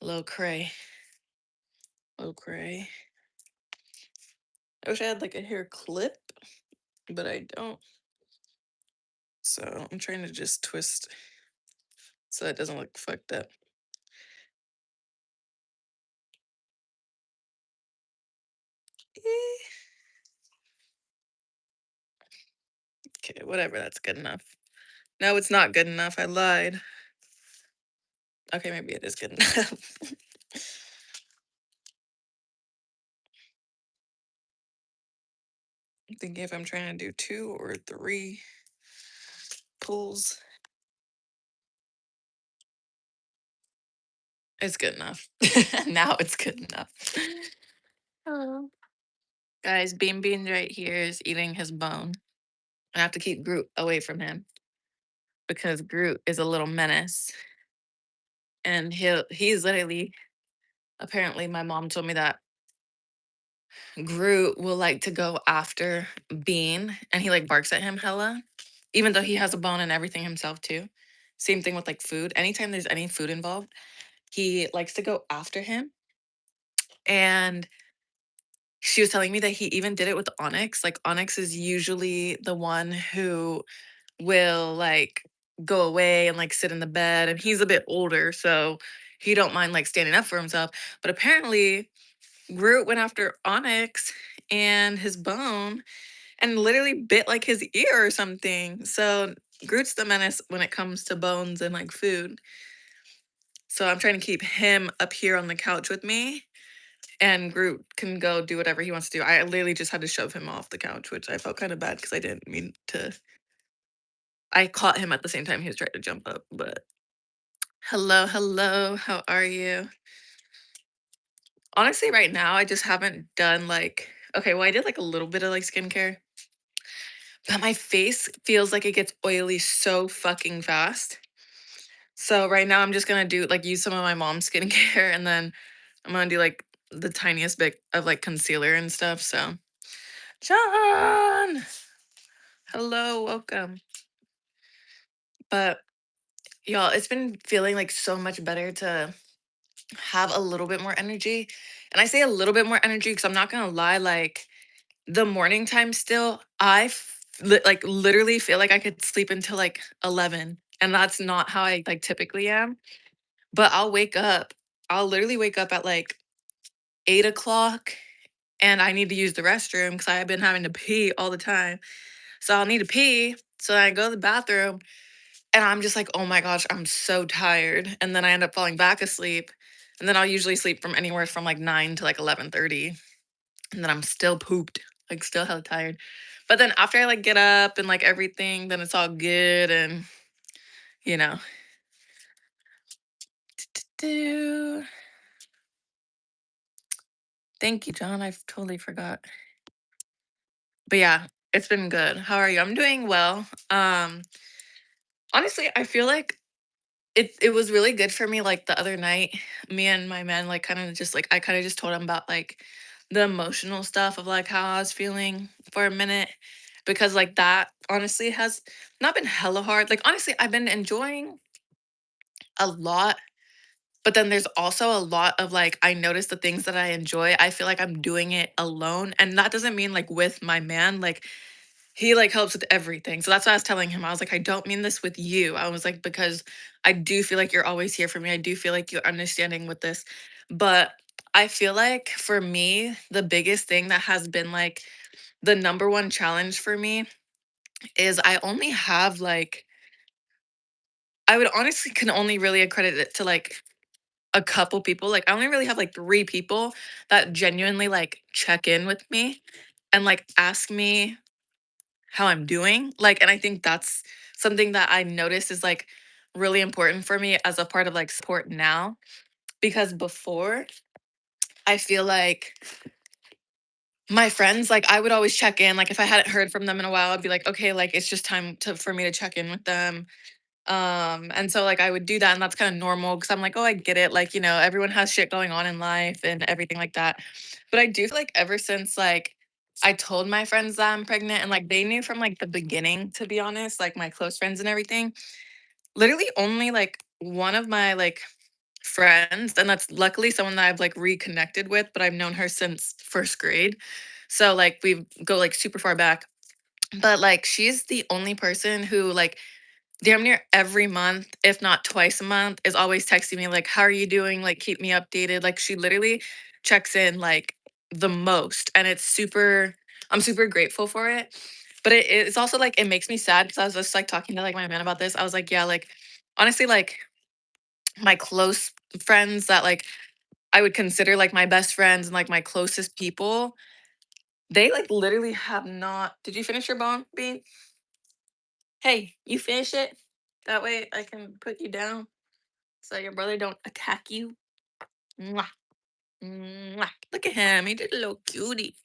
Low cray. Low cray. I wish I had like a hair clip, but I don't. So I'm trying to just twist so it doesn't look fucked up. Eh, okay, whatever, that's good enough. No, it's not good enough. I lied. Okay, maybe it is good enough. I'm thinking if I'm trying to do 2 or 3 pulls, it's good enough. Now it's good enough. Oh. Guys, Bean Bean right here is eating his bone. I have to keep Groot away from him because Groot is a little menace. And he's literally, apparently my mom told me that Groot will like to go after Bean and he like barks at him hella, even though he has a bone and everything himself too. Same thing with like food. Anytime there's any food involved, he likes to go after him. And she was telling me that he even did it with Onyx. Like Onyx is usually the one who will like go away and like sit in the bed, and he's a bit older, so he don't mind like standing up for himself. But apparently Groot went after Onyx and his bone and literally bit like his ear or something. So Groot's the menace when it comes to bones and like food. So I'm trying to keep him up here on the couch with me, and Groot can go do whatever he wants to do. I literally just had to shove him off the couch, which I felt kind of bad because I didn't mean to. I caught him at the same time he was trying to jump up, but hello, hello, how are you? Honestly, right now, I just haven't done like, okay, well, I did like a little bit of like skincare, but my face feels like it gets oily so fucking fast. So right now, I'm just gonna do like use some of my mom's skincare, and then I'm gonna do like the tiniest bit of like concealer and stuff. So, John, hello, welcome. But y'all, it's been feeling like so much better to have a little bit more energy. And I say a little bit more energy because I'm not gonna lie, like the morning time still, like literally feel like I could sleep until like 11. And that's not how I like typically am. But I'll literally wake up at like 8 o'clock and I need to use the restroom because I've been having to pee all the time. So I'll need to pee. So then I go to the bathroom and I'm just like, oh my gosh, I'm so tired. And then I end up falling back asleep. And then I'll usually sleep from anywhere from like 9 to like 11:30. And then I'm still pooped, like still hella tired. But then after I like get up and like everything, then it's all good and you know. Do. Thank you, John. I totally forgot. But yeah, it's been good. How are you? I'm doing well. Honestly, I feel like it was really good for me like the other night. Me and my man like kind of just like I kind of just told him about like the emotional stuff of like how I was feeling for a minute, because like that honestly has not been hella hard. Like honestly, I've been enjoying a lot, but then there's also a lot of like I notice the things that I enjoy. I feel like I'm doing it alone, and that doesn't mean like with my man. Like he, like, helps with everything. So that's what I was telling him. I was like, "I don't mean this with you." I was like, "Because I do feel like you're always here for me. I do feel like you're understanding with this." But I feel like for me, the biggest thing that has been, like, the number one challenge for me is I only have, like I would honestly can only really accredit it to, like, a couple people. Like, I only really have, like, 3 people that genuinely, like, check in with me and, like, ask me how I'm doing. Like, and I think that's something that I noticed is like really important for me as a part of like support now. Because before, I feel like my friends, like I would always check in. Like if I hadn't heard from them in a while, I'd be like, okay, like it's just time to for me to check in with them. And so like I would do that, and that's kind of normal because I'm like, oh, I get it. Like, everyone has shit going on in life and everything like that. But I do feel like ever since like I told my friends that I'm pregnant, and like they knew from like the beginning, to be honest, like my close friends and everything, literally only like one of my like friends, and that's luckily someone that I've like reconnected with, but I've known her since first grade. So like we go like super far back. But like she's the only person who like damn near every month, if not twice a month, is always texting me like, "How are you doing?" Like, keep me updated. Like, she literally checks in like the most, and it's super. I'm super grateful for it. But it's also like it makes me sad because I was just like talking to like my man about this. I was like, yeah, like honestly, like my close friends that like I would consider like my best friends and like my closest people, they like literally have not. Did you finish your bone, Bean? Hey, you finish it? That way I can put you down so your brother don't attack you. Mwah, mwah. Look at him. He did a little cutie.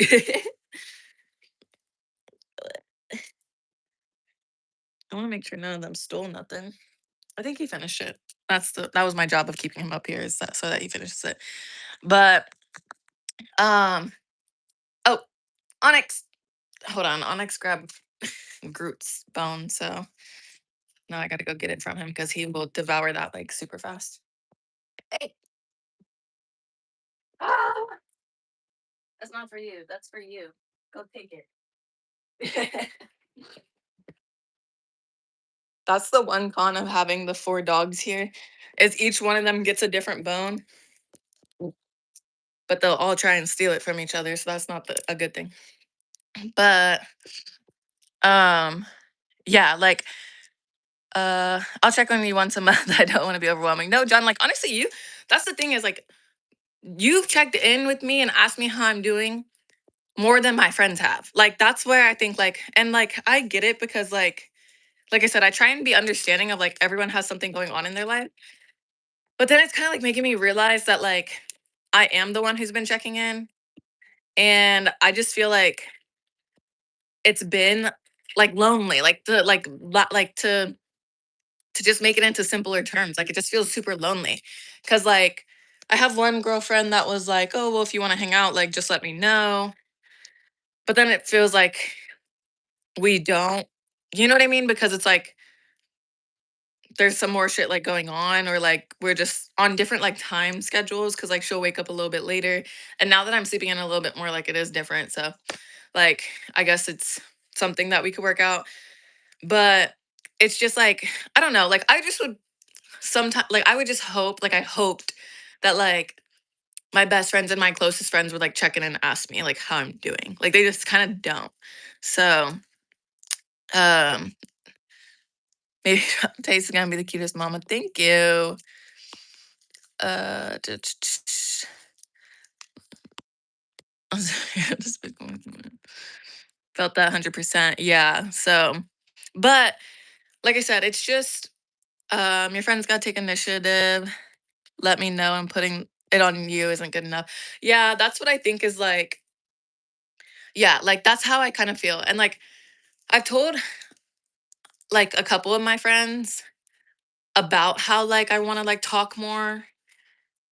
I want to make sure none of them stole nothing. I think he finished it. That was my job of keeping him up here is that so that he finishes it. But um oh, Onyx. Hold on. Onyx grabbed Groot's bone, so now I gotta go get it from him because he will devour that like super fast. Hey. Ah, that's not for you. That's for you. Go take it. That's the one con of having the 4 dogs here, is each one of them gets a different bone, but they'll all try and steal it from each other, so that's not a good thing. But, um, yeah, like, I'll check on you once a month. I don't wanna be overwhelming. No, John, like, honestly, that's the thing is, like, you've checked in with me and asked me how I'm doing more than my friends have. Like, that's where I think, like and, like, I get it because, like I said, I try and be understanding of, like, everyone has something going on in their life. But then it's kinda, like, making me realize that, like, I am the one who's been checking in, and I just feel like it's been, like, lonely, like, to just make it into simpler terms, like, it just feels super lonely. Cause like, I have one girlfriend that was like, "Oh, well, if you wanna hang out, like, just let me know." But then it feels like we don't you know what I mean? Because it's like, there's some more shit, like, going on or, like, we're just on different, like, time schedules. Cause like, she'll wake up a little bit later, and now that I'm sleeping in a little bit more, like, it is different, so, like, I guess it's something that we could work out, but it's just, like, I don't know, like, I just would sometimes like, I would just hope like, I hoped that, like, my best friends and my closest friends would, like, check in and ask me, like, how I'm doing, like, they just kinda don't. So, um, maybe Tay's gonna be the cutest mama, thank you. t- t- t- Just felt that 100%. Yeah. So, but like I said, it's just your friends got to take initiative. Let me know. I'm putting it on you isn't good enough. Yeah, that's what I think is like. Yeah, like that's how I kind of feel. And like I've told like a couple of my friends about how like I want to like talk more.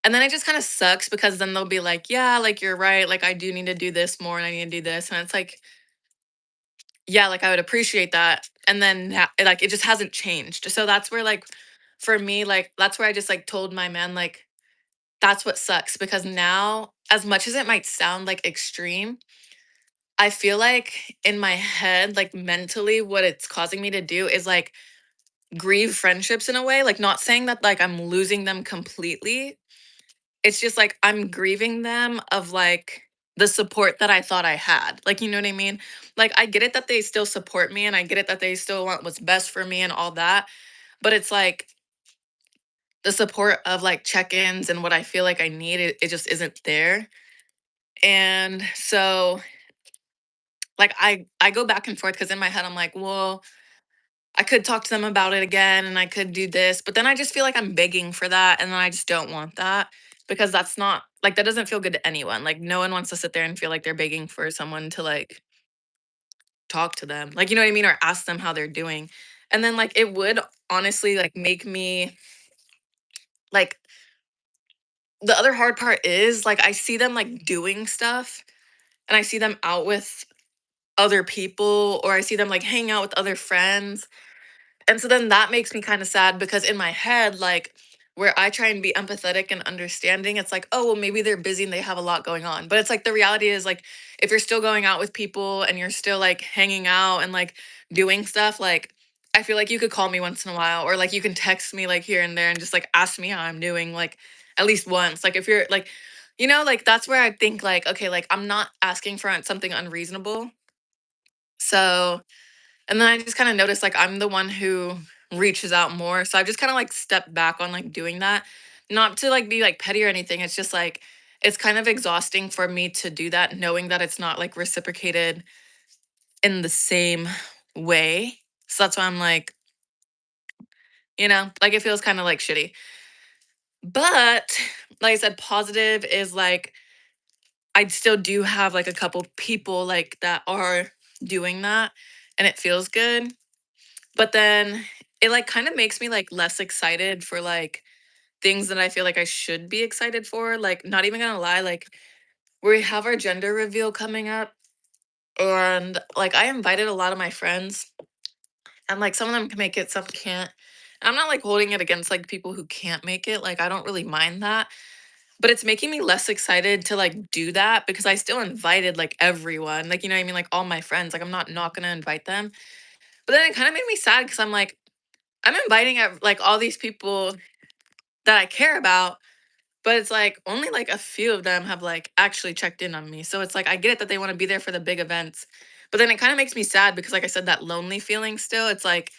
And then it just kind of sucks because then they'll be like, yeah, like you're right. Like I do need to do this more and I need to do this. And it's like, yeah, like, I would appreciate that, and then like, it just hasn't changed, so that's where, like, for me, like, that's where I just, like, told my man, like, that's what sucks because now, as much as it might sound, like, extreme, I feel like in my head, like, mentally, what it's causing me to do is, like, grieve friendships in a way, like, not saying that, like, I'm losing them completely, it's just like I'm grieving them of like the support that I thought I had. Like, you know what I mean? Like, I get it that they still support me and I get it that they still want what's best for me and all that. But it's like the support of like check ins and what I feel like I need, it just isn't there. And so, like, I go back and forth because in my head, I'm like, well, I could talk to them about it again and I could do this, but then I just feel like I'm begging for that and then I just don't want that because that's not like that doesn't feel good to anyone. Like no one wants to sit there and feel like they're begging for someone to like talk to them. Like you know what I mean or ask them how they're doing. And then like it would honestly like make me like the other hard part is like I see them like doing stuff and I see them out with other people or I see them like hang out with other friends. And so then that makes me kind of sad because in my head, like where I try and be empathetic and understanding. It's like, oh, well, maybe they're busy and they have a lot going on. But it's like the reality is like if you're still going out with people and you're still like hanging out and like doing stuff, like I feel like you could call me once in a while or like you can text me like here and there and just like ask me how I'm doing like at least once. Like if you're like, like that's where I think like, okay, like I'm not asking for something unreasonable. So and then I just kind of noticed like I'm the one who reaches out more. So I've just kind of like stepped back on like doing that. Not to like be like petty or anything. It's just like it's kind of exhausting for me to do that, knowing that it's not like reciprocated in the same way. So that's why I'm like, like it feels kind of like shitty. But like I said, positive is like I still do have like a couple people like that are doing that and it feels good. But then it, like, kinda makes me, like, less excited for, like, things that I feel like I should be excited for, like, not even gonna lie, like, we have our gender reveal coming up, and, like, I invited a lot of my friends, and, like, some of them can make it, some can't. I'm not, like, holding it against, like, people who can't make it, like, I don't really mind that, but it's making me less excited to, like, do that because I still invited, like, everyone, like, you know what I mean? Like, all my friends, like, I'm not gonna invite them, but then it kinda made me sad because 'cause I'm like, I'm inviting like all these people that I care about, but it's like only like a few of them have like actually checked in on me. So it's like I get it that they want to be there for the big events. But then it kind of makes me sad because like I said, that lonely feeling still, it's like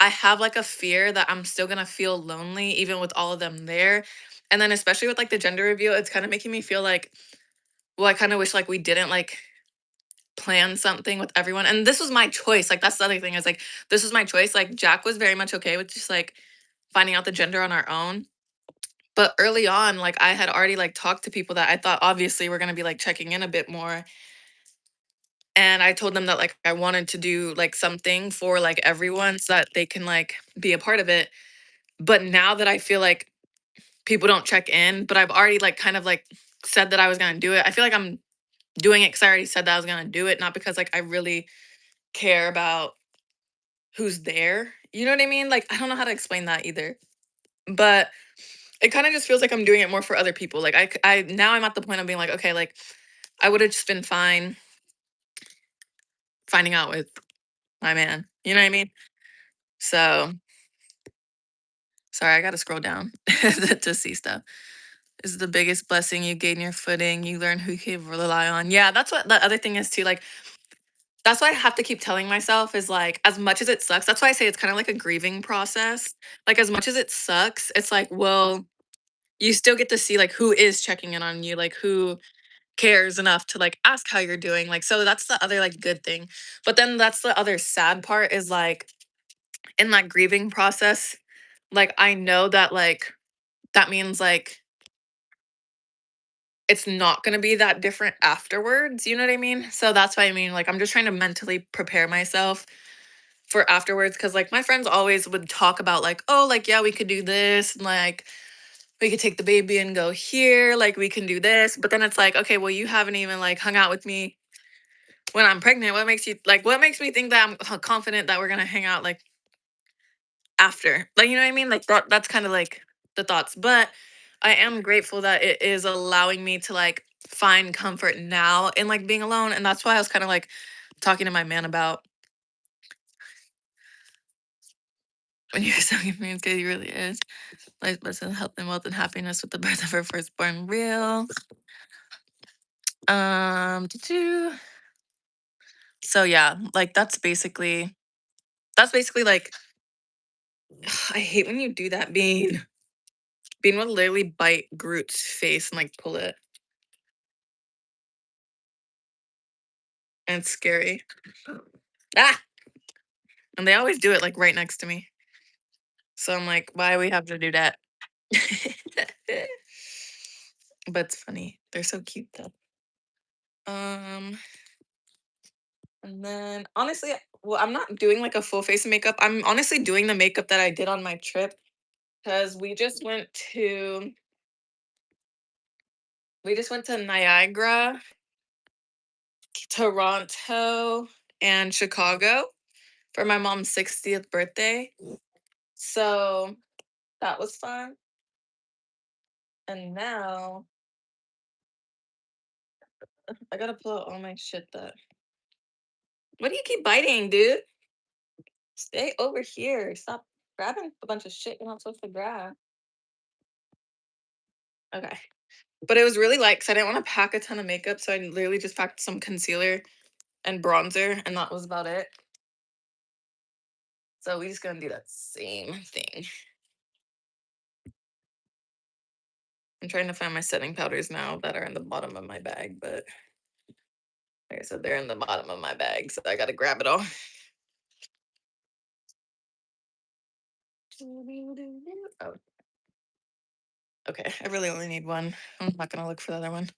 I have like a fear that I'm still gonna feel lonely even with all of them there. And then especially with like the gender reveal, it's kind of making me feel like, well, I kind of wish like we didn't like plan something with everyone. And this was my choice. Like that's the other thing is like this was my choice. Like Jack was very much okay with just like finding out the gender on our own. But early on, like I had already like talked to people that I thought obviously were gonna be like checking in a bit more. And I told them that like I wanted to do like something for like everyone so that they can like be a part of it. But now that I feel like people don't check in, but I've already like kind of like said that I was gonna do it. I feel like I'm doing it because I already said that I was gonna do it, not because like I really care about who's there. You know what I mean? Like I don't know how to explain that either. But it kinda just feels like I'm doing it more for other people, like, I now I'm at the point of being like, "Okay, like, I would've just been fine finding out with my man." You know what I mean? So sorry, I gotta scroll down to see stuff. "Is the biggest blessing you gain your footing, you learn who you can rely on." Yeah, that's what the other thing is too, like, that's why I have to keep telling myself is, like, as much as it sucks that's why I say it's kinda like a grieving process. Like, as much as it sucks, it's like, well, you still get to see, like, who is checking in on you, like, who cares enough to like ask how you're doing. Like, so that's the other like good thing. But then that's the other sad part is like in that grieving process, like I know that like that means like it's not going to be that different afterwards. You know what I mean? So that's why I mean, like, I'm just trying to mentally prepare myself for afterwards. Cause like my friends always would talk about, like, oh, like, yeah, we could do this. And like, we could take the baby and go here. Like, we can do this. But then it's like, okay, well, you haven't even like hung out with me when I'm pregnant. What makes me think that I'm confident that we're gonna hang out like after? Like, you know what I mean? Like that's kind of like the thoughts. But I am grateful that it is allowing me to like find comfort now in like being alone. And that's why I was kind of like talking to my man about when you're so it's good, he really is. Like blessing health and wealth and happiness with the birth of her firstborn real. Doo-doo. So yeah, like that's basically like I hate when you do that being Bean would literally bite Groot's face and, like, pull it, and it's scary. Ah! And they always do it, like, right next to me. So I'm like, "Why we have to do that?" But it's funny. They're so cute, though. Um, and then honestly, well, I'm not doing, like, a full face of makeup. I'm honestly doing the makeup that I did on my trip because we just went to Niagara, Toronto, and Chicago for my mom's 60th birthday. So That was fun. And now I gotta pull out all my shit that. What do you keep biting, dude? Stay over here. Stop grabbing a bunch of shit you're not supposed to grab. Okay. But it was really light because I didn't want to pack a ton of makeup, so I literally just packed some concealer and bronzer, and that was about it. So we just gonna do that same thing. I'm trying to find my setting powders now that are in the bottom of my bag, but like I said, they're in the bottom of my bag, so I gotta grab it all. Oh, okay. I really only need one. I'm not gonna look for the other one.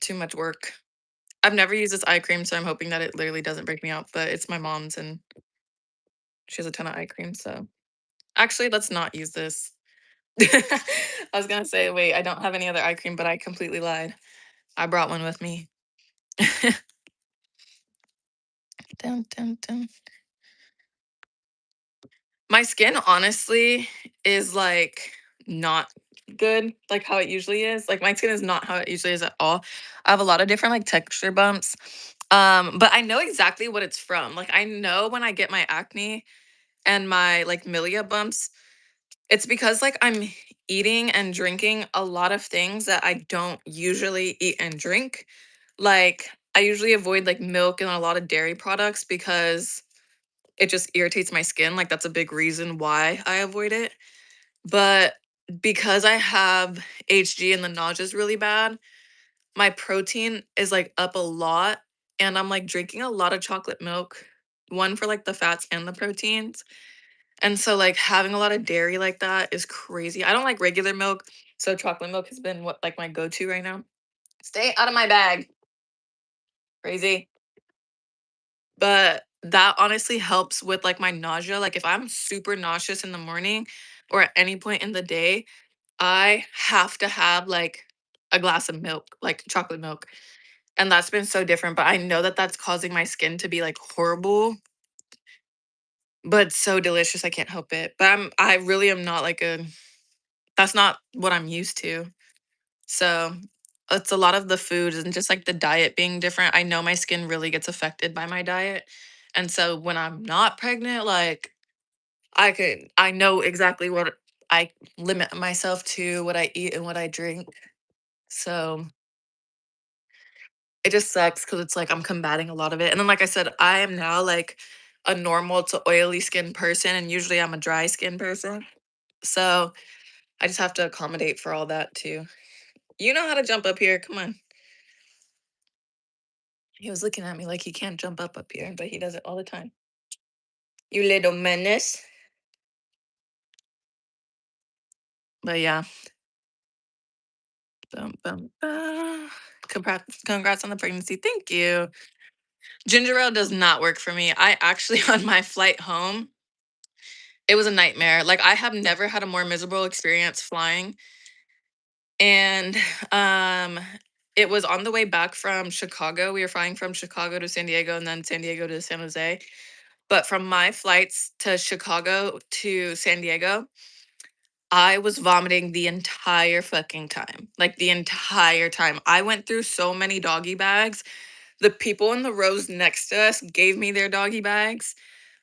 Too much work. I've never used this eye cream, so I'm hoping that it literally doesn't break me out. But it's my mom's, and she has a ton of eye cream. So actually, let's not use this. I was gonna say, wait, I don't have any other eye cream, but I completely lied. I brought one with me. Dun, dun, dun. My skin honestly is like not good, like how it usually is. Like my skin is not how it usually is at all. I have a lot of different like texture bumps. But I know exactly what it's from. Like I know when I get my acne and my like milia bumps, it's because like I'm eating and drinking a lot of things that I don't usually eat and drink. Like I usually avoid like milk and a lot of dairy products because it just irritates my skin. Like that's a big reason why I avoid it. But because I have HG and the nausea is really bad, my protein is like up a lot and I'm like drinking a lot of chocolate milk, one for like the fats and the proteins. And so like having a lot of dairy like that is crazy. I don't like regular milk, so chocolate milk has been what like my go-to right now. Stay out of my bag. Crazy. But that honestly helps with like my nausea. Like if I'm super nauseous in the morning or at any point in the day, I have to have like a glass of milk, like chocolate milk. And that's been so different, but I know that that's causing my skin to be like horrible, but so delicious. I can't help it. But I really am not like a, that's not what I'm used to. So it's a lot of the foods and just like the diet being different. I know my skin really gets affected by my diet. And so when I'm not pregnant, like I know exactly what I limit myself to, what I eat and what I drink. So it just sucks because it's like I'm combating a lot of it. And then, like I said, I am now like a normal to oily skin person, and usually I'm a dry skin person. So I just have to accommodate for all that too. You know how to jump up here. Come on. He was looking at me like he can't jump up here, but he does it all the time. You little menace. But yeah. Bum, bum, congrats on the pregnancy. Thank you. Ginger ale does not work for me. I actually, on my flight home, it was a nightmare. Like, I have never had a more miserable experience flying. And um, it was on the way back from Chicago. We were flying from Chicago to San Diego and then San Diego to San Jose. But from my flights to Chicago to San Diego, I was vomiting the entire fucking time. Like the entire time. I went through so many doggy bags. The people in the rows next to us gave me their doggy bags.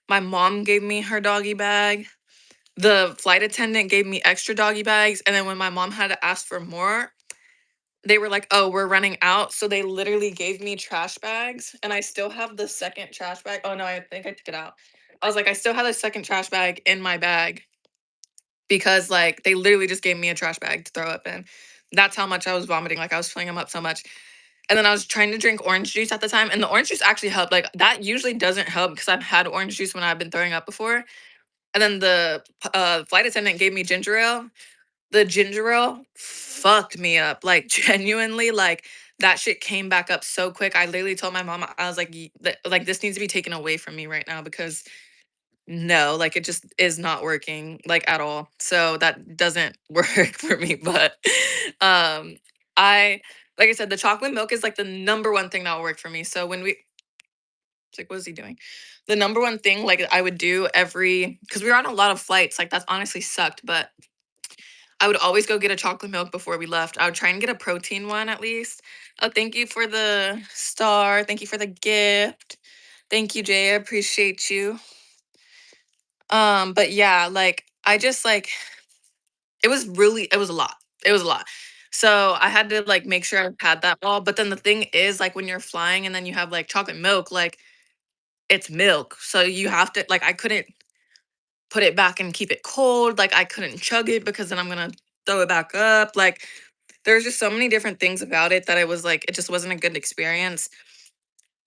My mom gave me her doggy bag. The flight attendant gave me extra doggy bags. And then when my mom had to ask for more, they were like, oh, we're running out. So they literally gave me trash bags. And I still have the second trash bag. Oh, no, I think I took it out. I was like, I still have a second trash bag in my bag because like they literally just gave me a trash bag to throw up in. That's how much I was vomiting. Like I was filling them up so much. And then I was trying to drink orange juice at the time, and the orange juice actually helped. Like that usually doesn't help because I've had orange juice when I've been throwing up before. And then the flight attendant gave me ginger ale. The ginger ale fucked me up. Like genuinely, like that shit came back up so quick. I literally told my mom, I was like, like this needs to be taken away from me right now because no, like it just is not working like at all. So that doesn't work for me. But um I like I said, the chocolate milk is like the number one thing that will work for me. So when we It's like, what is he doing? The number one thing like I would do every because we were on a lot of flights, like that's honestly sucked, but I would always go get a chocolate milk before we left. I would try and get a protein one at least. Oh, thank you for the star. Thank you for the gift. Thank you, Jay. I appreciate you. But yeah, like I just like it was a lot. It was a lot. So I had to like make sure I had that all. But then the thing is, like when you're flying and then you have like chocolate milk, like it's milk. So you have to like I couldn't put it back and keep it cold. Like I couldn't chug it because then I'm gonna throw it back up. Like there's just so many different things about it that I was like, it just wasn't a good experience.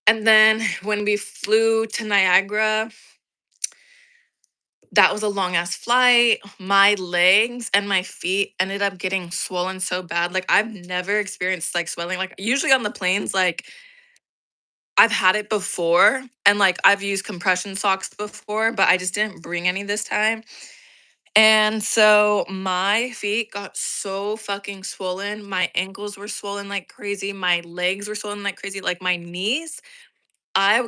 And then when we flew to Niagara, that was a long ass flight. My legs and my feet ended up getting swollen so bad. Like I've never experienced like swelling. Like usually on the planes, like I've had it before and like I've used compression socks before, but I just didn't bring any this time. And so my feet got so fucking swollen. My ankles were swollen like crazy. My legs were swollen like crazy. Like my knees,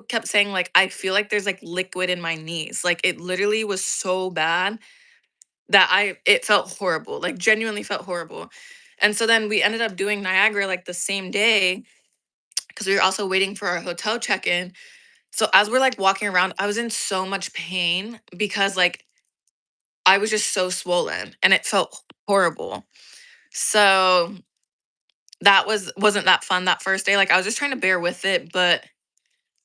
kept saying like I feel like there's like liquid in my knees. Like it literally was so bad that it felt horrible. Like genuinely felt horrible. And so then we ended up doing Niagara like the same day because we were also waiting for our hotel check-in. So as we're like walking around, I was in so much pain because like I was just so swollen and it felt horrible. So that wasn't that fun that first day. Like I was just trying to bear with it, but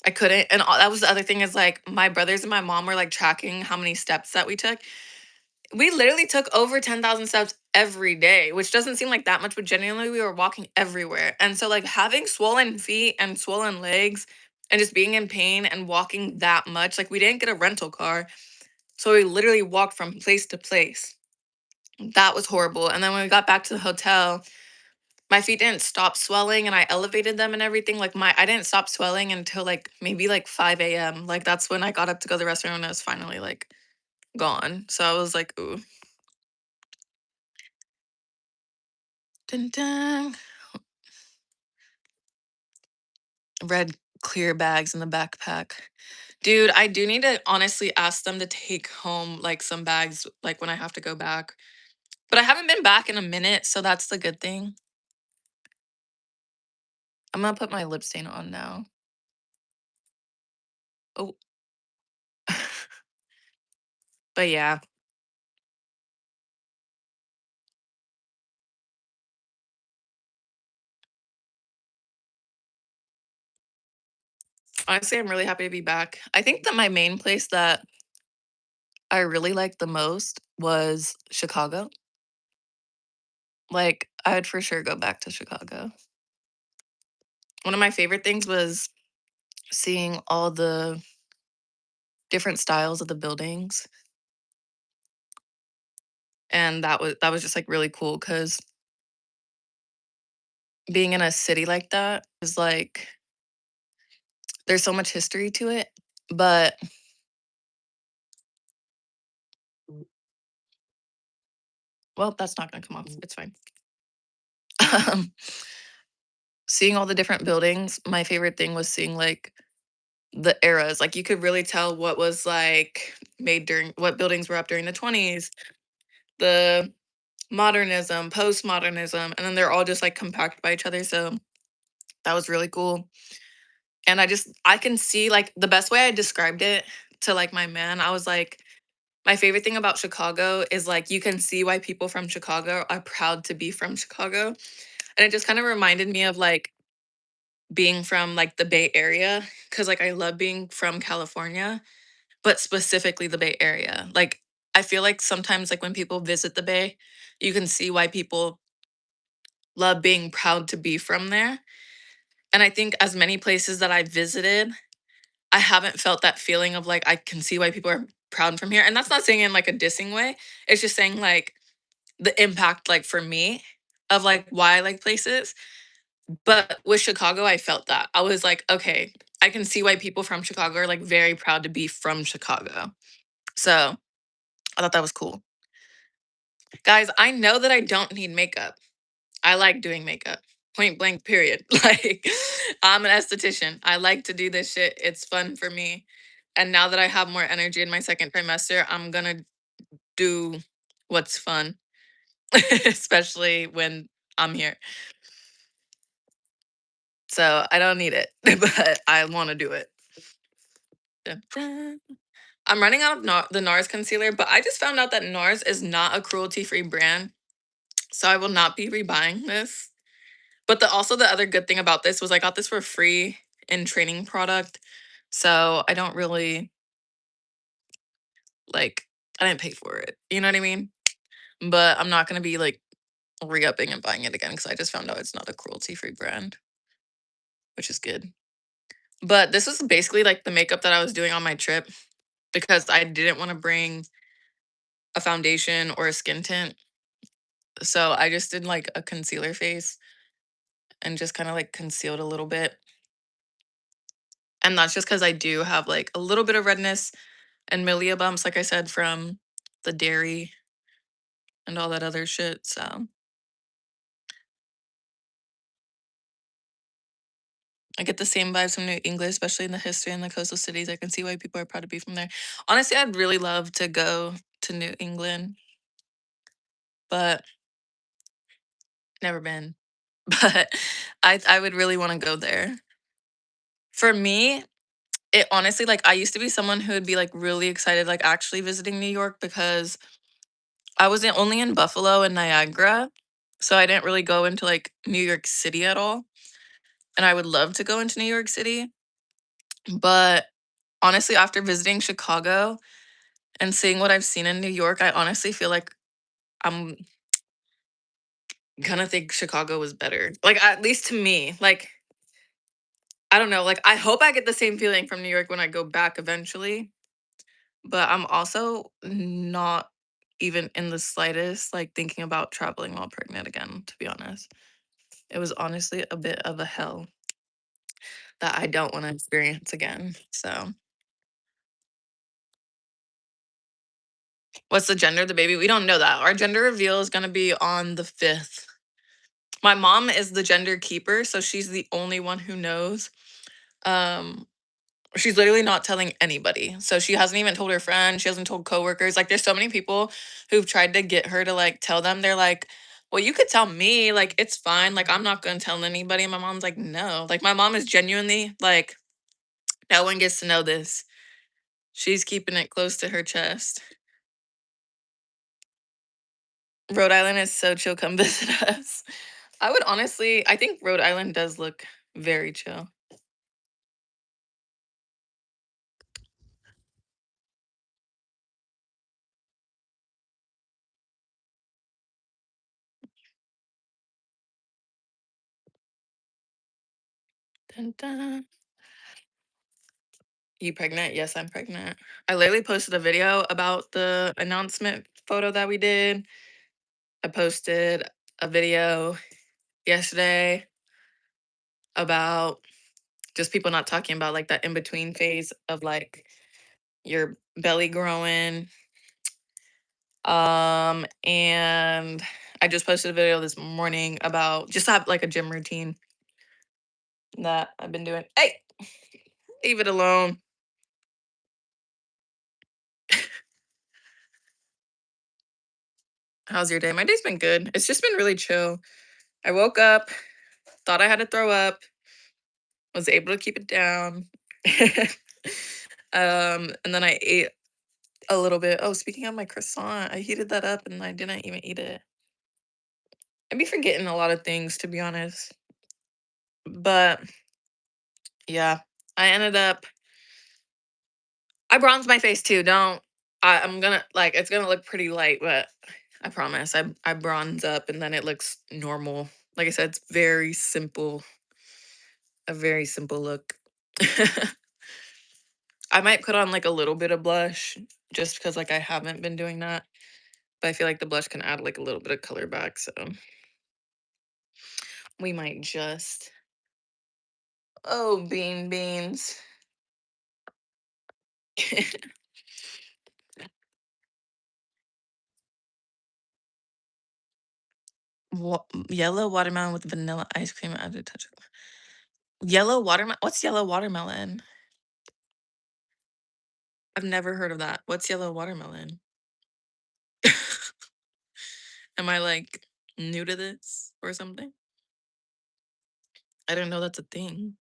I couldn't. And that was the other thing is like my brothers and my mom were like tracking how many steps that we took. We literally took over 10,000 steps every day, which doesn't seem like that much, but genuinely we were walking everywhere. And so like having swollen feet and swollen legs and just being in pain and walking that much, like we didn't get a rental car. So we literally walked from place to place. That was horrible. And then when we got back to the hotel, my feet didn't stop swelling and I elevated them and everything. Like I didn't stop swelling until like maybe like 5 a.m. Like that's when I got up to go to the restroom and it was finally like gone. So I was like, ooh. Dun, dun. Red clear bags in the backpack. Dude, I do need to honestly ask them to take home like some bags like when I have to go back. But I haven't been back in a minute, so that's the good thing. I'm gonna put my lip stain on now. Oh, but yeah. Honestly, I'm really happy to be back. I think that my main place that I really liked the most was Chicago. Like, I would for sure go back to Chicago. One of my favorite things was seeing all the different styles of the buildings, and that was just, like, really cool because being in a city like that is, like there's so much history to it, but well, that's not gonna come off, it's fine. Um, seeing all the different buildings, my favorite thing was seeing, like, the eras, like, you could really tell what was, like, made during what buildings were up during the 20s, the modernism, postmodernism, and then they're all just, like, compact by each other, so that was really cool, and I can see, like the best way I described it to, like, my man, I was like, "My favorite thing about Chicago is, like, you can see why people from Chicago are proud to be from Chicago," and it just kinda reminded me of, like, being from, like, the Bay Area, because like, I love being from California, but specifically the Bay Area. Like, I feel like sometimes, like, when people visit the Bay, you can see why people love being proud to be from there. And I think as many places that I've visited, I haven't felt that feeling of like, I can see why people are proud from here. And that's not saying in like a dissing way. It's just saying like the impact, like for me, of like why I like places. But with Chicago, I felt that. I was like, okay, I can see why people from Chicago are like very proud to be from Chicago. So I thought that was cool. Guys, I know that I don't need makeup. I like doing makeup. point blank period. Like, I'm an esthetician. I like to do this shit. It's fun for me. And now that I have more energy in my second trimester, I'm gonna do what's fun, especially when I'm here. So I don't need it, but I want to do it. Dun, dun. I'm running out of the NARS concealer, but I just found out that NARS is not a cruelty-free brand, so I will not be rebuying this. But also the other good thing about this was I got this for free in training product, so I don't really like. I didn't pay for it. You know what I mean? But I'm not gonna be like re-upping and buying it again because I just found out it's not a cruelty-free brand, which is good. But this was basically like the makeup that I was doing on my trip because I didn't want to bring a foundation or a skin tint. So I just did like a concealer face and just kind of like concealed a little bit. And that's just because I do have like a little bit of redness and milia bumps, like I said, from the dairy and all that other shit. So I get the same vibes from New England, especially in the history and the coastal cities. I can see why people are proud to be from there. Honestly, I'd really love to go to New England, but never been. But I would really want to go there. For me, it honestly, like, I used to be someone who would be, like, really excited, like, actually visiting New York because I was only in Buffalo and Niagara, so I didn't really go into, like, New York City at all, and I would love to go into New York City, but honestly, after visiting Chicago and seeing what I've seen in New York, I honestly feel like I'm gonna think Chicago was better. Like, at least to me, like, I don't know, like, I hope I get the same feeling from New York when I go back eventually. But I'm also not even in the slightest, like, thinking about traveling while pregnant again, to be honest. It was honestly a bit of a hell that I don't wanna experience again, so what's the gender of the baby? We don't know that. Our gender reveal is gonna be on the 5th. My mom is the gender keeper, so she's the only one who knows. Um, She's literally not telling anybody. So she hasn't even told her friends. She hasn't told coworkers. Like, there's so many people who've tried to get her to like tell them. They're like, well, you could tell me. Like, it's fine. Like, I'm not going to tell anybody. And my mom's like, no. Like, my mom is genuinely like, no one gets to know this. She's keeping it close to her chest. Rhode Island is so chill. Come visit us. I would honestly, I think Rhode Island does look very chill. Dun, dun. You pregnant? Yes, I'm pregnant. I literally posted a video about the announcement photo that we did. I posted a video yesterday about just people not talking about like that in between phase of like your belly growing. And I just posted a video this morning about just have like a gym routine that I've been doing. Hey, leave it alone. How's your day? My day's been good. It's just been really chill. I woke up, thought I had to throw up, was able to keep it down. And then I ate a little bit. Oh, speaking of my croissant, I heated that up and I didn't even eat it. I'd be forgetting a lot of things, to be honest. But yeah, I ended up. I bronzed my face too. Don't. I'm gonna like. It's gonna look pretty light, but I promise. I bronze up and then it looks normal. Like I said, it's very simple. A very simple look. I might put on like a little bit of blush just because like I haven't been doing that. But I feel like the blush can add like a little bit of color back, so we might just. Oh, beans. Yellow watermelon with vanilla ice cream and added touch of yellow watermelon. What's yellow watermelon? I've never heard of that. What's yellow watermelon? Am I like new to this or something? I didn't know that's a thing.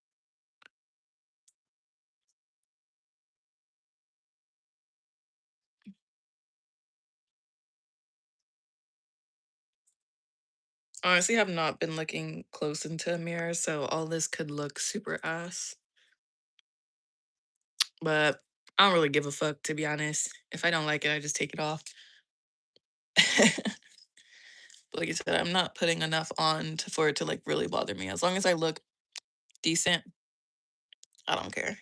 Honestly, have not been looking close into a mirror, so all this could look super ass. But I don't really give a fuck, to be honest. If I don't like it, I just take it off. Like I said, I'm not putting enough on for it to like really bother me. As long as I look decent, I don't care.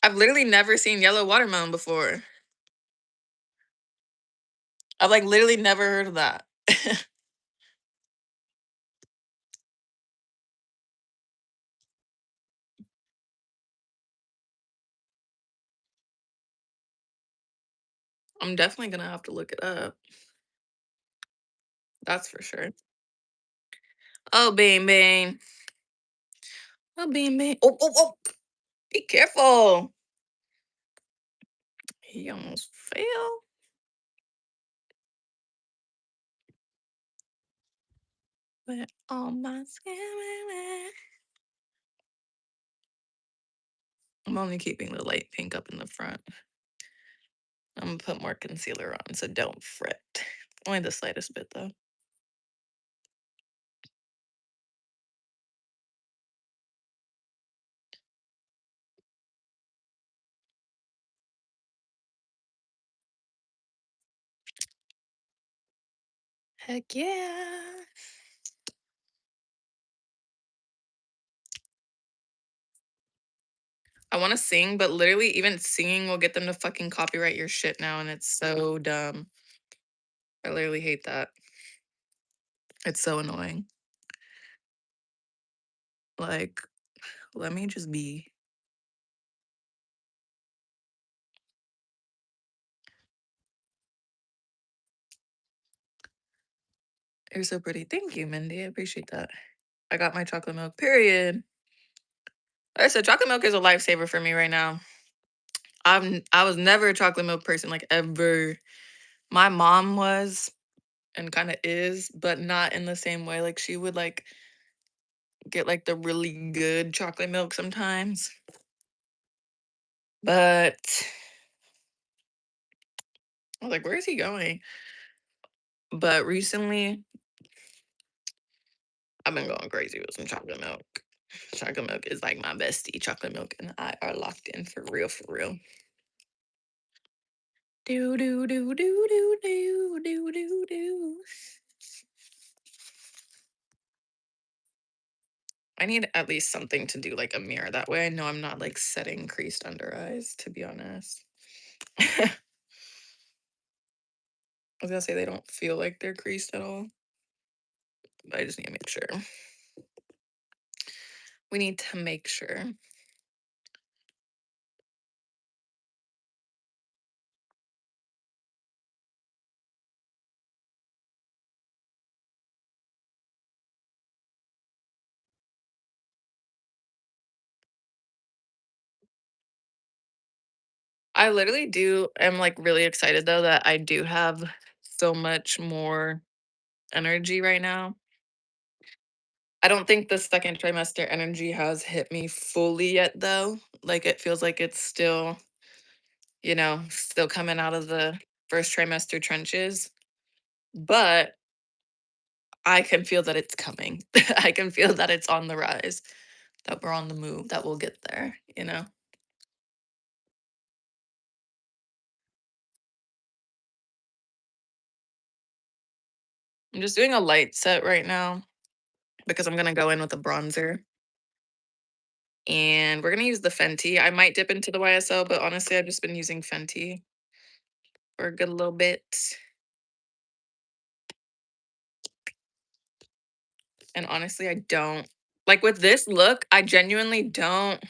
I've literally never seen yellow watermelon before. I've like literally never heard of that. I'm definitely gonna have to look it up. That's for sure. Oh, Bean Bean. Oh, Bean Bean. Oh, oh, oh. Be careful. He almost fell. With all my skin. I'm only keeping the light pink up in the front. I'm gonna put more concealer on, so don't fret. Only the slightest bit though. Heck yeah. I want to sing, but literally even singing will get them to fucking copyright your shit now, and it's so dumb. I literally hate that. It's so annoying. Like, let me just be. You're so pretty. Thank you, Mindy. I appreciate that. I got my chocolate milk, period. Like I said, chocolate milk is a lifesaver for me right now. I was never a chocolate milk person, like ever. My mom was and kind of is, but not in the same way. Like she would like get like the really good chocolate milk sometimes. But I was like, where is he going? But recently, I've been going crazy with some chocolate milk. Chocolate milk is like my bestie. Chocolate milk and I are locked in for real, for real. Do do do do do do do do do. I need at least something to do like a mirror. That way I know I'm not like setting creased under eyes, to be honest. I was gonna say they don't feel like they're creased at all, but I just need to make sure. We need to make sure. I literally do am like really excited though that I do have so much more energy right now. I don't think the second trimester energy has hit me fully yet though. Like it feels like it's still, still coming out of the first trimester trenches, but I can feel that it's coming. I can feel that it's on the rise, that we're on the move, that we'll get there. I'm just doing a light set right now because I'm going to go in with a bronzer. And we're going to use the Fenty. I might dip into the YSL, but honestly, I've just been using Fenty for a good little bit. And honestly, I don't like with this look, I genuinely don't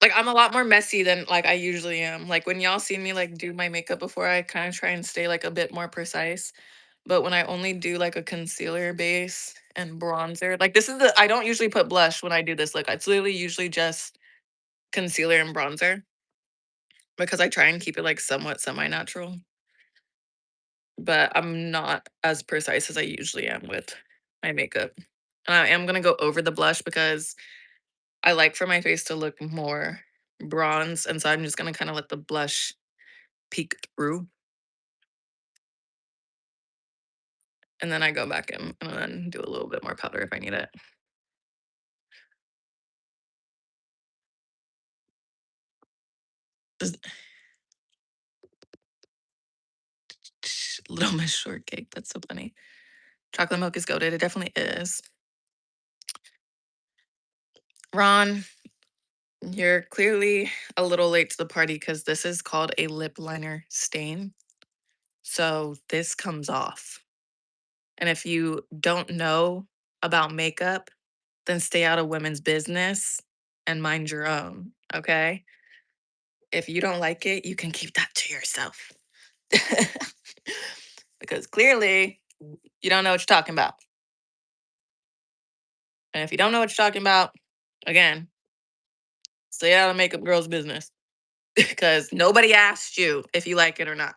Like, I'm a lot more messy than, like, I usually am. Like, when y'all see me, like, do my makeup before, I kinda try and stay, like, a bit more precise. But when I only do, like, a concealer base and bronzer like, this is the I don't usually put blush when I do this look. It's literally usually just concealer and bronzer because I try and keep it, like, somewhat semi-natural, but I'm not as precise as I usually am with my makeup. And I am gonna go over the blush because I like for my face to look more bronze, and so I'm just gonna kinda let the blush peek through, and then I go back in and then do a little bit more powder if I need it. Just Little Miss Shortcake, that's so funny. Chocolate milk is goated, it definitely is. Ron, you're clearly a little late to the party because this is called a lip liner stain, so this comes off. And if you don't know about makeup, then stay out of women's business and mind your own, okay? If you don't like it, you can keep that to yourself. Because clearly, you don't know what you're talking about. And if you don't know what you're talking about, again, stay out of makeup girl's business because nobody asked you if you like it or not.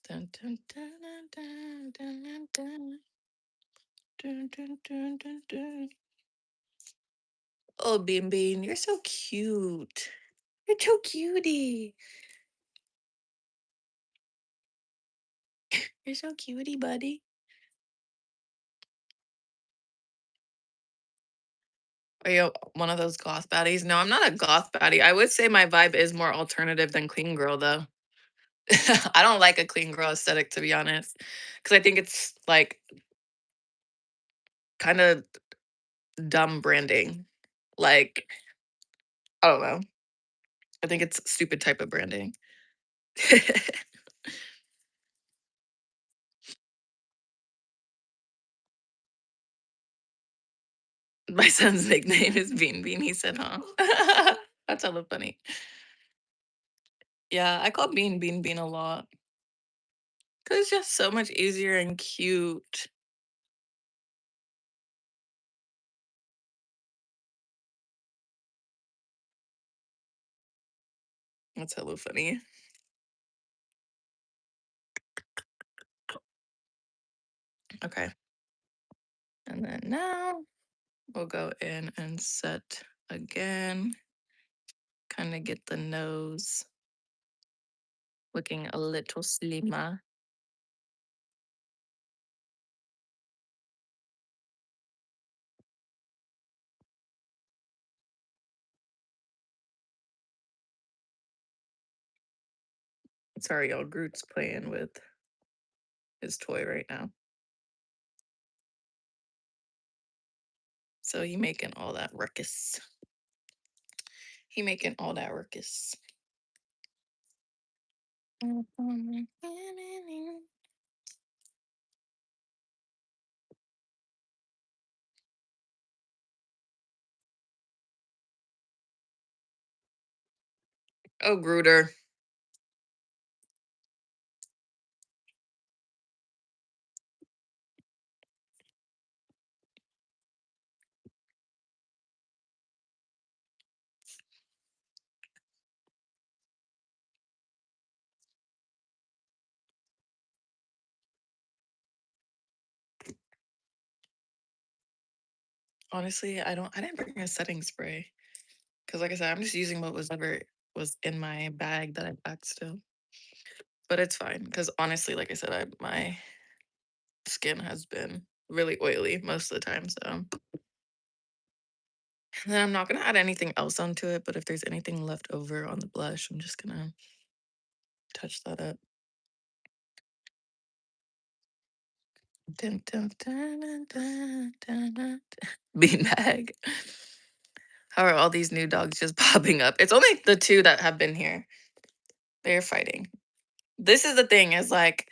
Dun, dun, dun, dun, dun, dun, dun, dun, dun, dun, dun, dun. Oh, Bean Bean, you're so cute. You're so cutie. You're so cutie, buddy. Are you one of those goth baddies? No, I'm not a goth baddie. I would say my vibe is more alternative than clean girl, though. I don't like a clean girl aesthetic, to be honest, because I think it's like kind of dumb branding. Like, I don't know. I think it's stupid type of branding. My son's nickname is Bean Bean. He said, huh? That's hella funny. Yeah, I call Bean Bean Bean a lot because it's just so much easier and cute. That's hella funny. Okay. And then now we'll go in and set again, kind of get the nose looking a little slimmer. Sorry, y'all. Groot's playing with his toy right now. So he making all that ruckus. He making all that ruckus. Oh, Grooter. Honestly, I didn't bring a setting spray because, like I said, I'm just using what was ever was in my bag that I packed still. But it's fine because honestly, like I said, my skin has been really oily most of the time. So and then I'm not gonna add anything else onto it. But if there's anything left over on the blush, I'm just gonna touch that up. Dun, dun, dun, dun, dun, dun, dun. Beanbag. How are all these new dogs just popping up? It's only the two that have been here. They're fighting. This is the thing is like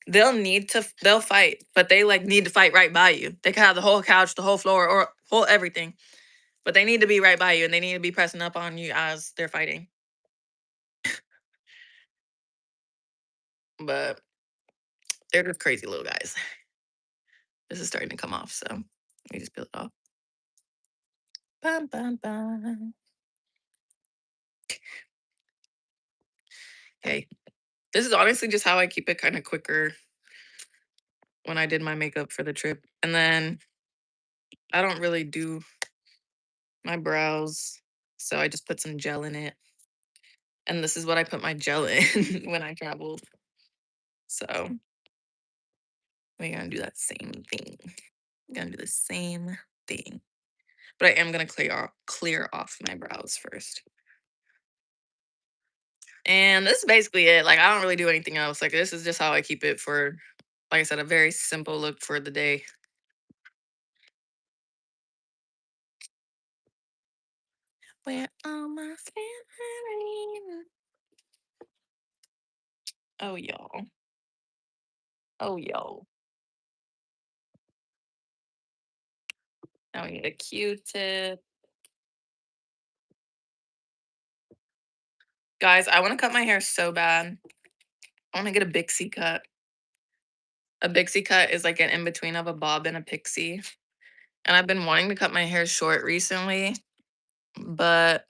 they'll fight, but they like need to fight right by you. They can have the whole couch, the whole floor, or whole everything, but they need to be right by you and they need to be pressing up on you as they're fighting. But they're just crazy little guys. This is starting to come off, so you just peel it off. Bum, bum, bum. Okay. This is honestly just how I keep it kind of quicker when I did my makeup for the trip. And then I don't really do my brows, so I just put some gel in it. And this is what I put my gel in when I traveled. So we're gonna do that same thing. We're gonna do the same thing. But I am gonna clear off my brows first. And this is basically it. Like I don't really do anything else. Like this is just how I keep it for, like I said, a very simple look for the day. Where all my family? Oh y'all. Oh y'all. Now we need a Q-tip. Guys, I want to cut my hair so bad. I want to get a Bixie cut. A Bixie cut is like an in between of a bob and a pixie. And I've been wanting to cut my hair short recently, but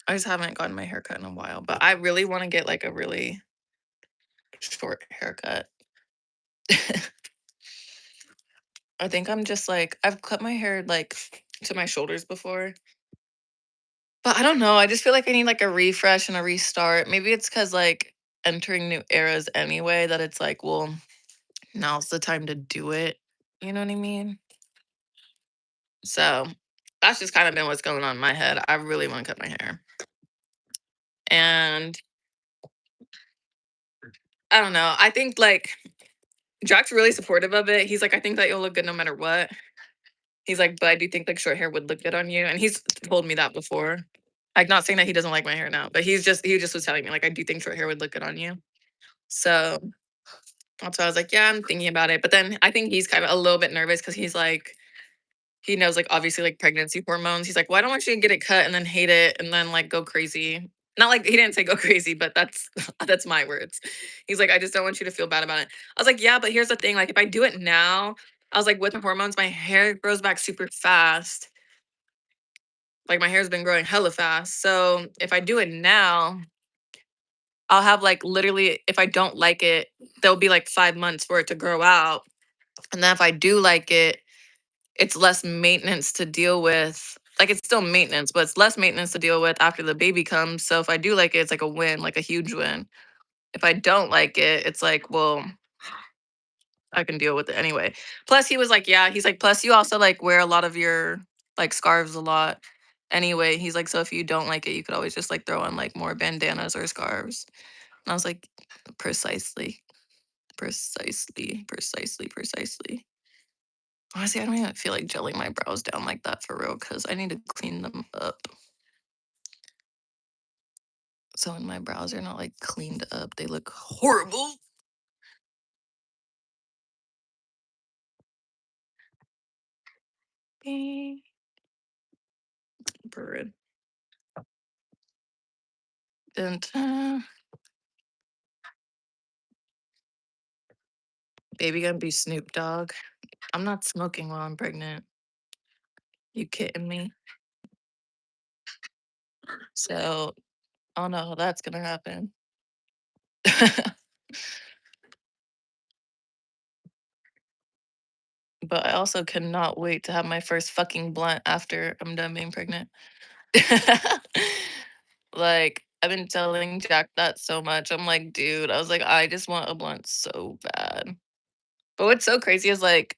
I just haven't gotten my hair cut in a while. But I really want to get like a really short haircut. I think I'm just like, I've cut my hair like to my shoulders before. But I don't know. I just feel like I need like a refresh and a restart. Maybe it's because like entering new eras anyway, that it's like, well, now's the time to do it. You know what I mean? So that's just kind of been what's going on in my head. I really want to cut my hair. And I don't know. I think like Jack's really supportive of it. He's like, I think that you'll look good no matter what. He's like, but I do think like short hair would look good on you. And he's told me that before. Like not saying that he doesn't like my hair now, but he just was telling me like I do think short hair would look good on you. So that's why I was like, yeah, I'm thinking about it. But then I think he's kind of a little bit nervous because he's like, he knows like obviously like pregnancy hormones. He's like, well, I don't want you to get it cut and then hate it and then like go crazy. Not like he didn't say go crazy, but that's that's my words. He's like, I just don't want you to feel bad about it. I was like, yeah, but here's the thing. Like if I do it now, I was like, with the hormones, my hair grows back super fast. Like my hair's been growing hella fast. So if I do it now, I'll have like literally, if I don't like it, there'll be like 5 months for it to grow out. And then if I do like it, it's less maintenance to deal with. Like it's still maintenance, but it's less maintenance to deal with after the baby comes. So if I do like it, it's like a win, like a huge win. If I don't like it, it's like, well, I can deal with it anyway. Plus, he was like, yeah, he's like, plus you also like wear a lot of your like scarves a lot anyway. He's like, so if you don't like it, you could always just like throw on like more bandanas or scarves. And I was like, precisely, precisely, precisely, precisely. Honestly, I don't even feel like gelling my brows down like that for real because I need to clean them up. So when my brows are not like cleaned up, they look horrible. Bird. And baby gonna be Snoop Dogg. I'm not smoking while I'm pregnant. You kidding me? So I don't know how that's gonna happen. But I also cannot wait to have my first fucking blunt after I'm done being pregnant. Like, I've been telling Jack that so much. I'm like, dude, I was like, I just want a blunt so bad. But what's so crazy is like,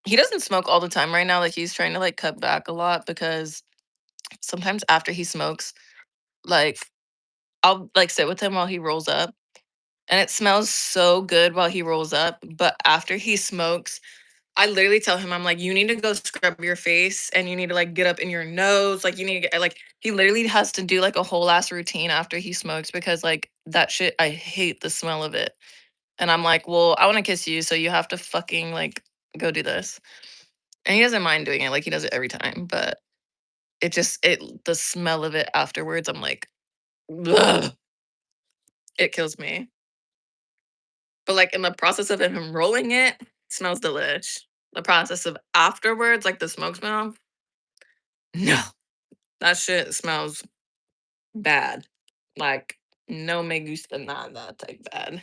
he doesn't smoke all the time right now. Like, he's trying to like cut back a lot because sometimes after he smokes, like, I'll like sit with him while he rolls up and it smells so good while he rolls up. But after he smokes, I literally tell him, I'm like, "You need to go scrub your face and you need to, like, get up in your nose, like, you need to get" like, he literally has to do, like, a whole ass routine after he smokes because, like, that shit, I hate the smell of it. And I'm like, "Well, I wanna kiss you, so you have to fucking, like, go do this." And he doesn't mind doing it, like, he does it every time, but it the smell of it afterwards, I'm like, "Ugh," it kills me. But, like, in the process of him rolling it, smells delish. The process of afterwards, like, the smoke smell, no. That shit smells bad. Like, no me gusta nada type bad.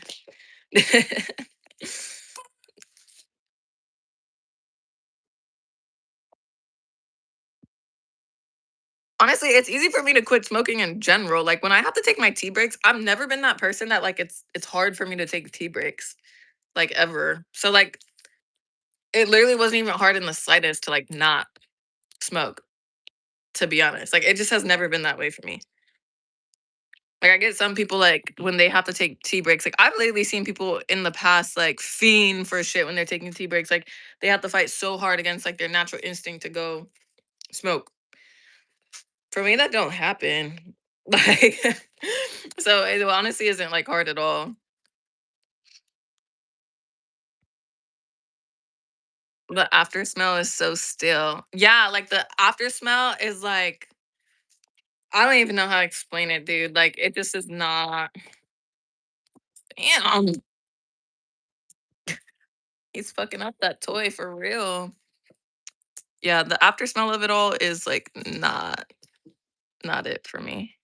Honestly, it's easy for me to quit smoking in general. Like, when I have to take my tea breaks, I've never been that person that, like, it's hard for me to take tea breaks, like, ever. So, like, it literally wasn't even hard in the slightest to, like, not smoke, to be honest. Like, it just has never been that way for me. Like, I get some people, like, when they have to take tea breaks, like, I've lately seen people in the past, like, fiend for shit when they're taking tea breaks, like, they have to fight so hard against, like, their natural instinct to go smoke. For me, that don't happen. Like, so it honestly isn't, like, hard at all. The after smell is so still. Yeah, like, the after smell is, like I don't even know how to explain it, dude, like, it just is not damn, he's fucking up that toy for real. Yeah, the after smell of it all is, like, not it for me.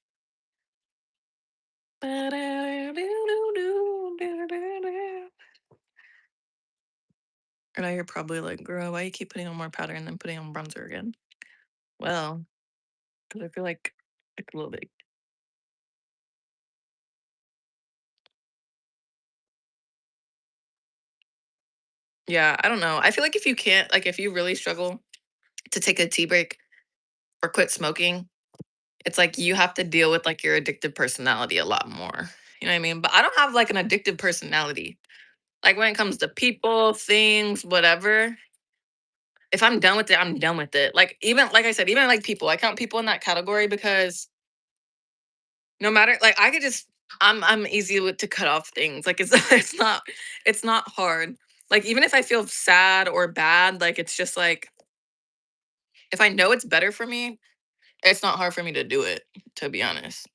And now you're probably like, "Girl, why you keep putting on more powder and then putting on bronzer again?" Well, because I feel like a little bit. Yeah, I don't know. I feel like if you can't like, if you really struggle to take a tea break or quit smoking, it's like you have to deal with, like, your addictive personality a lot more. You know what I mean? But I don't have, like, an addictive personality. Like, when it comes to people, things, whatever, if I'm done with it, I'm done with it. Like, even like I said, even, like, people, I count people in that category because no matter like, I could just I'm easy with to cut off things. Like, it's it's not hard. Like, even if I feel sad or bad, like, it's just, like, if I know it's better for me, it's not hard for me to do it, to be honest.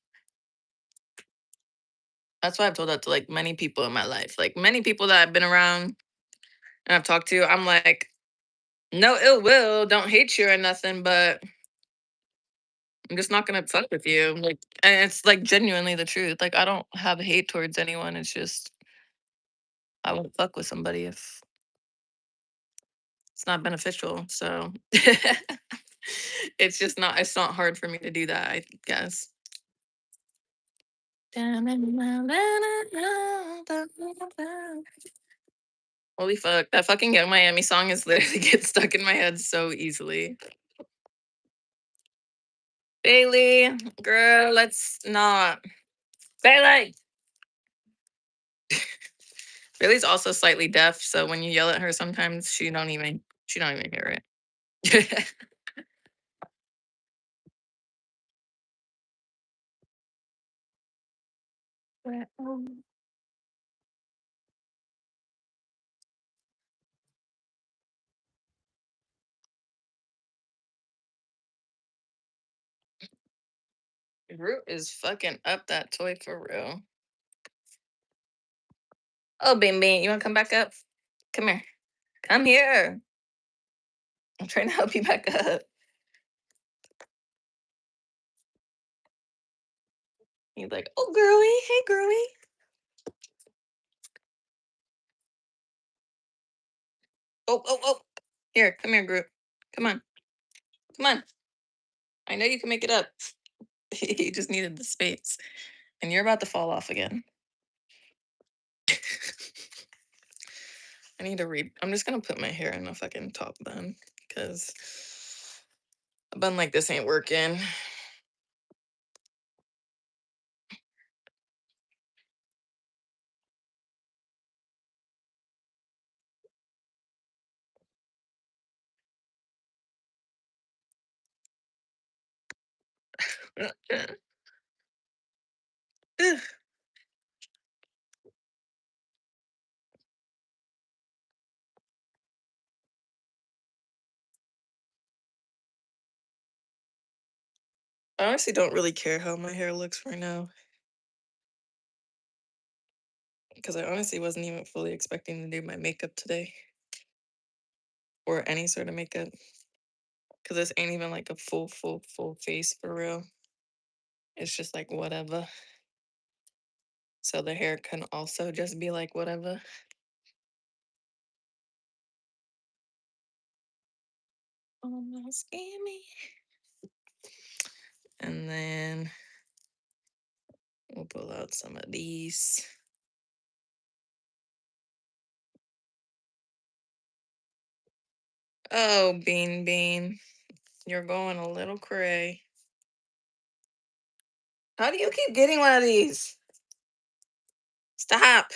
That's why I've told that to, like, many people in my life. Like, many people that I've been around and I've talked to, I'm like, "No ill will, don't hate you or nothing, but I'm just not gonna fuck with you." Like, and it's, like, genuinely the truth. Like, I don't have hate towards anyone. It's just I won't fuck with somebody if it's not beneficial. So it's not hard for me to do that, I guess. Holy fuck. That fucking Young Miami song is literally gets stuck in my head so easily. Bailey, girl, let's not. Bailey! Bailey's also slightly deaf, so when you yell at her sometimes she don't even hear it. Root is fucking up that toy for real. Oh, Bing, you wanna come back up? Come here. Come here. I'm trying to help you back up. He's like, "Oh, girly. Hey, girly." Oh, oh, oh. Here, come here, Groot. Come on. Come on. I know you can make it up. He just needed the space. And you're about to fall off again. I need to read. I'm just gonna put my hair in a fucking top bun because a bun like this ain't working. I honestly don't really care how my hair looks right now because I honestly wasn't even fully expecting to do my makeup today or any sort of makeup because this ain't even like a full face for real. It's just like whatever. So the hair can also just be like whatever. Almost gave me. And then we'll pull out some of these. Oh, Bean Bean, you're going a little cray. How do you keep getting one of these? Stop.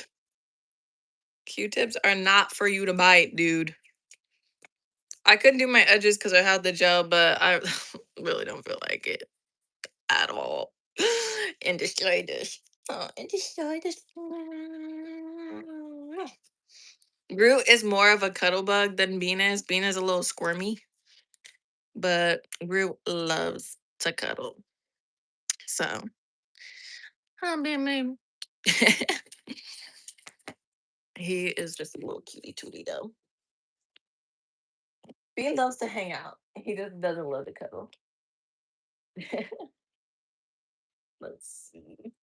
Q-tips are not for you to bite, dude. I couldn't do my edges because I had the gel, but I really don't feel like it at all. And destroy this. Oh, and destroy this. Groot is more of a cuddle bug than Bean is. Bean is a little squirmy, but Groot loves to cuddle. So, Bean. He is just a little cutie tootie though. Bean loves to hang out. He just doesn't love to cuddle. Let's see.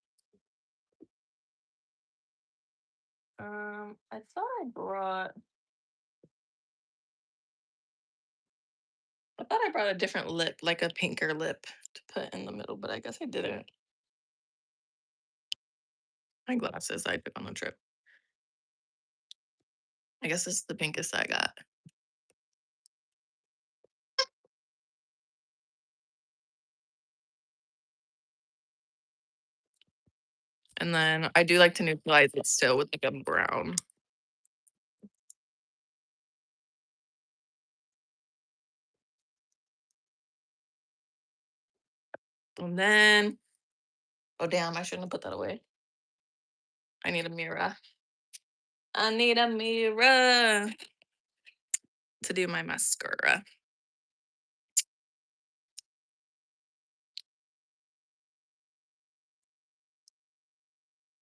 I thought I brought a different lip, like a pinker lip to put in the middle, but I guess I didn't. My glasses I took on the trip. I guess this is the pinkest I got. And then I do like to neutralize it still with like a brown. And then, oh damn, I shouldn't have put that away. I need a mirror. I need a mirror to do my mascara.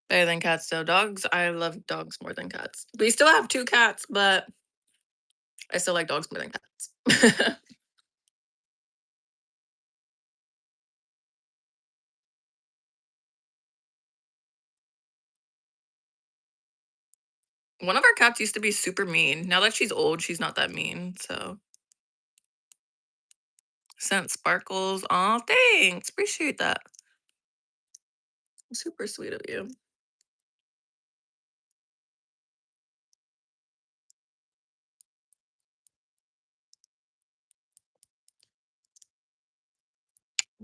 Better than cats though. Dogs, I love dogs more than cats. We still have two cats, but I still like dogs more than cats. One of our cats used to be super mean. Now that she's old, she's not that mean. So scent sparkles. Aw, thanks. Appreciate that. Super sweet of you.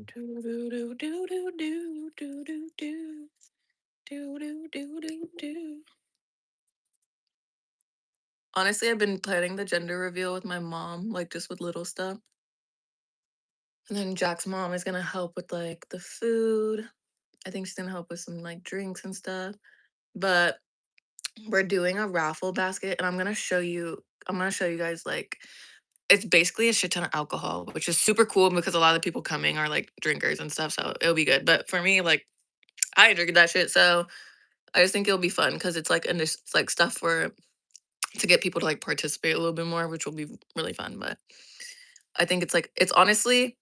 Do do do do do do do do do do do do do do. Honestly, I've been planning the gender reveal with my mom, like just with little stuff. And then Jack's mom is gonna help with like the food. I think she's gonna help with some like drinks and stuff. But we're doing a raffle basket, and I'm gonna show you guys like it's basically a shit ton of alcohol, which is super cool because a lot of the people coming are like drinkers and stuff, so it'll be good. But for me, like I ain't drinking that shit, so I just think it'll be fun because it's like and there's like stuff for to get people to like participate a little bit more, which will be really fun. But I think it's like it's honestly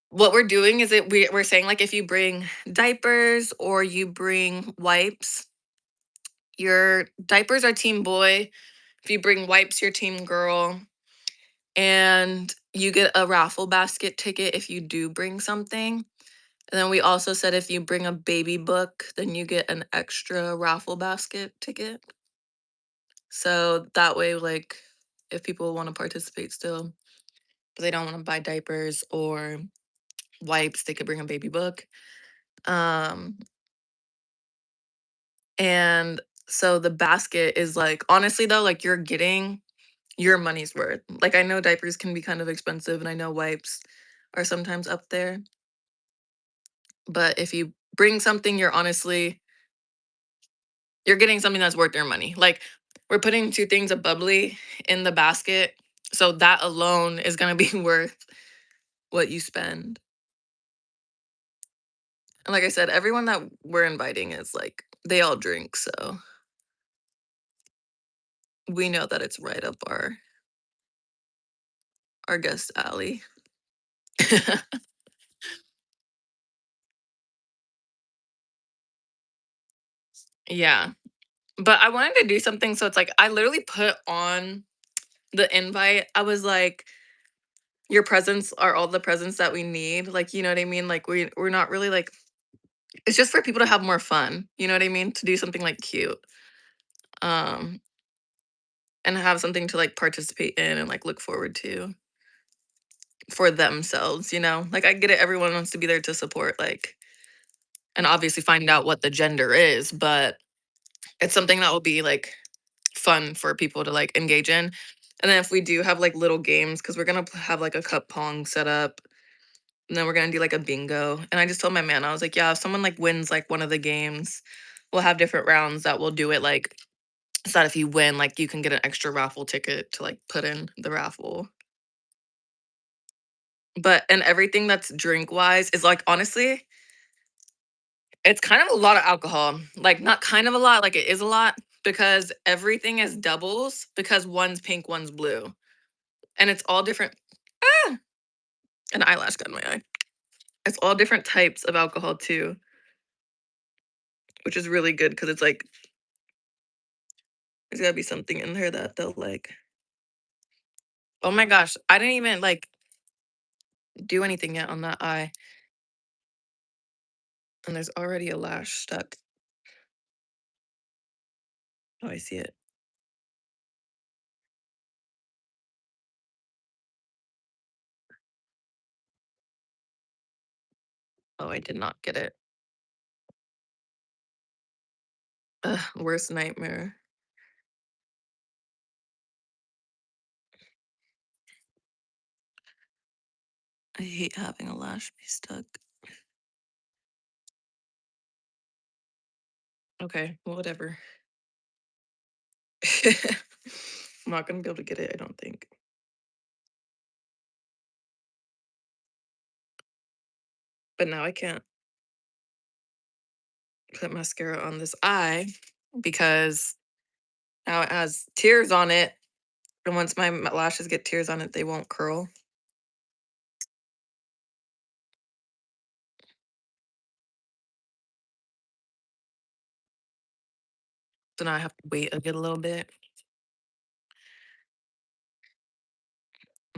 what we're doing is we're saying like if you bring diapers or you bring wipes, your diapers are team boy. If you bring wipes, your team girl. And you get a raffle basket ticket if you do bring something. And then we also said if you bring a baby book, then you get an extra raffle basket ticket. So that way, like, if people want to participate still, but they don't want to buy diapers or wipes, they could bring a baby book. Um, and so the basket is like, honestly, though, like, you're getting your money's worth. Like, I know diapers can be kind of expensive, and I know wipes are sometimes up there. But if you bring something, you're getting something that's worth your money. Like, we're putting 2 things of bubbly in the basket, so that alone is gonna be worth what you spend. And like I said, everyone that we're inviting is like they all drink, so we know that it's right up our guest alley. Yeah. But I wanted to do something so it's like I literally put on the invite. I was like, your presents are all the presents that we need. Like, you know what I mean? Like we're not really like it's just for people to have more fun. You know what I mean? To do something like cute. Um and have something to like participate in and like look forward to for themselves, you know? Like I get it, everyone wants to be there to support like and obviously find out what the gender is, but it's something that will be like fun for people to like engage in. And then if we do have like little games, because we're gonna have like a cup pong set up, and then we're gonna do like a bingo. And I just told my man, I was like, yeah, if someone like wins like one of the games, we'll have different rounds that we'll do it like so that if you win, like you can get an extra raffle ticket to like put in the raffle. But and everything that's drink wise is like honestly, it's kind of a lot of alcohol. Like not kind of a lot, like it is a lot because everything is doubles because one's pink, one's blue. And it's all different. Ah, an eyelash got in my eye. It's all different types of alcohol too, which is really good because it's like there's gotta be something in there that they'll like. Oh my gosh, I didn't even like do anything yet on that eye, and there's already a lash stuck. Oh, I see it. Oh, I did not get it. Ugh, worst nightmare. I hate having a lash be stuck. Okay, well, whatever. I'm not gonna be able to get it, I don't think. But now I can't put mascara on this eye because now it has tears on it. And once my lashes get tears on it, they won't curl. So now I have to wait a good little bit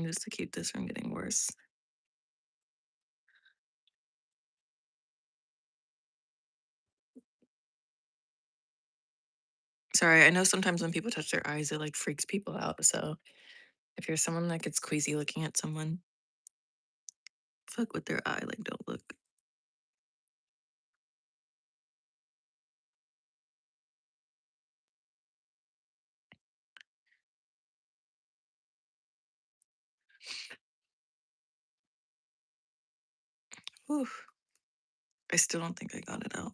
just to keep this from getting worse. Sorry, I know sometimes when people touch their eyes, it like freaks people out. So if you're someone that gets queasy looking at someone, fuck with their eye, like don't look. Whew. I still don't think I got it out.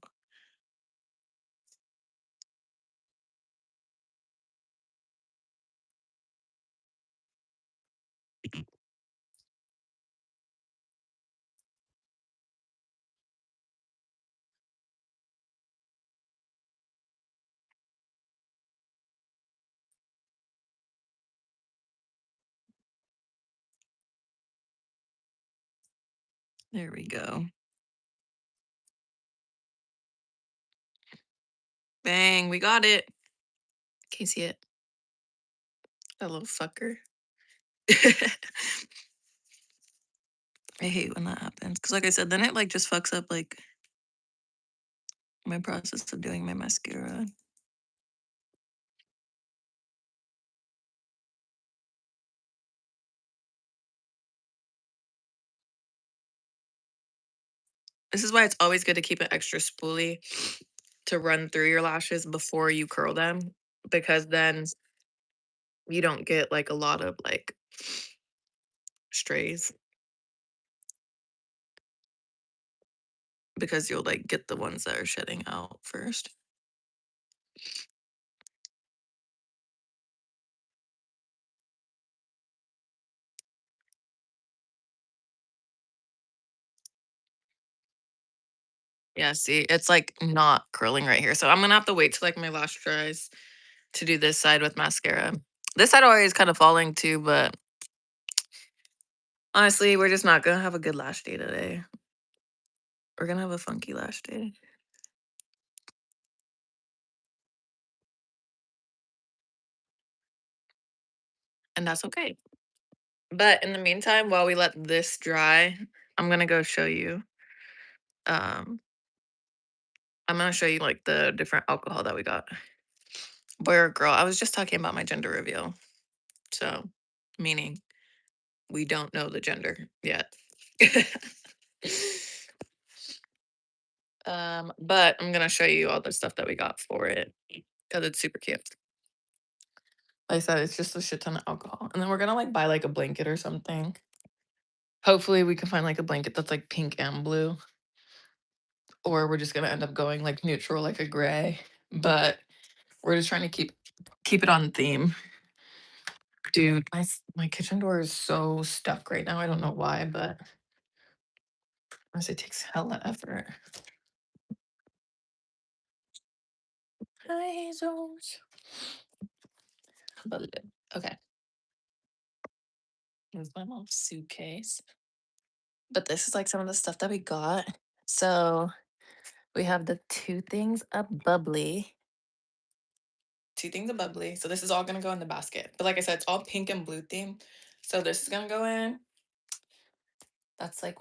There we go. Bang, we got it. Can you see it? That little fucker. I hate when that happens. Cause like I said, then it like just fucks up like my process of doing my mascara. This is why it's always good to keep it extra spoolie to run through your lashes before you curl them because then you don't get like a lot of like strays. because you'll like get the ones that are shedding out first. Yeah, see, it's like not curling right here. So I'm gonna have to wait till like my lash dries to do this side with mascara. This side already is kind of falling too, but honestly, we're just not gonna have a good lash day today. We're gonna have a funky lash day. And that's okay. But in the meantime, while we let this dry, I'm gonna go show you. Um, I'm gonna show you like the different alcohol that we got. Boy or girl. I was just talking about my gender reveal. So, meaning we don't know the gender yet. But I'm gonna show you all the stuff that we got for it because it's super cute. Like I said, it's just a shit ton of alcohol. And then we're gonna like buy like a blanket or something. Hopefully we can find like a blanket that's like pink and blue. Or we're just gonna end up going like neutral, like a gray. But we're just trying to keep it on theme. Dude, my kitchen door is so stuck right now. I don't know why, but honestly, it takes hella effort. Hi, Zones. Okay, here's my mom's suitcase. But this is like some of the stuff that we got. So we have the two things of bubbly. Two things of bubbly. So this is all gonna go in the basket. But like I said, it's all pink and blue theme. So this is gonna go in. That's like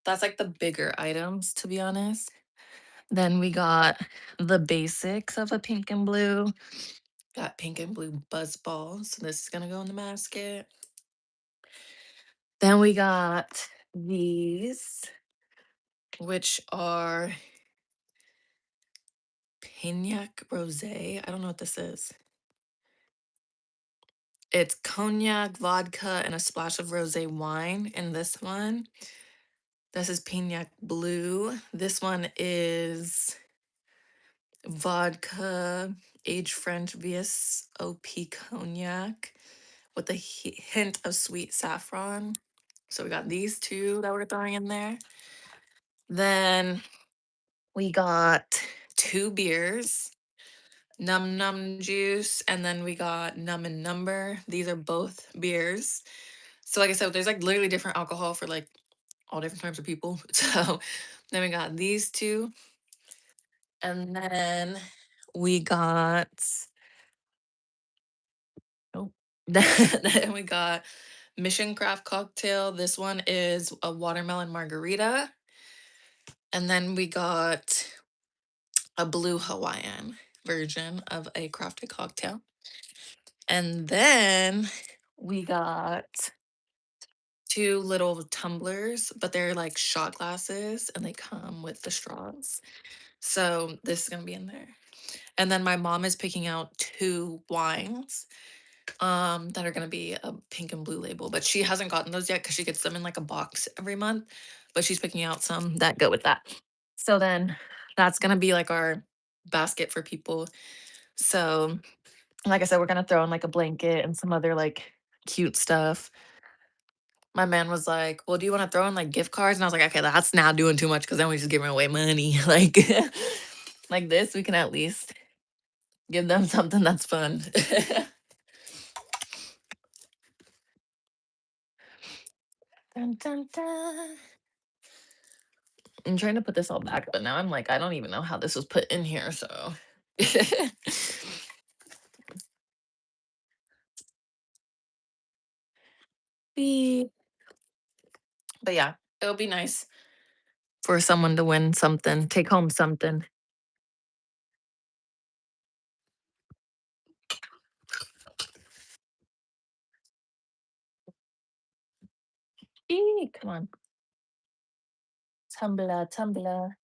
that's like the bigger items, to be honest. Then we got the basics of a pink and blue. Got pink and blue buzz balls. So this is gonna go in the basket. Then we got these, which are Pignac Rosé. I don't know what this is. It's cognac, vodka, and a splash of rosé wine in this one. This is Pignac Blue. This one is vodka, aged French VSOP cognac with a hint of sweet saffron. So we got these two that we're throwing in there. Then we got two beers, Num Num Juice, and then we got Num and Number. These are both beers. So like I said, there's like literally different alcohol for like all different types of people. So then we got these two. And then we got oh then we got Mission Craft cocktail. This one is a watermelon margarita. And then we got a blue Hawaiian version of a crafted cocktail. And then we got two little tumblers, but they're like shot glasses and they come with the straws. So this is gonna be in there. And then my mom is picking out two wines that are gonna be a pink and blue label, but she hasn't gotten those yet because she gets them in like a box every month. But she's picking out some that go with that. So then that's gonna be like our basket for people. So like I said, we're gonna throw in like a blanket and some other like cute stuff. My man was like, "Well, do you want to throw in like gift cards?" And I was like, "Okay, that's now doing too much because then we're just giving away money." Like this, we can at least give them something that's fun. Dun, dun, dun. I'm trying to put this all back, but now I'm like, I don't even know how this was put in here. So, Beep. But yeah, it'll be nice for someone to win something, take home something. Come on, tumbler, tumbler.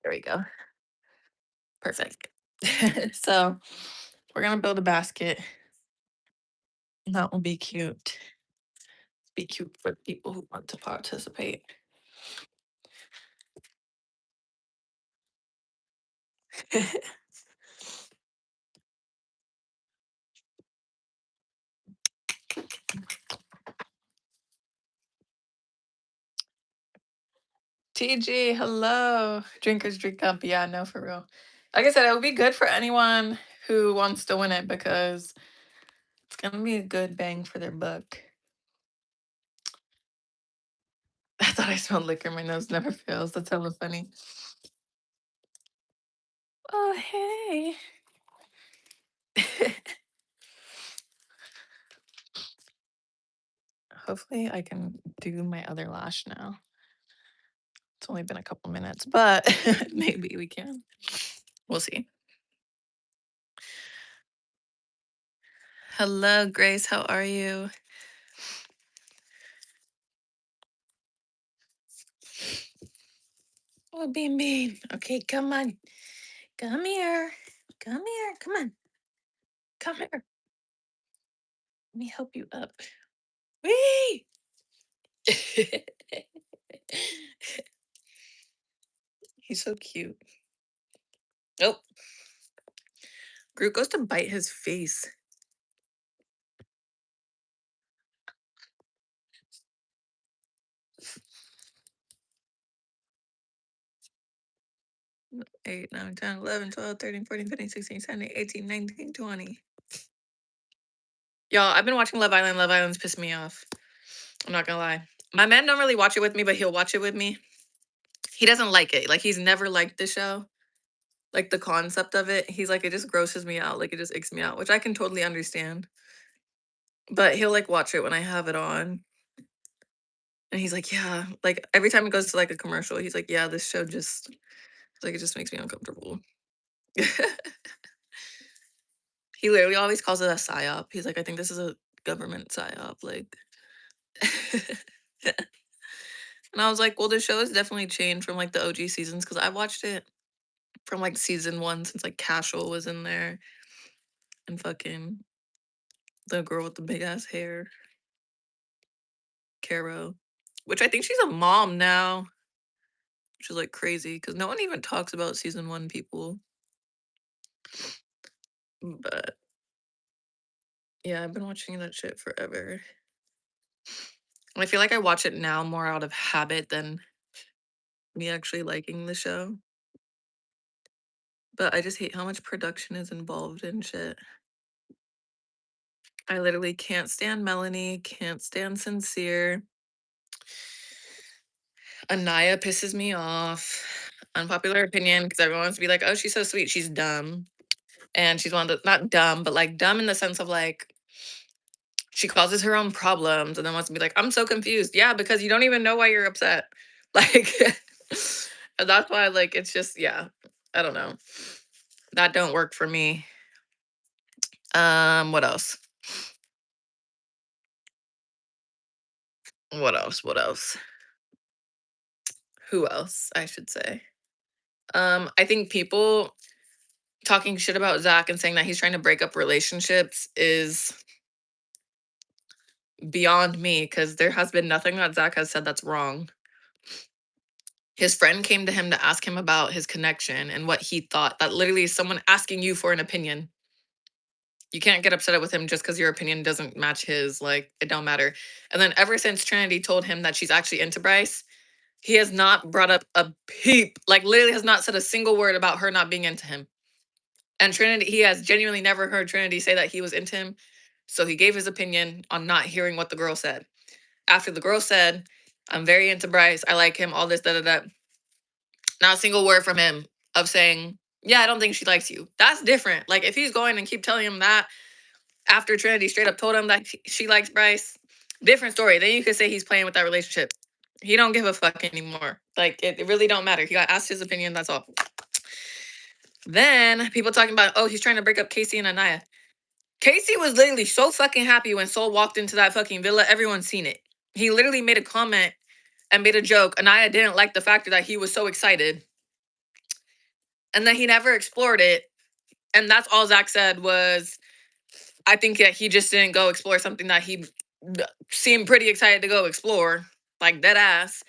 There we go. Perfect. So we're gonna build a basket. That will be cute. Be cute for people who want to participate. TG, hello. Drinkers drink up. Yeah, no, for real. Like I said, it would be good for anyone who wants to win it because it's gonna be a good bang for their buck. I thought I smelled liquor. My nose never fails. That's hella funny. Oh, hey. Hopefully, I can do my other lash now. It's only been a couple minutes, but maybe we can. We'll see. Hello, Grace. How are you? Oh, Bean Bean. Okay, come on. Come here. Come here. Come on. Come here. Let me help you up. Wee! He's so cute. Oh, Groot goes to bite his face. Eight, 9, 10, 11, 12, 13, 14, 15, 16, 17, 18, 19, 20. Y'all, I've been watching Love Island. Love Island's pissed me off. I'm not gonna lie. My man don't really watch it with me, but he'll watch it with me. He doesn't like it. Like, he's never liked the show. Like, the concept of it. He's like, it just grosses me out. Like, it just icks me out, which I can totally understand. But he'll, like, watch it when I have it on. And he's like, yeah. Like, every time it goes to, like, a commercial, he's like, yeah, this show just, like, it just makes me uncomfortable. He literally always calls it a psyop. He's like, I think this is a government psyop. Like, and I was like, well, the show has definitely changed from like the OG seasons because I watched it from like season one since like Casual was in there and fucking the girl with the big ass hair, Caro, which I think she's a mom now, which is like crazy because no one even talks about season one people. But yeah, I've been watching that shit forever. And I feel like I watch it now more out of habit than me actually liking the show. But I just hate how much production is involved in shit. I literally can't stand Melanie, can't stand Sincere. Anaya pisses me off. Unpopular opinion, because everyone wants to be like, oh, she's so sweet. She's dumb. And she's one of the, not dumb, but like dumb in the sense of like, she causes her own problems and then wants to be like, I'm so confused. Yeah, because you don't even know why you're upset. Like, and that's why, like, it's just, yeah, I don't know. That don't work for me. What else? What else? What else? Who else, I should say? I think people talking shit about Zach and saying that he's trying to break up relationships is beyond me because there has been nothing that Zach has said that's wrong. His friend came to him to ask him about his connection and what he thought. That literally is someone asking you for an opinion. You can't get upset with him just because your opinion doesn't match his. Like, it don't matter. And then ever since Trinity told him that she's actually into Bryce, he has not brought up a peep. Like, literally has not said a single word about her not being into him. And Trinity, he has genuinely never heard Trinity say that he was into him. So he gave his opinion on not hearing what the girl said. After the girl said, I'm very into Bryce, I like him, all this, da da da. Not a single word from him of saying, yeah, I don't think she likes you. That's different. Like, if he's going and keep telling him that after Trinity straight up told him that she likes Bryce, different story. Then you could say he's playing with that relationship. He don't give a fuck anymore. Like, it really don't matter. He got asked his opinion, that's all. Then people talking about, oh, he's trying to break up Casey and Anaya. Casey was literally so fucking happy when Soul walked into that fucking villa. Everyone's seen it. He literally made a comment and made a joke. Anaya didn't like the factor that he was so excited. And then he never explored it. And that's all Zach said was, I think that he just didn't go explore something that he seemed pretty excited to go explore. Like, dead ass.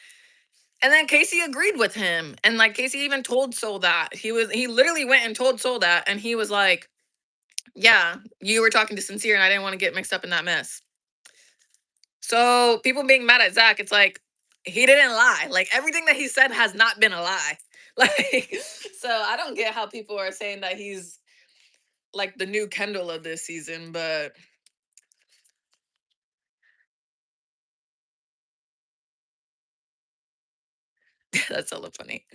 And then Casey agreed with him. And like Casey even told Soul that. He literally went and told Soul that and he was like, "Yeah, you were talking to Sincere and I didn't want to get mixed up in that mess." So people being mad at Zach, it's like he didn't lie. Like everything that he said has not been a lie. Like so I don't get how people are saying that he's like the new Kendall of this season, but that's hella funny.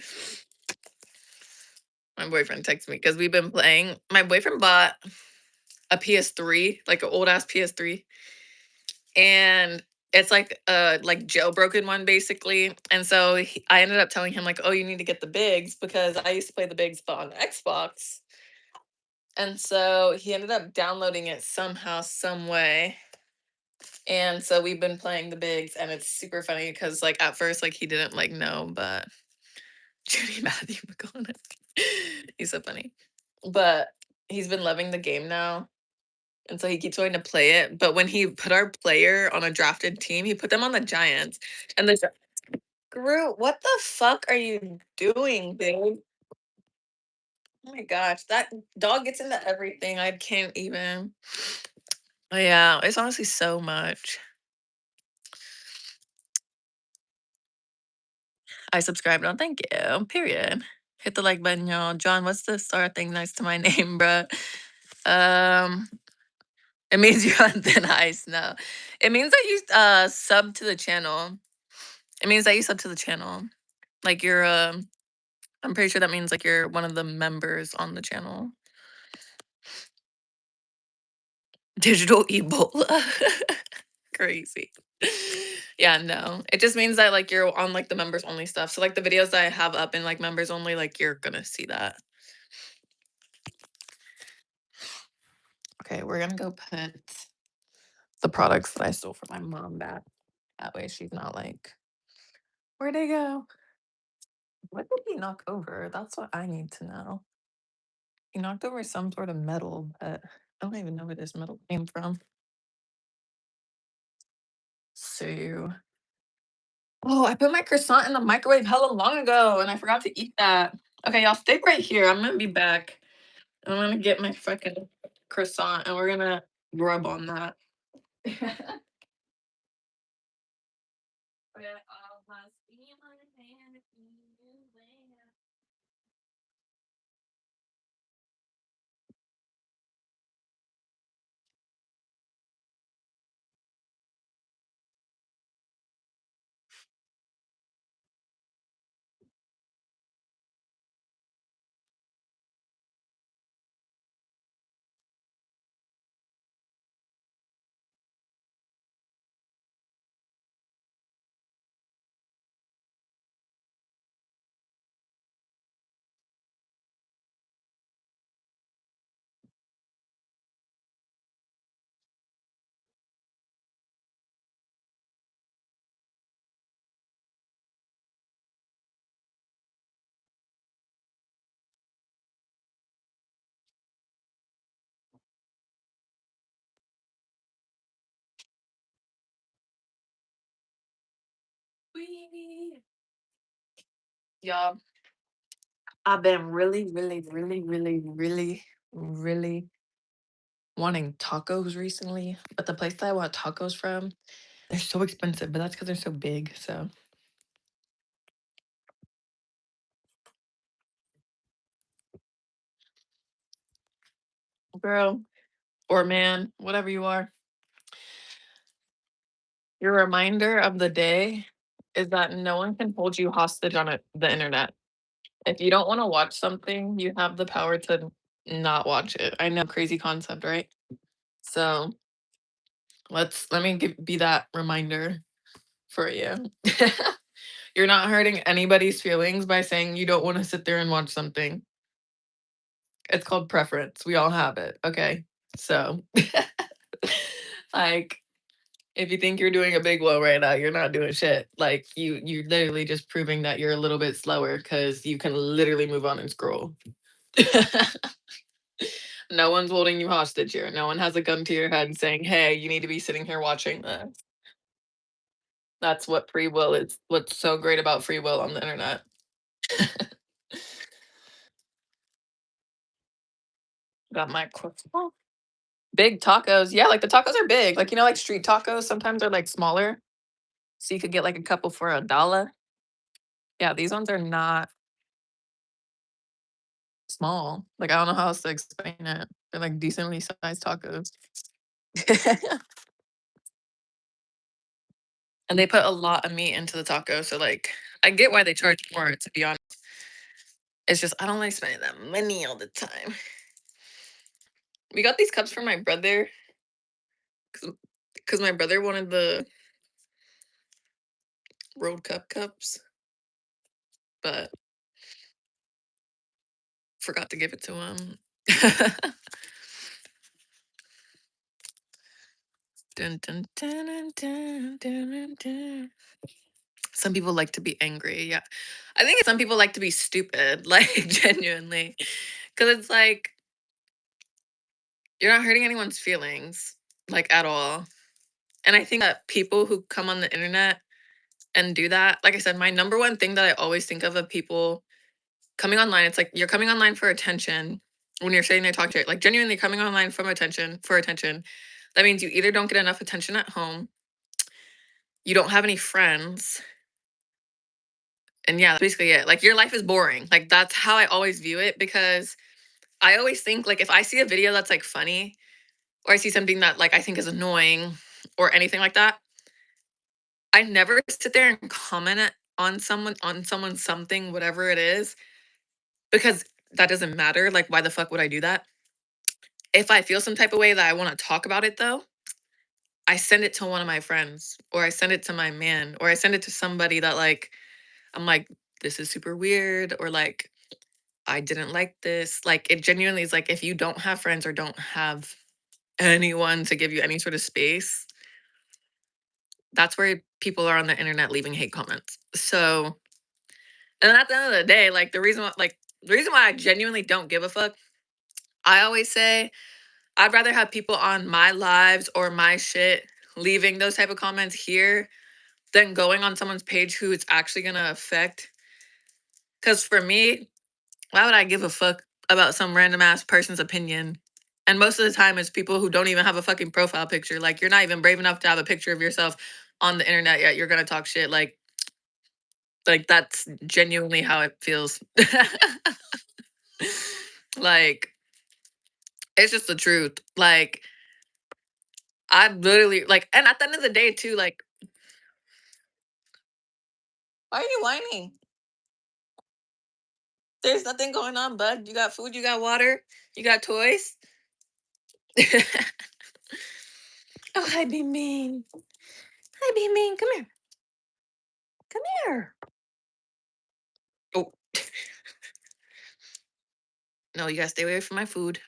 My boyfriend texted me because we've been playing. My boyfriend bought a PS3, like an old ass PS3, and it's like a like jailbroken one basically. And so I ended up telling him like, "Oh, you need to get the bigs because I used to play the bigs but on Xbox." And so he ended up downloading it somehow, some way. And so we've been playing the bigs, and it's super funny because like at first like he didn't like know, but Judy Matthew McConaughey, he's so funny. But he's been loving the game now. And so he keeps wanting to play it. But when he put our player on a drafted team, he put them on the Giants. And the Groot, what the fuck are you doing, dude? Oh my gosh, that dog gets into everything. I can't even. Oh yeah, it's honestly so much. I subscribed on. Thank you. Period. Hit the like button, y'all. John, what's the star thing next to my name, bruh? Um, it means you're on thin ice now. It means that you sub to the channel. It means that you sub to the channel. Like you're I'm pretty sure that means like you're one of the members on the channel. Digital Ebola. Crazy. Yeah, no. It just means that like you're on like the members only stuff. So like the videos that I have up in like members only, like you're gonna see that. Okay, we're gonna go put the products that I stole from my mom back. That way she's not like, where'd they go? What did he knock over? That's what I need to know. He knocked over some sort of metal, but I don't even know where this metal came from. So, oh, I put my croissant in the microwave hella long ago and I forgot to eat that. Okay, y'all stay right here. I'm gonna be back. I'm gonna get my fucking croissant and we're gonna rub on that. Wee. Y'all, I've been really, really, really, really, really, really wanting tacos recently. But the place that I want tacos from, they're so expensive, but that's because they're so big. So, girl or man, whatever you are, your reminder of the day is that no one can hold you hostage on the internet. If you don't want to watch something, you have the power to not watch it. I know, crazy concept, right? So let me be that reminder for you. You're not hurting anybody's feelings by saying you don't want to sit there and watch something. It's called preference. We all have it. Okay. So, like, if you think you're doing a big whoa right now, you're not doing shit. Like, you're literally just proving that you're a little bit slower because you can literally move on and scroll. No one's holding you hostage here. No one has a gun to your head saying, hey, you need to be sitting here watching this. That's what free will is. What's so great about free will on the internet. Got my croissant. Big tacos. Yeah, like the tacos are big. Like, like street tacos sometimes are like smaller. So you could get like a couple for a dollar. Yeah, these ones are not small. Like, I don't know how else to explain it. They're like decently sized tacos. And they put a lot of meat into the taco. So like I get why they charge more, to be honest. It's just I don't like spending that money all the time. We got these cups for my brother because my brother wanted the World Cup cups, but forgot to give it to him. Dun, dun, dun, dun, dun, dun, dun, dun. Some people like to be angry. Yeah. I think some people like to be stupid, like genuinely. Because it's like, you're not hurting anyone's feelings, like at all. And I think that people who come on the internet and do that, like I said, my number one thing that I always think of people coming online, it's like you're coming online for attention when you're sitting there talking to it, like genuinely coming online from attention for attention. That means you either don't get enough attention at home, you don't have any friends, and yeah, that's basically it. Like your life is boring. Like that's how I always view it because I always think like if I see a video that's like funny or I see something that like I think is annoying or anything like that, I never sit there and comment on someone's something, whatever it is, because that doesn't matter. Like, why the fuck would I do that? If I feel some type of way that I want to talk about it though, I send it to one of my friends or I send it to my man or I send it to somebody that like I'm like, this is super weird, or like I didn't like this. Like it genuinely is like if you don't have friends or don't have anyone to give you any sort of space, that's where people are on the internet leaving hate comments. So, and at the end of the day, like the reason why I genuinely don't give a fuck, I always say I'd rather have people on my lives or my shit leaving those type of comments here than going on someone's page who it's actually gonna affect. Cause for me, why would I give a fuck about some random ass person's opinion? And most of the time it's people who don't even have a fucking profile picture. Like you're not even brave enough to have a picture of yourself on the internet yet. You're gonna talk shit. Like that's genuinely how it feels. Like it's just the truth. Like I literally like, and at the end of the day too, like, why are you whining? There's nothing going on, bud. You got food, you got water, you got toys. Oh, hi, be mean. Hi, be mean. Come here. Come here. Oh, no, you gotta stay away from my food.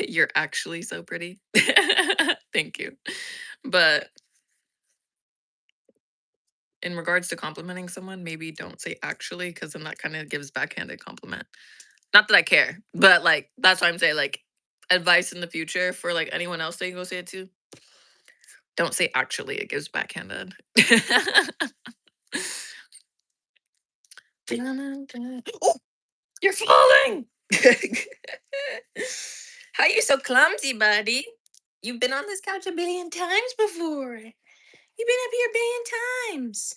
You're actually so pretty. Thank you. But in regards to complimenting someone, maybe don't say actually, because then that kind of gives backhanded compliment. Not that I care, but like that's why I'm saying like advice in the future for like anyone else that you go say it to. Don't say actually, it gives backhanded. Oh, you're falling. How you so clumsy, buddy? You've been on this couch a billion times before. You've been up here a billion times.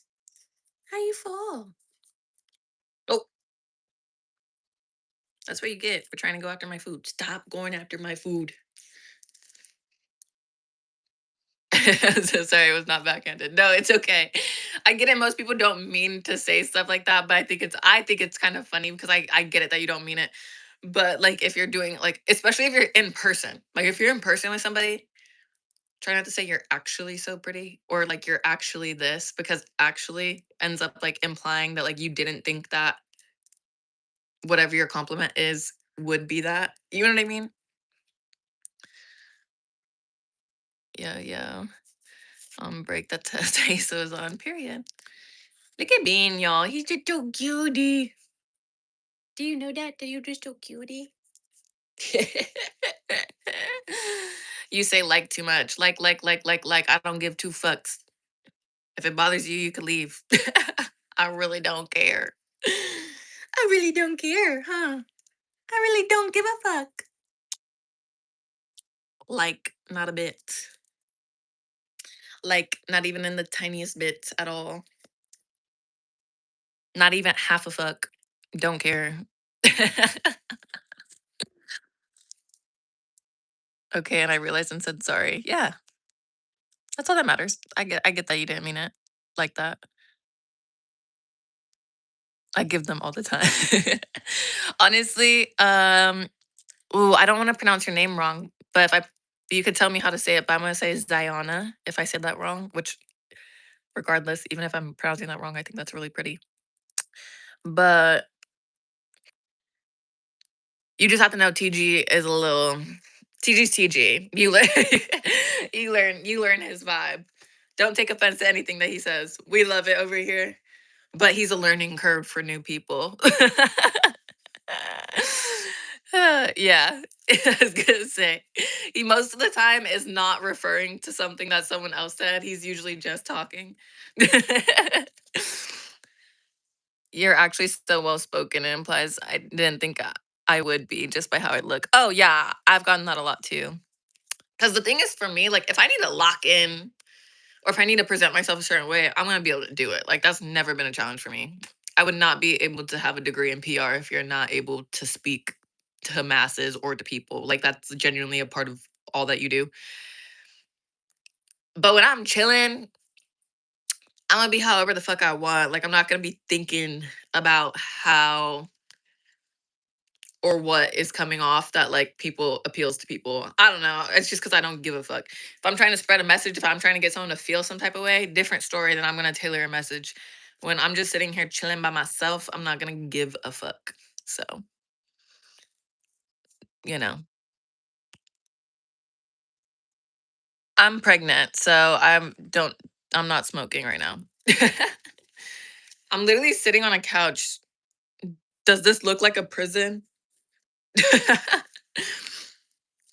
How you fall? Oh, that's what you get for trying to go after my food. Stop going after my food. So sorry, it was not backhanded. No, it's okay. I get it. Most people don't mean to say stuff like that, but I think it's kind of funny because I get it that you don't mean it. But like if you're doing like especially if you're in person, like if you're in person with somebody, try not to say you're actually so pretty or like you're actually this because actually ends up like implying that like you didn't think that whatever your compliment is would be that. You know what I mean? Yeah, yeah. Break that Taiesa is on. Period. Look at Bean, y'all. He's just so cutie. Do you know that? That you're just so cutie? You say like too much. Like. I don't give two fucks. If it bothers you, you can leave. I really don't care. I really don't care, huh? I really don't give a fuck. Like, not a bit. Like, not even in the tiniest bit at all. Not even half a fuck. Don't care. Okay, and I realized and said sorry. Yeah, that's all that matters. I get that you didn't mean it like that. I give them all the time. Honestly, ooh, I don't want to pronounce your name wrong, but if I you could tell me how to say it, but I'm gonna say Ziana if I said that wrong, which regardless, even if I'm pronouncing that wrong, I think that's really pretty. But you just have to know TG is a little TG's TG. You learn his vibe. Don't take offense to anything that he says. We love it over here. But he's a learning curve for new people. Yeah, I was gonna say he most of the time is not referring to something that someone else said. He's usually just talking. You're actually so well spoken. It implies I didn't think I would be just by how I look. Oh yeah, I've gotten that a lot too. Because the thing is, for me, like if I need to lock in or if I need to present myself a certain way, I'm gonna be able to do it. Like that's never been a challenge for me. I would not be able to have a degree in PR if you're not able to speak to masses or to people. Like that's genuinely a part of all that you do. But when I'm chilling, I'm gonna be however the fuck I want. Like I'm not gonna be thinking about how or what is coming off that like people appeals to people. I don't know. It's just because I don't give a fuck. If I'm trying to spread a message, if I'm trying to get someone to feel some type of way, different story. Then I'm gonna tailor a message. When I'm just sitting here chilling by myself, I'm not gonna give a fuck. So you know, I'm pregnant, so I'm not smoking right now. I'm literally sitting on a couch. Does this look like a prison?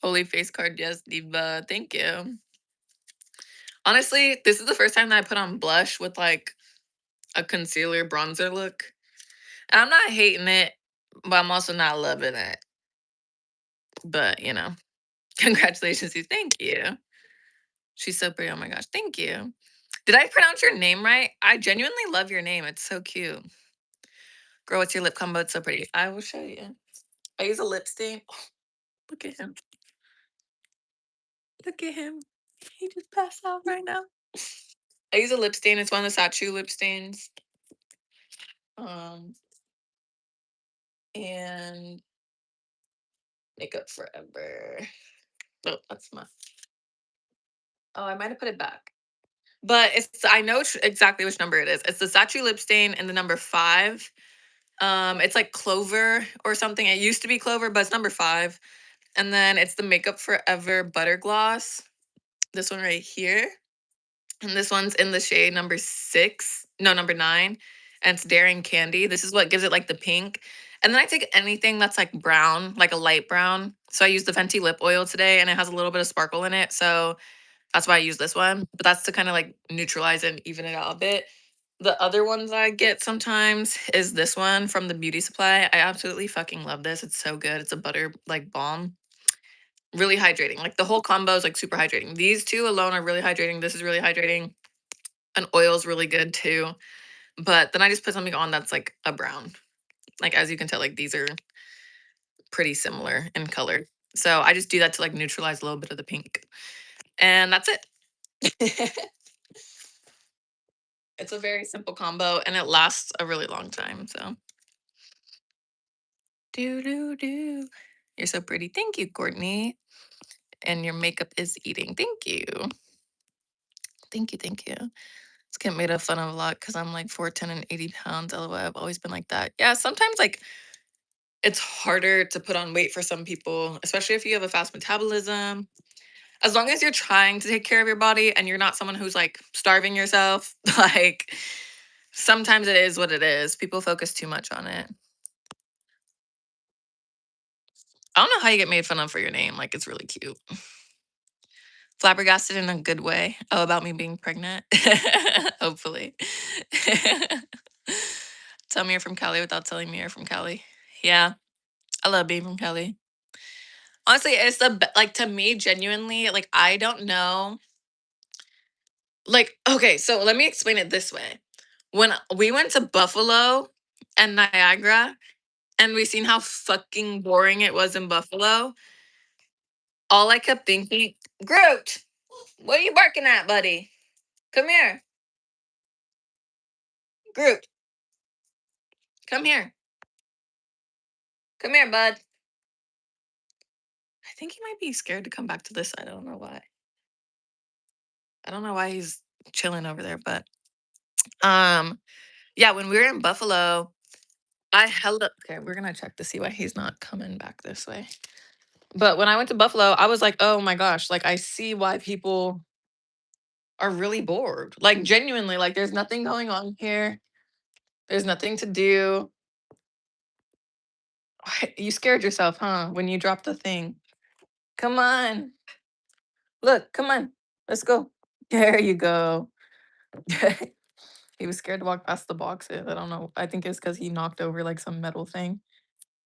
Holy face card, yes, diva. Thank you. Honestly, this is the first time that I put on blush with like a concealer bronzer look. And I'm not hating it, but I'm also not loving it. But, congratulations to you. Thank you. She's so pretty. Oh my gosh. Thank you. Did I pronounce your name right? I genuinely love your name. It's so cute. Girl, what's your lip combo? It's so pretty. I will show you. I use a lip stain. Look at him. Look at him. He just passed out right now. I use a lip stain. It's one of the Sachu lip stains. Um, and Makeup Forever. Oh, that's my. Oh, I might have put it back. But I know exactly which number it is. It's the Sachi lip stain and the number 5. It's like clover or something. It used to be clover, but it's number 5. And then it's the Makeup Forever Butter Gloss. This one right here. And this one's in the shade number 6. No, number 9. And it's Daring Candy. This is what gives it like the pink. And then I take anything that's like brown, like a light brown. So I use the Fenty lip oil today and it has a little bit of sparkle in it. So that's why I use this one. But that's to kind of like neutralize and even it out a bit. The other ones I get sometimes is this one from the Beauty Supply. I absolutely fucking love this. It's so good. It's a butter like balm. Really hydrating. Like the whole combo is like super hydrating. These two alone are really hydrating. This is really hydrating. An oil is really good too. But then I just put something on that's like a brown. Like as you can tell, like these are pretty similar in color. So I just do that to like neutralize a little bit of the pink. And that's it. It's a very simple combo and it lasts a really long time. So do do do. You're so pretty. Thank you, Courtney. And your makeup is eating. Thank you. Thank you. Thank you. It's getting made fun of a lot because I'm like 4'10" and 80 pounds. LOL. I've always been like that. Yeah, sometimes like it's harder to put on weight for some people, especially if you have a fast metabolism. As long as you're trying to take care of your body and you're not someone who's like starving yourself, like sometimes it is what it is. People focus too much on it. I don't know how you get made fun of for your name. Like it's really cute. Flabbergasted in a good way. Oh, about me being pregnant? Hopefully. Tell me you're from Cali without telling me you're from Cali. Yeah, I love being from Cali. Honestly, it's like, to me, genuinely, like, I don't know. Like, okay, so let me explain it this way. When we went to Buffalo and Niagara, and we seen how fucking boring it was in Buffalo, all I kept thinking, Groot, what are you barking at, buddy? Come here. Groot, come here. Come here, bud. I think he might be scared to come back to this side. I don't know why. I don't know why he's chilling over there, but um yeah, when we were in Buffalo, I held up. Okay, we're gonna check to see why he's not coming back this way. But when I went to Buffalo, I was like, oh my gosh, like I see why people are really bored. Like genuinely, like there's nothing going on here. There's nothing to do. You scared yourself, huh? When you dropped the thing. Come on. Look, come on. Let's go. There you go. He was scared to walk past the boxes. I don't know. I think it's because he knocked over like some metal thing.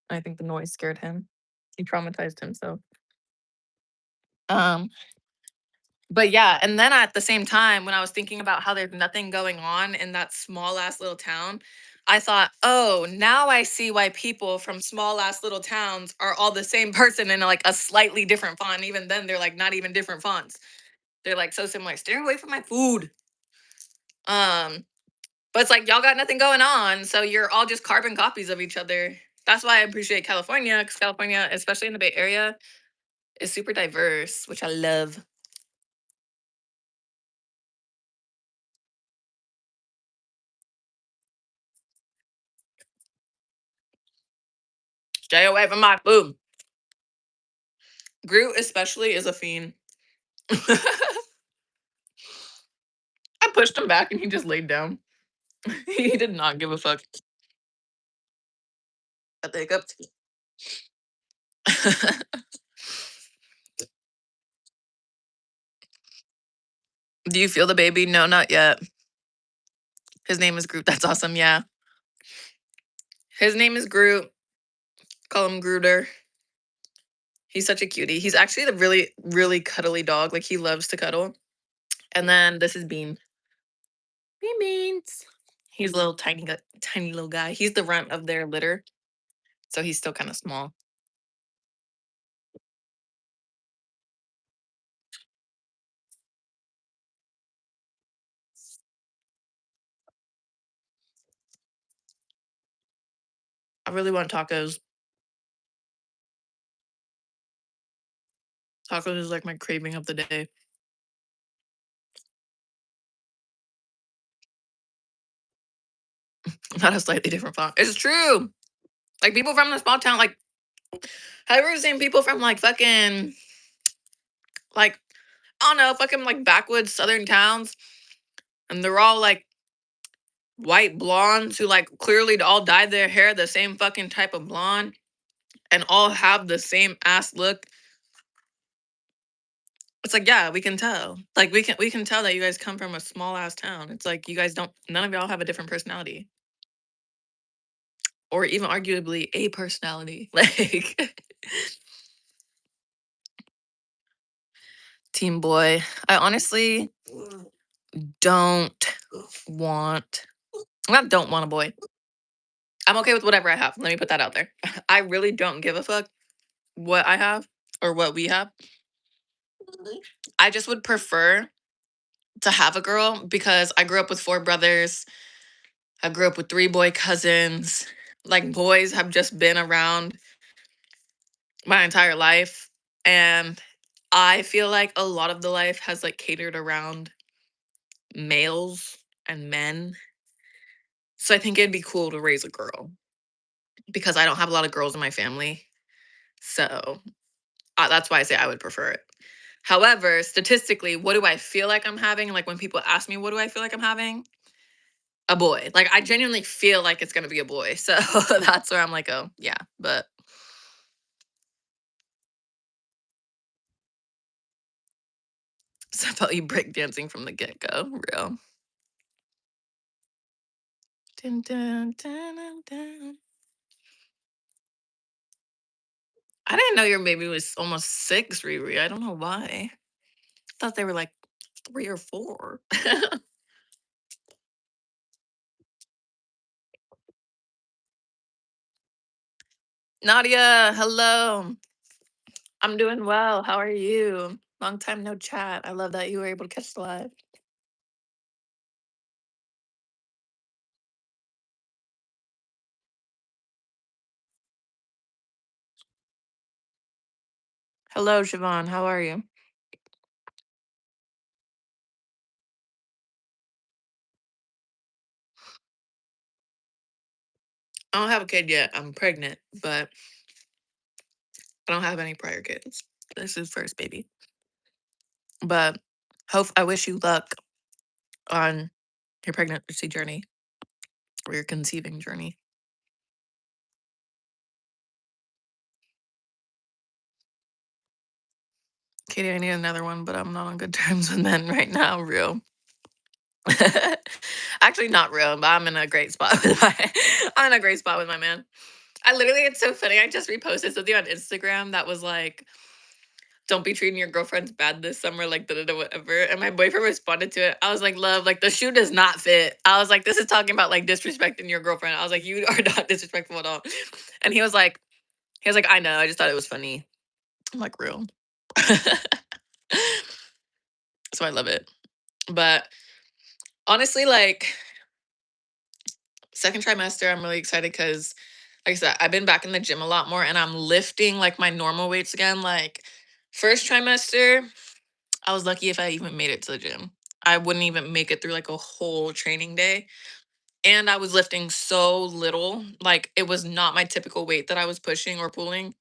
I think the noise scared him. He traumatized himself. Um, but yeah, and then at the same time, when I was thinking about how there's nothing going on in that small ass little town, I thought, oh, now I see why people from small ass little towns are all the same person in like a slightly different font. Even then, they're like not even different fonts. They're like so similar. Stay away from my food. Um, but it's like y'all got nothing going on, so you're all just carbon copies of each other. That's why I appreciate California, because California, especially in the Bay Area, is super diverse, which I love. Stay away from my food. Groot, especially, is a fiend. I pushed him back and he just laid down. He did not give a fuck. At the hiccups. Do you feel the baby? No, not yet. His name is Groot. That's awesome. Yeah. His name is Groot. Call him Grooter. He's such a cutie. He's actually the really, really cuddly dog. Like he loves to cuddle. And then this is Bean. Bean Beans. He's a little tiny, tiny little guy. He's the runt of their litter, so he's still kind of small. I really want tacos. Tacos is like my craving of the day. Not a slightly different font. It's true. Like people from the small town, like have you ever seen people from like fucking like I don't know, fucking like backwoods southern towns, and they're all like white blondes who like clearly all dyed their hair the same fucking type of blonde and all have the same ass look. It's like, yeah, we can tell. Like we can tell that you guys come from a small ass town. It's like you guys don't none of y'all have a different personality. Or even arguably a personality. Like Team boy. I honestly don't want I don't want a boy. I'm okay with whatever I have. Let me put that out there. I really don't give a fuck what I have or what we have. I just would prefer to have a girl because I grew up with four brothers. I grew up with three boy cousins. Like boys have just been around my entire life. And I feel like a lot of the life has like catered around males and men. So I think it'd be cool to raise a girl because I don't have a lot of girls in my family. So that's why I say I would prefer it. However, statistically, what do I feel like I'm having? Like when people ask me, what do I feel like I'm having? A boy. Like I genuinely feel like it's gonna be a boy. So that's where I'm like, oh yeah. But So I felt you breakdancing from the get go. Real. Dun, dun, dun, dun, dun. I didn't know your baby was almost 6, Riri. I don't know why. Thought they were like 3 or 4. Nadia, hello. I'm doing well. How are you? Long time no chat. I love that you were able to catch the live. Hello, Siobhan. How are you? I don't have a kid yet. I'm pregnant, but I don't have any prior kids. This is first baby. But I wish you luck on your pregnancy journey or your conceiving journey. Katie, I need another one, but I'm not on good terms with men right now, real. Actually, not real, but I'm in a great spot with my I'm in a great spot with my man. I literally, it's so funny. I just reposted something on Instagram that was like, "Don't be treating your girlfriends bad this summer," like da da da whatever. And my boyfriend responded to it. I was like, "Love, like the shoe does not fit." I was like, "This is talking about like disrespecting your girlfriend." I was like, "You are not disrespectful at all." And he was like, "I know. I just thought it was funny." I'm like, "Real." So I love it. But honestly, like second trimester, I'm really excited because, like I said, I've been back in the gym a lot more and I'm lifting like my normal weights again. Like first trimester, I was lucky if I even made it to the gym. I wouldn't even make it through like a whole training day. And I was lifting so little. Like it was not my typical weight that I was pushing or pulling.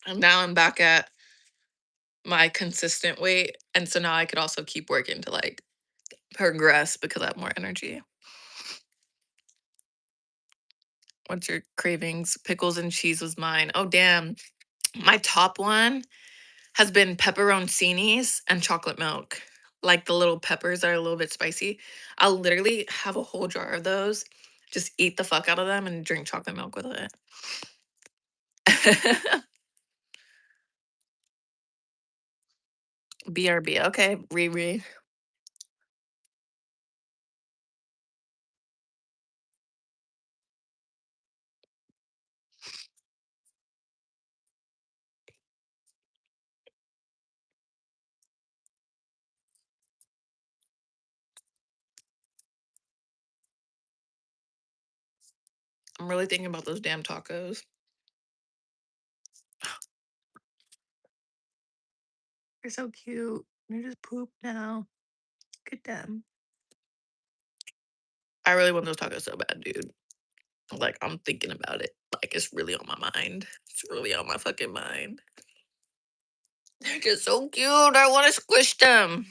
And now I'm back at my consistent weight. And so now I could also keep working to like progress because I have more energy. What's your cravings? Pickles and cheese was mine. Oh, damn. My top one has been pepperoncinis and chocolate milk, like the little peppers that are a little bit spicy. I'll literally have a whole jar of those, just eat the fuck out of them and drink chocolate milk with it. BRB. Okay, Riri. I'm really thinking about those damn tacos. They're so cute. They're just poop now. Look at them. I really want those tacos so bad, dude. Like, I'm thinking about it. Like, it's really on my mind. It's really on my fucking mind. They're just so cute. I want to squish them.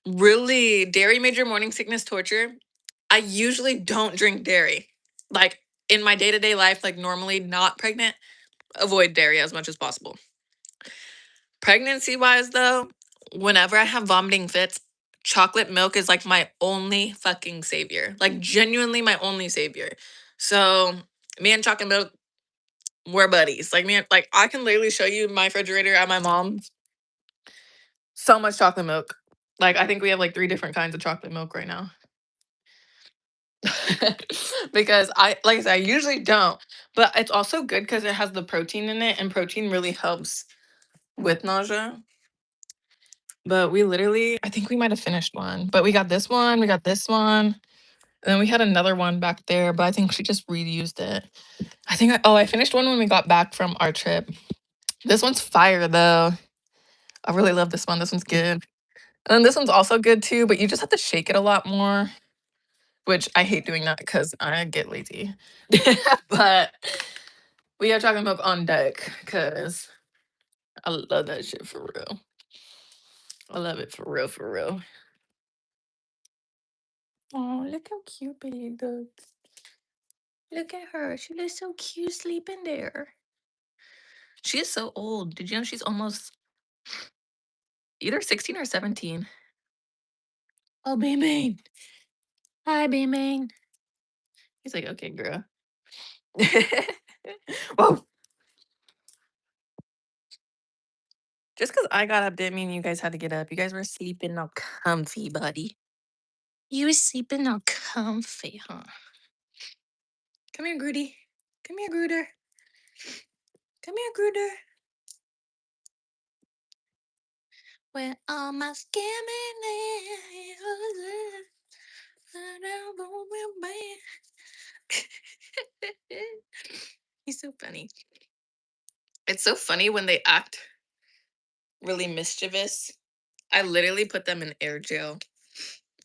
Really, dairy made your morning sickness torture? I usually don't drink dairy. Like, in my day to day life, like, normally not pregnant, avoid dairy as much as possible. Pregnancy wise, though, whenever I have vomiting fits, chocolate milk is like my only fucking savior. Like, genuinely my only savior. So, me and chocolate milk, we're buddies. Like, me, like, I can literally show you my refrigerator at my mom's. So much chocolate milk. Like, I think we have like 3 different kinds of chocolate milk right now. Because like I said, I usually don't, but it's also good because it has the protein in it, and protein really helps with nausea. But we literally, I think we might have finished one, but we got this one, we got this one, and then we had another one back there, but I think she just reused it. I finished one when we got back from our trip. This one's fire though. I really love this one. This one's good. And then this one's also good too, but you just have to shake it a lot more, which I hate doing that because I get lazy. But we have chocolate milk on deck because I love that shit for real. I love it for real, for real. Oh, look how cute Baby looks. Look at her. She looks so cute sleeping there. She is so old. Did you know she's almost either 16 or 17? Oh, Bean. Hi, Bean. He's like, okay, girl. Whoa. Just because I got up didn't mean you guys had to get up. You guys were sleeping all comfy, buddy. You were sleeping all comfy, huh? Come here, Grudy. Come here, Gruder. Come here, Gruder. Where all my scamming He's so funny. It's so funny when they act really mischievous. I literally put them in air jail.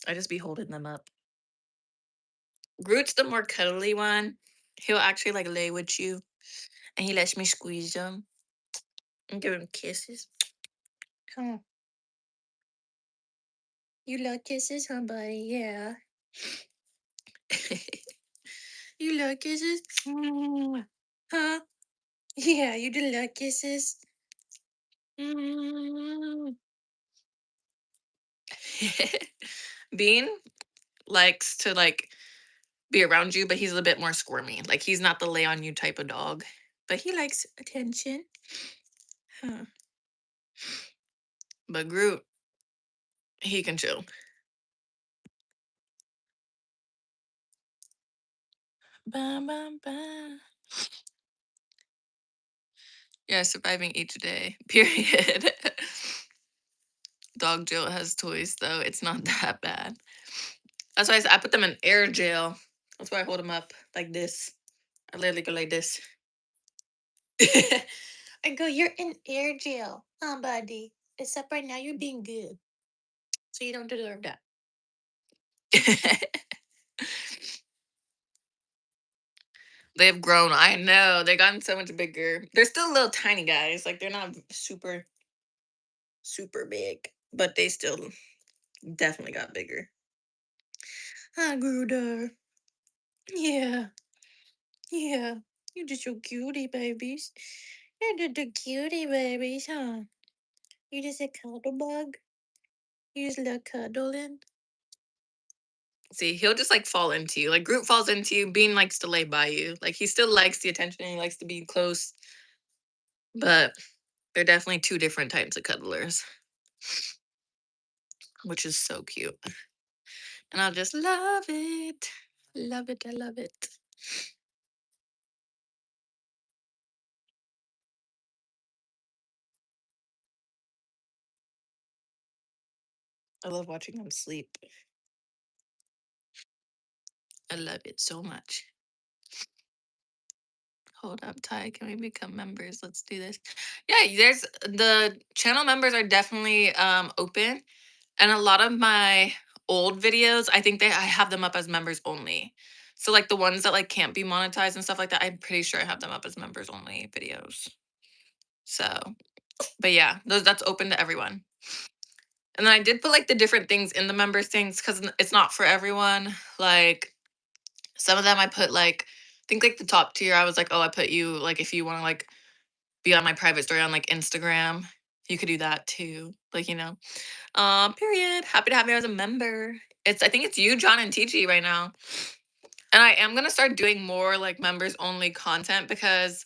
I just be holding them up. Groot's the more cuddly one. He'll actually like lay with you and he lets me squeeze him and give him kisses. Come on. You love kisses, huh, buddy? Yeah. You love kisses? Mwah. Huh? Yeah, you do love kisses. Mm. Bean likes to like be around you, but he's a bit more squirmy. Like he's not the lay on you type of dog, but he likes attention. Huh. But Groot, he can chill. Bum, bum, bum. Yeah, surviving each day. Period. Dog jail has toys though. It's not that bad. That's why I put them in air jail. That's why I hold them up like this. I literally go like this. I go, you're in air jail, buddy. Except right now you're being good. So you don't deserve that. They've grown. I know. They've gotten so much bigger. They're still little tiny guys. Like they're not super, super big. But they still definitely got bigger. Hi, Gruder. Yeah. Yeah. You're just so cutie babies. You're just the cutie babies, huh? You just a cuddle bug? You just love cuddling? See, he'll just like fall into you. Like Groot falls into you. Bean likes to lay by you. Like he still likes the attention and he likes to be close. But they're definitely two different types of cuddlers, which is so cute. And I'll just love it. Love it. I love it. I love watching them sleep. I love it so much. Hold up, Ty. Can we become members? Let's do this. Yeah, there's the channel members are definitely open. And a lot of my old videos, I think I have them up as members only. So like the ones that like can't be monetized and stuff like that, I'm pretty sure I have them up as members only videos. So, but yeah, that's open to everyone. And then I did put like the different things in the members things because it's not for everyone. Like some of them I put like I think like the top tier, I was like, oh, I put you like if you want to like be on my private story on like Instagram, you could do that too. Like, period. Happy to have you as a member. I think it's you, John, and TG right now. And I am gonna start doing more like members only content because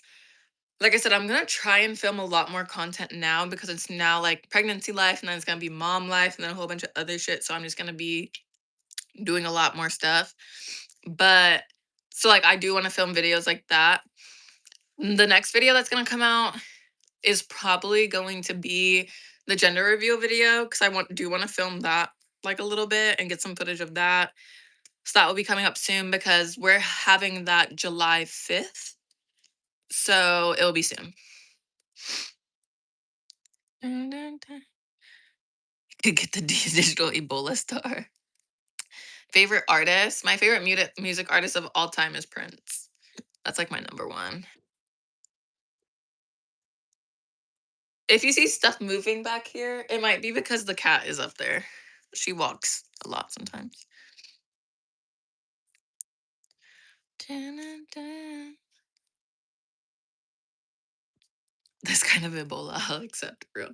like I said, I'm gonna try and film a lot more content now because it's now like pregnancy life and then it's gonna be mom life and then a whole bunch of other shit. So I'm just gonna be doing a lot more stuff. But so like I do want to film videos like that. The next video that's gonna come out is probably going to be the gender reveal video because I do want to film that like a little bit and get some footage of that. So that will be coming up soon because we're having that July 5th. So it'll be soon. Dun, dun, dun. Could get the digital Ebola star. Favorite artist? My favorite music artist of all time is Prince. That's like my number one. If you see stuff moving back here, it might be because the cat is up there. She walks a lot sometimes. Dun, dun, dun. This kind of Ebola, I'll accept, bro.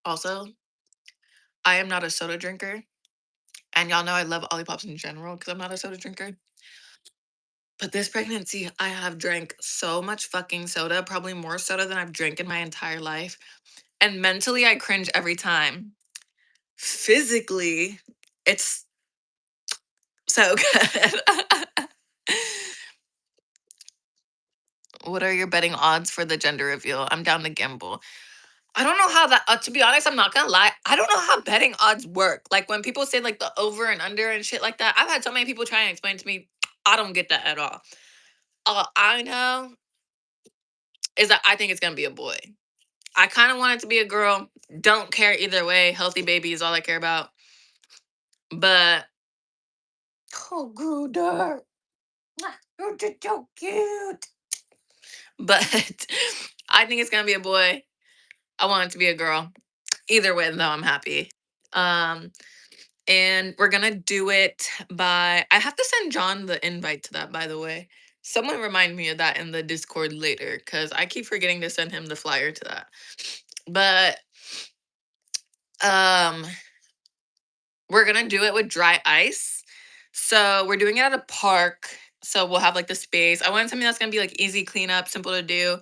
Also, I am not a soda drinker, and y'all know I love Olipop's in general because I'm not a soda drinker. But this pregnancy, I have drank so much fucking soda, probably more soda than I've drank in my entire life. And mentally, I cringe every time. Physically, it's so good. What are your betting odds for the gender reveal? I'm down to gamble. I don't know how that, to be honest, I'm not gonna lie. I don't know how betting odds work. Like when people say like the over and under and shit like that, I've had so many people try and explain to me, I don't get that at all. All I know is that I think it's gonna be a boy. I kind of want it to be a girl. Don't care either way. Healthy baby is all I care about. But oh, Gruder, you're just so cute. But I think it's gonna be a boy. I want it to be a girl. Either way, though, I'm happy. Um, and we're gonna do it by. I have to send John the invite to that, by the way. Someone remind me of that in the Discord later, because I keep forgetting to send him the flyer to that. But um, we're gonna do it with dry ice. So we're doing it at a park. So we'll have like the space. I want something that's gonna be like easy cleanup, simple to do.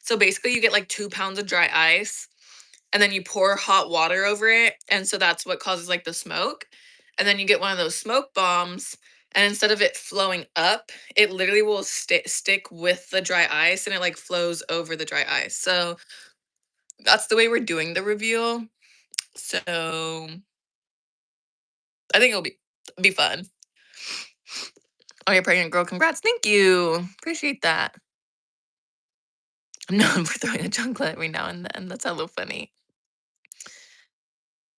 So basically, you get like 2 pounds of dry ice, and then you pour hot water over it, and so that's what causes like the smoke. And then you get one of those smoke bombs, and instead of it flowing up, it literally will stick with the dry ice, and it like flows over the dry ice. So that's the way we're doing the reveal. So I think it'll be fun. Okay, pregnant girl, congrats. Thank you. Appreciate that. I'm known for throwing a chocolate every now and then. That's a little funny.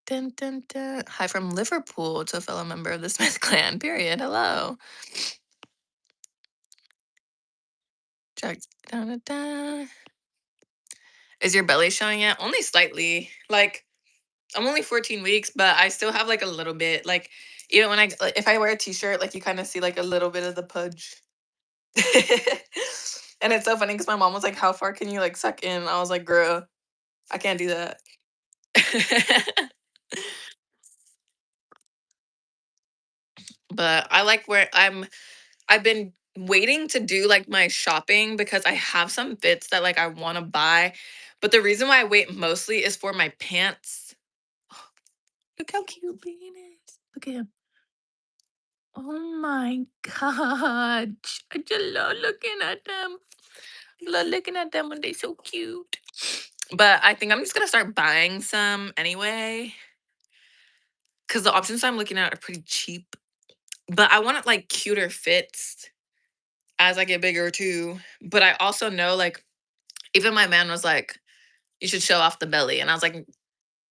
Dun, dun, dun. Hi from Liverpool to a fellow member of the Smith clan. Period. Hello. Check. Dun, dun, dun. Is your belly showing yet? Only slightly. Like, I'm only 14 weeks, but I still have like a little bit. Like, even when like, if I wear a t-shirt, like you kind of see like a little bit of the pudge. And it's so funny because my mom was like, "How far can you like suck in?" I was like, "Girl, I can't do that." But I like where I've been waiting to do like my shopping because I have some fits that like I want to buy. But the reason why I wait mostly is for my pants. Look how cute Bean is. Look at him. Oh my gosh. I just love looking at them. Love looking at them when they're so cute. But I think I'm just gonna start buying some anyway. Cause the options I'm looking at are pretty cheap. But I want like cuter fits as I get bigger too. But I also know like even my man was like, you should show off the belly. And I was like,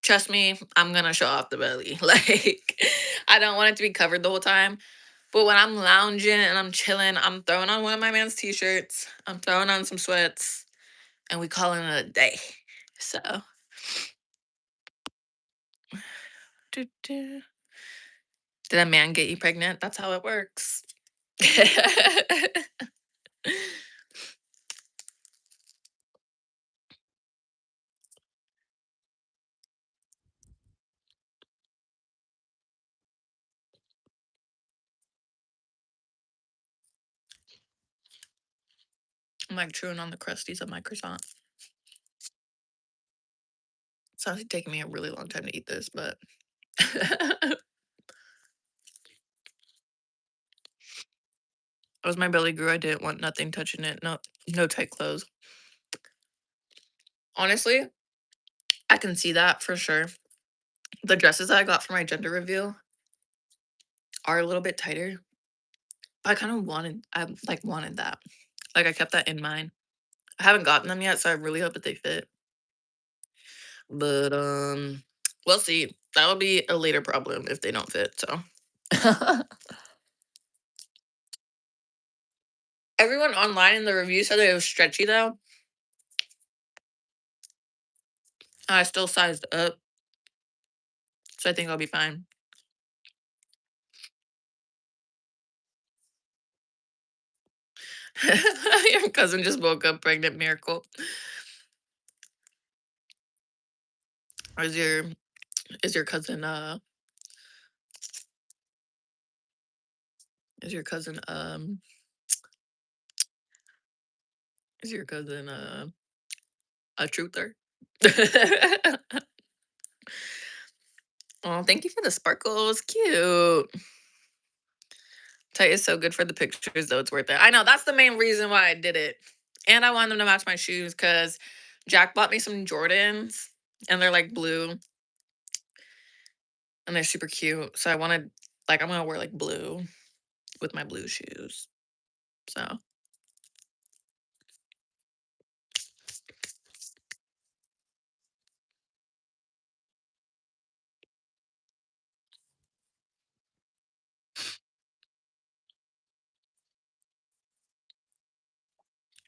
trust me, I'm gonna show off the belly. Like I don't want it to be covered the whole time. But when I'm lounging and I'm chilling, I'm throwing on one of my man's t-shirts. I'm throwing on some sweats and we calling it a day. So did a man get you pregnant? That's how it works. I'm like chewing on the crusties of my croissant. It's honestly taking me a really long time to eat this, but as my belly grew, I didn't want nothing touching it. No tight clothes. Honestly, I can see that for sure. The dresses that I got for my gender reveal are a little bit tighter. But I like wanted that. Like I kept that in mind. I haven't gotten them yet, so I really hope that they fit. But we'll see. That'll be a later problem if they don't fit. So everyone online in the review said that it was stretchy though. I still sized up, so I think I'll be fine. Your cousin just woke up pregnant, miracle. Or is your cousin is your cousin is your cousin a truther? Oh, thank you for the sparkles. Cute. Tight is so good for the pictures, though. It's worth it. I know that's the main reason why I did it. And I wanted them to match my shoes because Jack bought me some Jordans and they're like blue and they're super cute. So I wanted, like, I'm gonna wear like blue with my blue shoes. So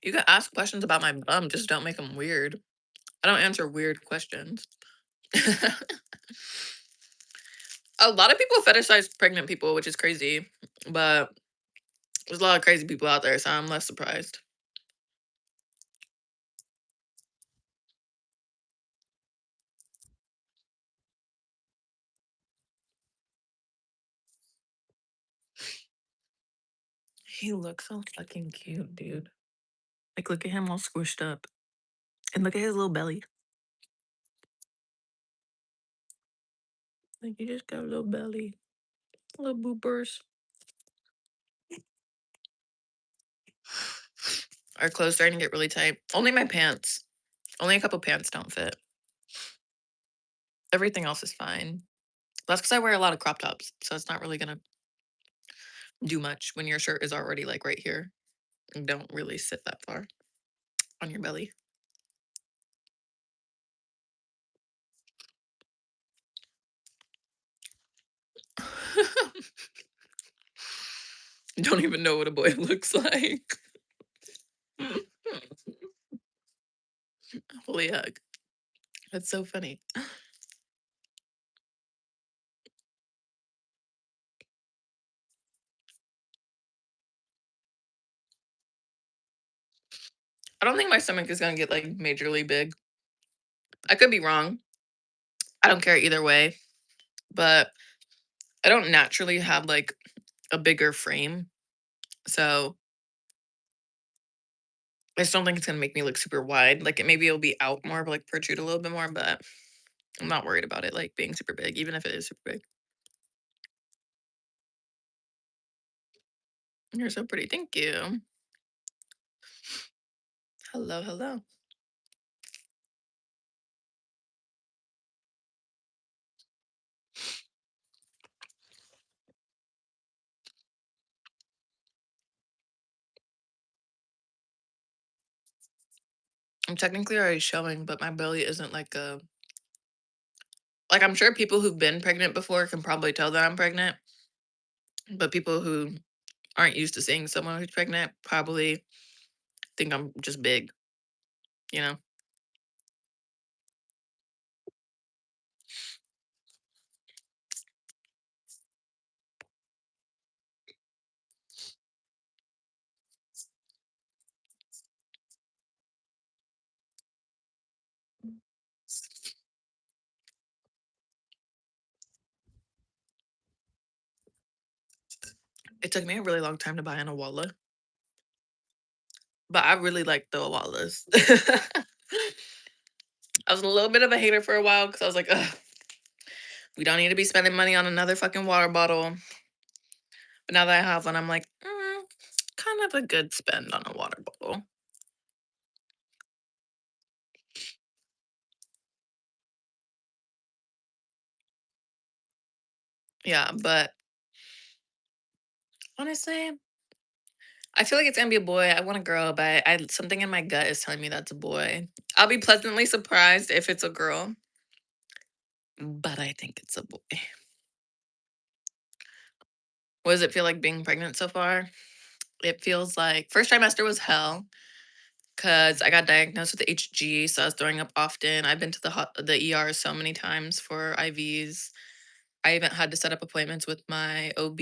you can ask questions about my bum, just don't make them weird. I don't answer weird questions. A lot of people fetishize pregnant people, which is crazy, but there's a lot of crazy people out there, so I'm less surprised. He looks so fucking cute, dude. Like, look at him all squished up. And look at his little belly. Like, you just got a little belly. Little boopers. Our clothes starting to get really tight. Only my pants. Only a couple pants don't fit. Everything else is fine. That's because I wear a lot of crop tops. So it's not really gonna do much when your shirt is already like right here and don't really sit that far on your belly. Don't even know what a boy looks like. Holy heck. That's so funny. I don't think my stomach is gonna get like majorly big. I could be wrong. I don't care either way, but I don't naturally have like a bigger frame. So I just don't think it's gonna make me look super wide. Like it maybe it'll be out more, but like protrude a little bit more, but I'm not worried about it like being super big, even if it is super big. You're so pretty. Thank you. Hello, hello. I'm technically already showing, but my belly isn't like I'm sure people who've been pregnant before can probably tell that I'm pregnant, but people who aren't used to seeing someone who's pregnant probably think I'm just big, you know? It took me a really long time to buy an Awala, but I really like the Awalas. I was a little bit of a hater for a while because I was like, ugh, we don't need to be spending money on another fucking water bottle. But now that I have one, I'm like, kind of a good spend on a water bottle. Yeah, but honestly, I feel like it's gonna be a boy. I want a girl, but something in my gut is telling me that's a boy. I'll be pleasantly surprised if it's a girl, but I think it's a boy. What does it feel like being pregnant so far? It feels like first trimester was hell because I got diagnosed with HG, so I was throwing up often. I've been to the ER so many times for IVs. I even had to set up appointments with my OB.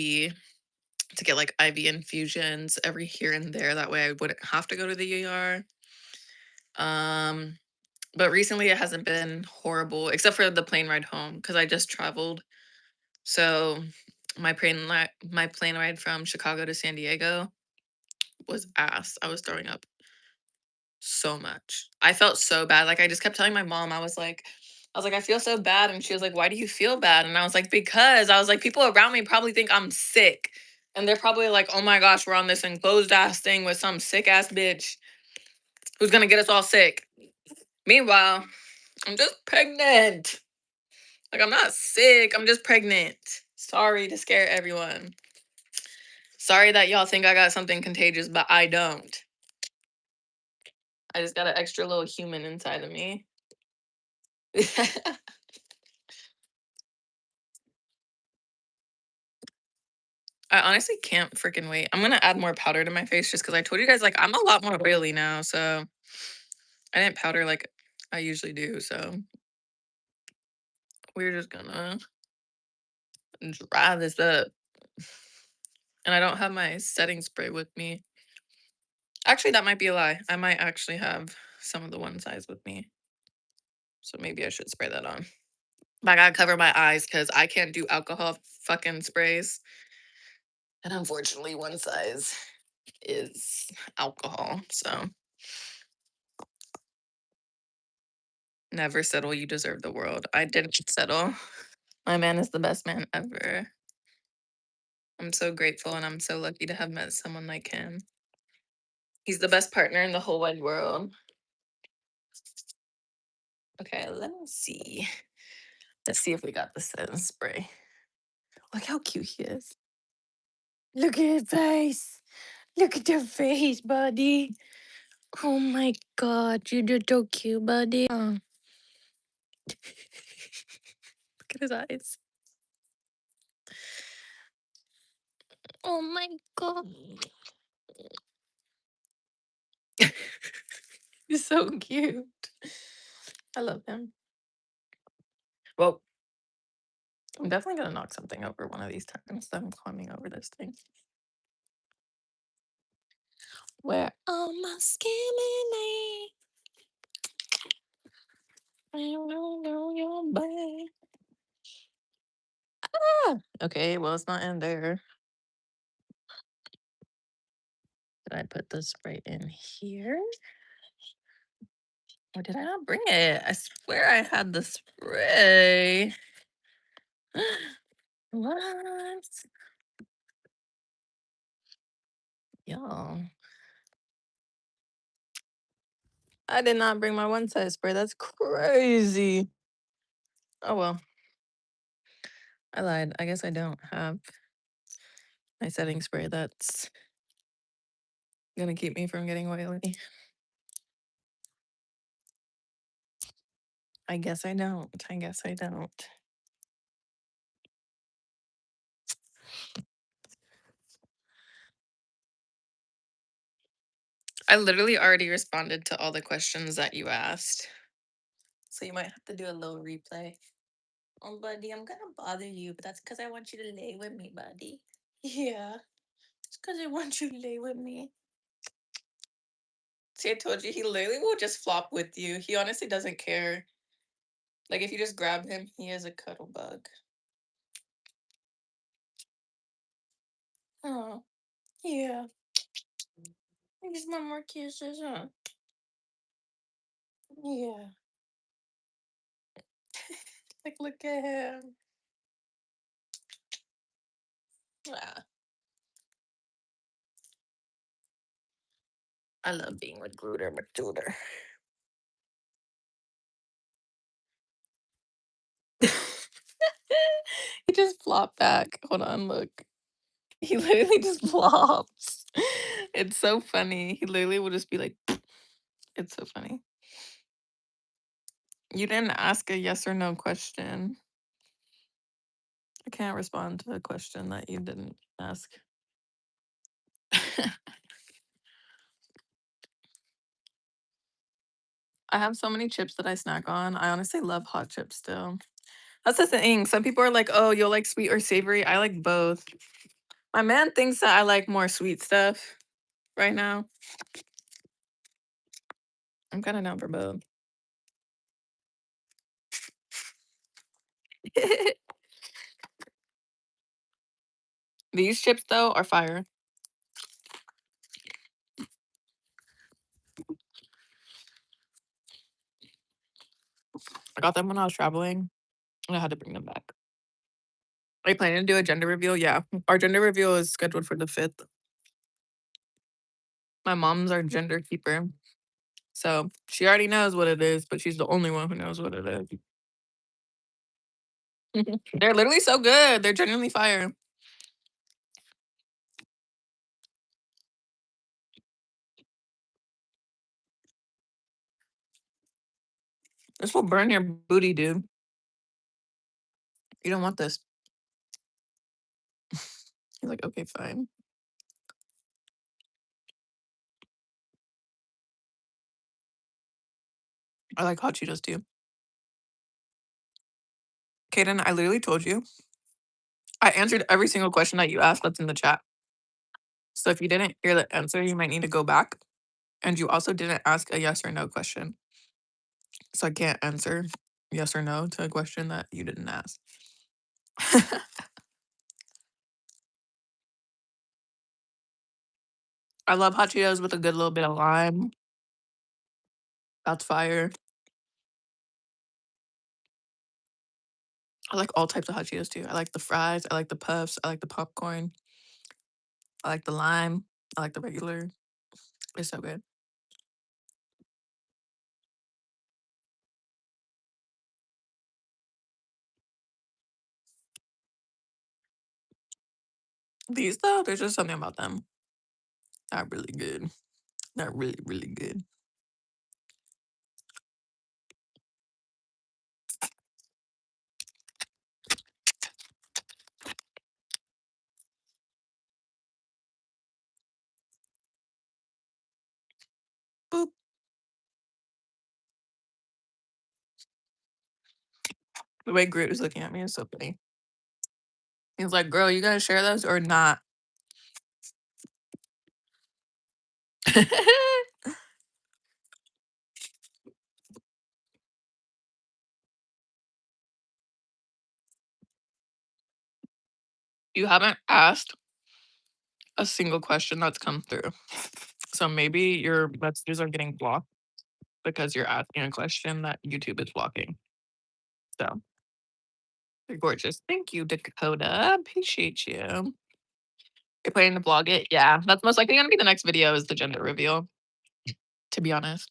to get like IV infusions every here and there. That way I wouldn't have to go to the ER. Um, but recently it hasn't been horrible, except for the plane ride home because I just traveled. So my plane ride from Chicago to San Diego was ass. I was throwing up so much. I felt so bad. Like I just kept telling my mom, I was like, I feel so bad. And she was like, why do you feel bad? And I was like, because I was like, people around me probably think I'm sick. And they're probably like, oh my gosh, we're on this enclosed ass thing with some sick ass bitch who's gonna get us all sick. Meanwhile, I'm just pregnant. Like I'm not sick. I'm just pregnant. Sorry to scare everyone. Sorry that y'all think I got something contagious, but I don't. I just got an extra little human inside of me. I honestly can't freaking wait. I'm gonna add more powder to my face just because I told you guys like I'm a lot more oily now, so I didn't powder like I usually do. So we're just gonna dry this up. And I don't have my setting spray with me. Actually, that might be a lie. I might actually have some of the one size with me. So maybe I should spray that on. But I gotta cover my eyes because I can't do alcohol fucking sprays. And unfortunately, one size is alcohol. So never settle. You deserve the world. I didn't settle. My man is the best man ever. I'm so grateful and I'm so lucky to have met someone like him. He's the best partner in the whole wide world. Okay, let me see. Let's see if we got the setting spray. Look how cute he is. Look at his face. Look at your face, buddy. Oh my god, you did so cute, buddy. Look at his eyes. Oh my god. He's so cute. I love him. Well, I'm definitely gonna knock something over one of these times that I'm climbing over this thing. Where all my skimming on your back. Ah! Okay, well it's not in there. Did I put the spray in here? Or did I not bring it? I swear I had the spray. What? Y'all. I did not bring my one size spray. That's crazy. Oh well. I lied. I guess I don't have my setting spray that's gonna keep me from getting oily. I guess I don't. I guess I don't. I literally already responded to all the questions that you asked. So you might have to do a little replay. Oh, buddy, I'm gonna bother you, but that's because I want you to lay with me, buddy. Yeah, it's because I want you to lay with me. See, I told you, he literally will just flop with you. He honestly doesn't care. Like, if you just grab him, he is a cuddle bug. Oh, yeah. I just want more kisses, huh? Yeah. Like, look at him. Ah, I love being with Gruder McDuder. He just flopped back. Hold on, look. He literally just flops. It's so funny. He literally will just be like, it's so funny. You didn't ask a yes or no question. I can't respond to a question that you didn't ask. I have so many chips that I snack on. I honestly love hot chips still. That's the thing. Some people are like, oh, you'll like sweet or savory. I like both. My man thinks that I like more sweet stuff right now. I'm kinda down for both. These chips, though, are fire. I got them when I was traveling, and I had to bring them back. Are you planning to do a gender reveal? Yeah. Our gender reveal is scheduled for the 5th. My mom's our gender keeper, so she already knows what it is, but she's the only one who knows what it is. They're literally so good. They're genuinely fire. This will burn your booty, dude. You don't want this. He's like, okay, fine. I like hot Cheetos too. Kaden, I literally told you. I answered every single question that you asked that's in the chat. So if you didn't hear the answer, you might need to go back. And you also didn't ask a yes or no question. So I can't answer yes or no to a question that you didn't ask. I love hot Cheetos with a good little bit of lime. That's fire. I like all types of hot Cheetos too. I like the fries. I like the puffs. I like the popcorn. I like the lime. I like the regular. It's so good. These though, there's just something about them. They're really good. They're really, really good. Boop. The way Groot is looking at me is so funny. He's like, girl, you gotta share those or not? You haven't asked a single question that's come through. So maybe your messages are getting blocked because you're asking a question that YouTube is blocking. So you're gorgeous. Thank you, Dakota. Appreciate you. You're planning to vlog it? Yeah. That's most likely gonna be the next video is the gender reveal, to be honest.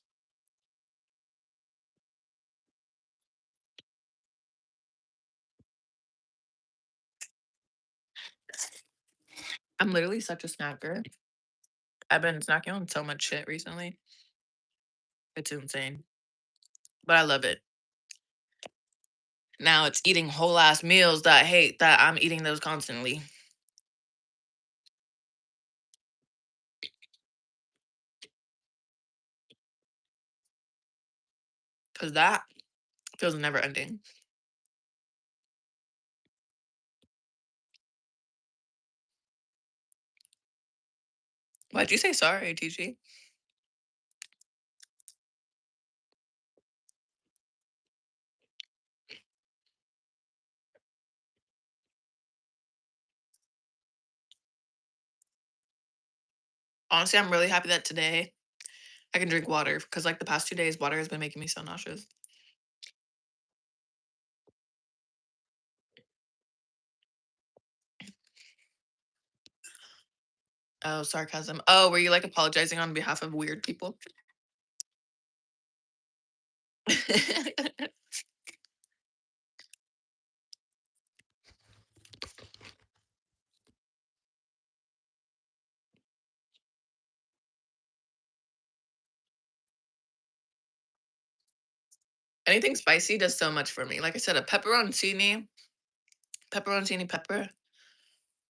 I'm literally such a snacker. I've been snacking on so much shit recently. It's insane. But I love it. Now it's eating whole ass meals that I hate that I'm eating those constantly. Cause that feels never ending. Why'd you say sorry, TG? Honestly, I'm really happy that today I can drink water because like the past 2 days, water has been making me so nauseous. Oh, sarcasm. Oh, were you like apologizing on behalf of weird people? Anything spicy does so much for me. Like I said, a pepperoncini pepper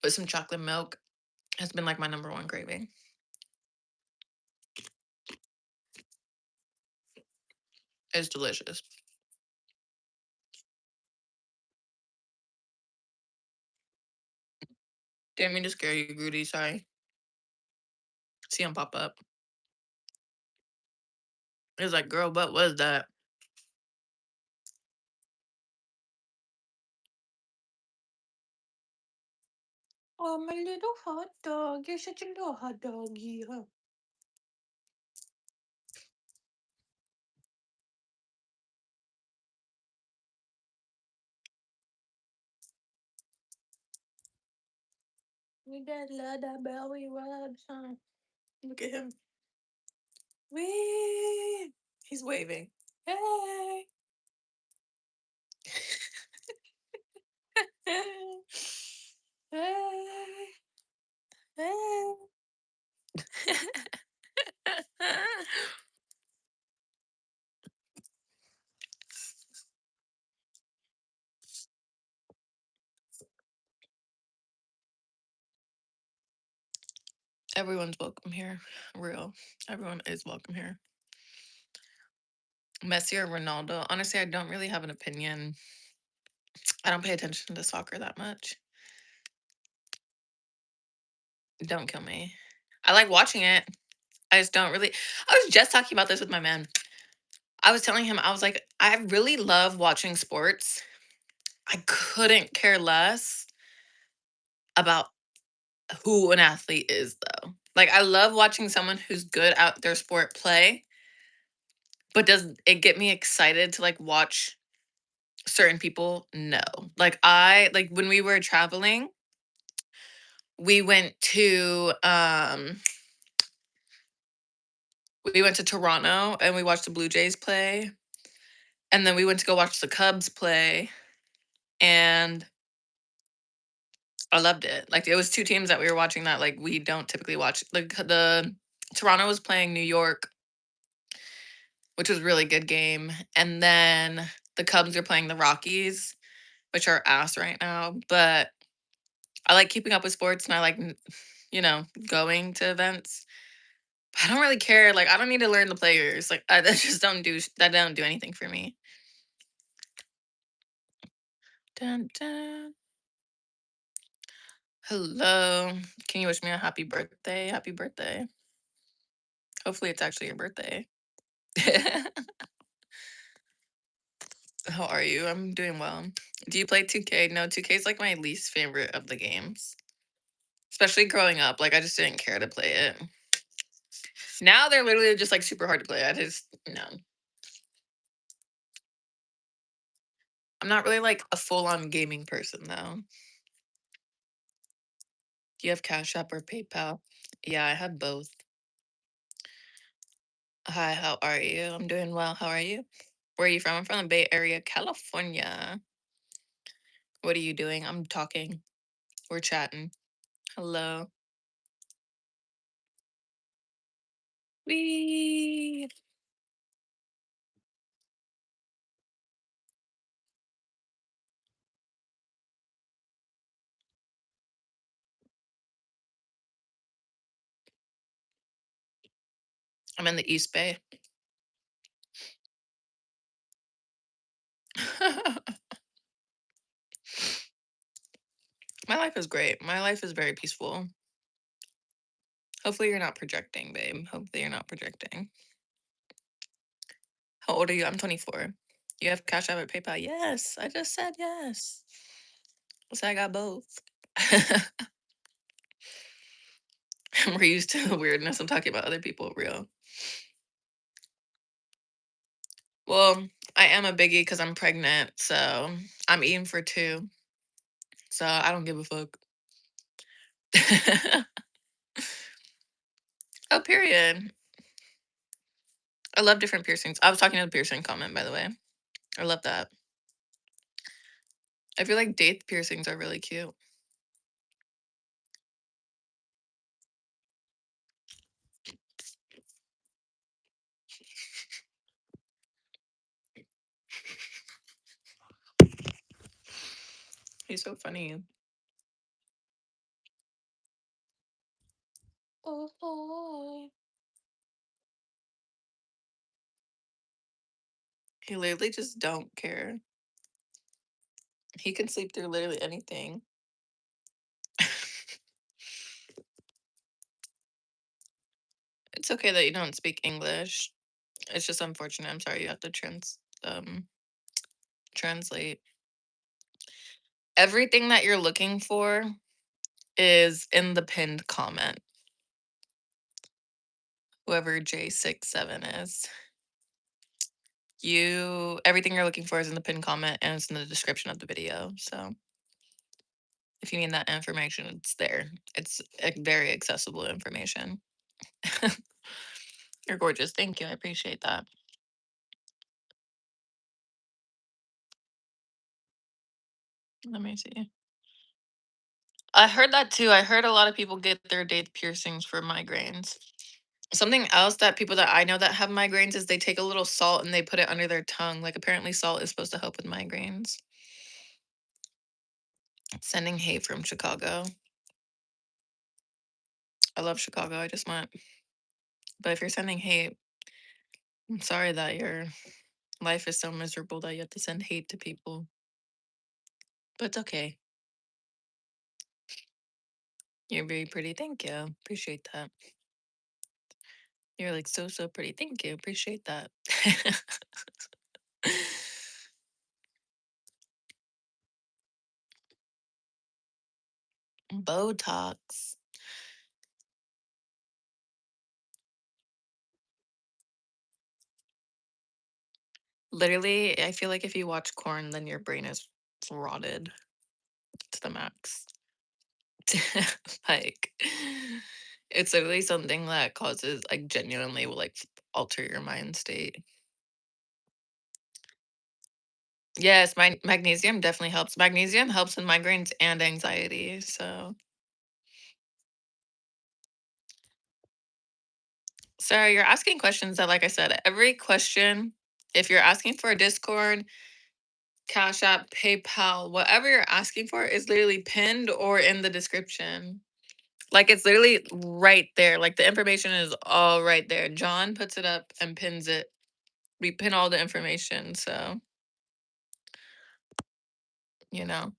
with some chocolate milk has been like my number one craving. It's delicious. Didn't mean to scare you, Rudy. Sorry. See him pop up. He was like, girl, what was that? Oh, my little hot dog. You're such a little hot doggy, huh? We got love that belly rubs, huh? Look at him. Wee! He's waving. Hey! Hey! Hey! Everyone's welcome here. Real. Everyone is welcome here. Messi or Ronaldo? Honestly, I don't really have an opinion. I don't pay attention to soccer that much. Don't kill me. I like watching it. I just don't really. I was just talking about this with my man. I was telling him, I was like, I really love watching sports. I couldn't care less about who an athlete is, though. Like, I love watching someone who's good at their sport play, but does it get me excited to like watch certain people? No. Like when we were traveling, we went to Toronto and we watched the Blue Jays play. And then we went to go watch the Cubs play. And I loved it. Like it was two teams that we were watching that like we don't typically watch. Like the Toronto was playing New York, which was a really good game. And then the Cubs are playing the Rockies, which are ass right now. But I like keeping up with sports and I like, going to events. I don't really care. Like, I don't need to learn the players. Like, I that just don't do anything for me. Dun, dun. Hello. Can you wish me a happy birthday? Happy birthday. Hopefully, it's actually your birthday. How are you? I'm doing well. Do you play 2K? No, 2K is like my least favorite of the games, especially growing up. Like, I just didn't care to play it. Now they're literally just like super hard to play. No. I'm not really like a full on gaming person though. Do you have Cash App or PayPal? Yeah, I have both. Hi, how are you? I'm doing well. How are you? Where are you from? I'm from the Bay Area, California. What are you doing? I'm talking. We're chatting. Hello. Wee. I'm in the East Bay. My life is great. My life is very peaceful. Hopefully, you're not projecting, babe. Hopefully, you're not projecting. How old are you? I'm 24. You have Cash App or PayPal? Yes. I just said yes. So I got both. We're used to the weirdness. I'm talking about other people, real. Well, I am a biggie because I'm pregnant, so I'm eating for two. So I don't give a fuck. Oh, period. I love different piercings. I was talking to the piercing comment, by the way. I love that. I feel like date piercings are really cute. He's so funny. Oh, he literally just don't care. He can sleep through literally anything. It's okay that you don't speak English. It's just unfortunate. I'm sorry you have to translate. Everything that you're looking for is in the pinned comment. Whoever J67 is. Everything you're looking for is in the pinned comment and it's in the description of the video. So if you need that information, it's there. It's very accessible information. You're gorgeous. Thank you. I appreciate that. Let me see. I heard that too. I heard a lot of people get their dates piercings for migraines. Something else that people that I know that have migraines is they take a little salt and they put it under their tongue. Like apparently salt is supposed to help with migraines. Sending hate from Chicago. I love Chicago. I just went. But if you're sending hate, I'm sorry that your life is so miserable that you have to send hate to people. But it's okay. You're very pretty. Thank you. Appreciate that. You're like so, so pretty. Thank you. Appreciate that. Botox. Literally, I feel like if you watch corn, then your brain is rotted to the max. Like, it's literally something that causes, like, genuinely will, like, alter your mind state. Yes, magnesium definitely helps. Magnesium helps with migraines and anxiety, so sorry, you're asking questions that, like I said, every question, if you're asking for a Discord, Cash App, PayPal, whatever you're asking for is literally pinned or in the description. Like, it's literally right there. Like, the information is all right there. John puts it up and pins it. We pin all the information, so, you know.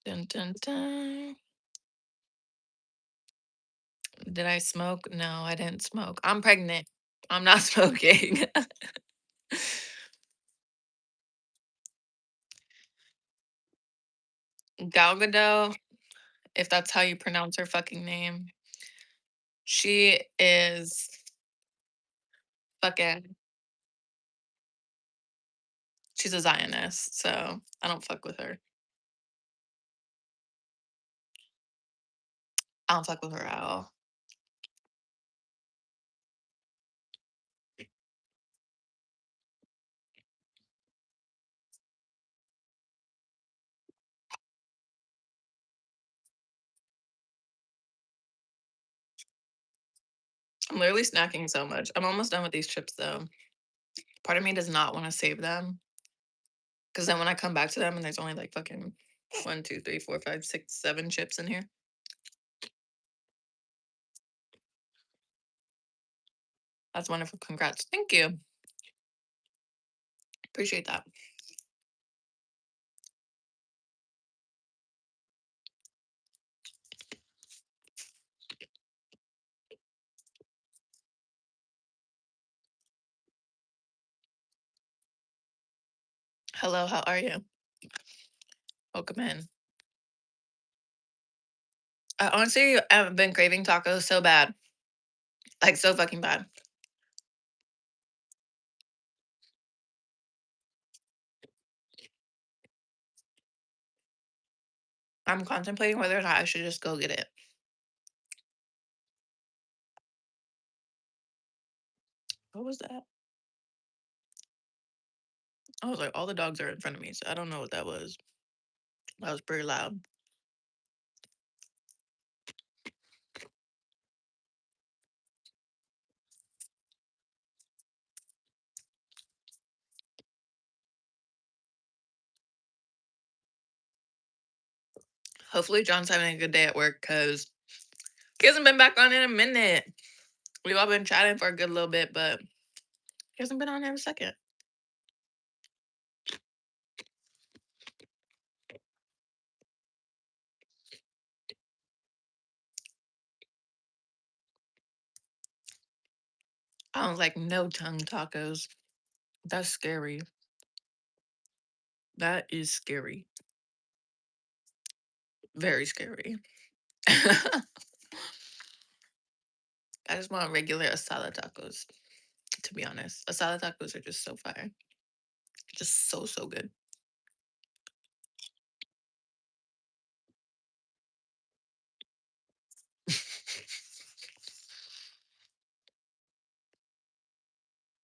Dun, dun, dun. Did I smoke? No, I didn't smoke. I'm pregnant. I'm not smoking. Gal Gadot, if that's how you pronounce her fucking name, she is fucking she's a Zionist, so I don't fuck with her. I don't fuck with her at all. I'm literally snacking so much. I'm almost done with these chips though. Part of me does not want to save them because then when I come back to them and there's only like fucking one, two, three, four, five, six, 7 chips in here. That's wonderful. Congrats. Thank you. Appreciate that. Hello, how are you? Welcome in. I honestly have been craving tacos so bad. Like so fucking bad. I'm contemplating whether or not I should just go get it. What was that? I was like, all the dogs are in front of me, so I don't know what that was. That was pretty loud. Hopefully John's having a good day at work because he hasn't been back on in a minute. We've all been chatting for a good little bit, but he hasn't been on in a second. I don't like no tongue tacos. That's scary. That is scary. Very scary. I just want regular asada tacos, to be honest. Asada tacos are just so fire. Just so, so good.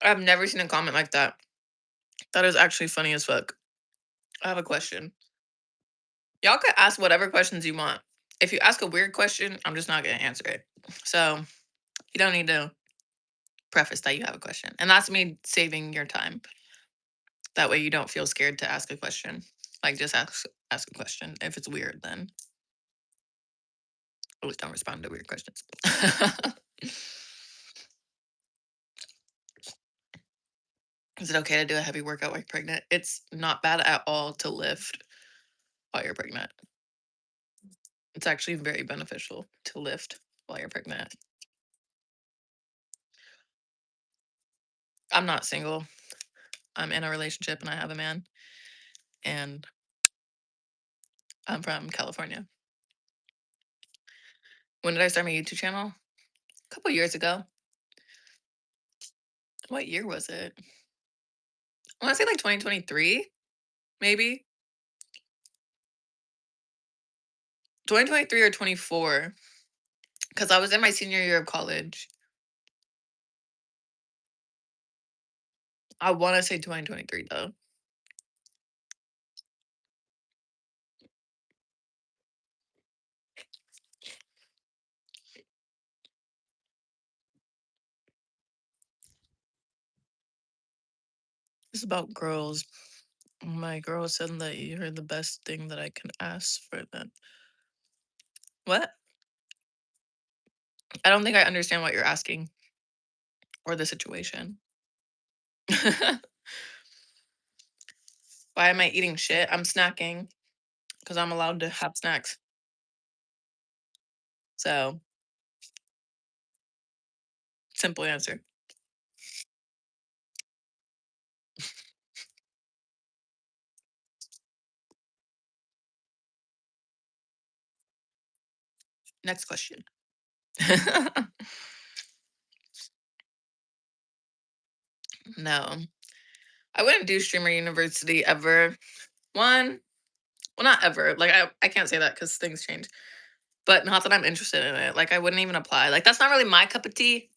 I've never seen a comment like that. That is actually funny as fuck. I have a question. Y'all could ask whatever questions you want. If you ask a weird question, I'm just not gonna answer it. So you don't need to preface that you have a question. And that's me saving your time. That way you don't feel scared to ask a question. Like just ask a question. If it's weird, then always don't respond to weird questions. Is it okay to do a heavy workout while you're pregnant? It's not bad at all to lift while you're pregnant. It's actually very beneficial to lift while you're pregnant. I'm not single. I'm in a relationship and I have a man. And I'm from California. When did I start my YouTube channel? A couple years ago. What year was it? I want to say like 2023, maybe 2023 or 24, because I was in my senior year of college. I want to say 2023 though. It's about girls. My girl said that you're the best thing that I can ask for them. What? I don't think I understand what you're asking or the situation. Why am I eating shit? I'm snacking because I'm allowed to have snacks. So, simple answer. Next question. No, I wouldn't do streamer university ever. One, well, not ever. Like, I can't say that because things change, but not that I'm interested in it. Like, I wouldn't even apply. Like, that's not really my cup of tea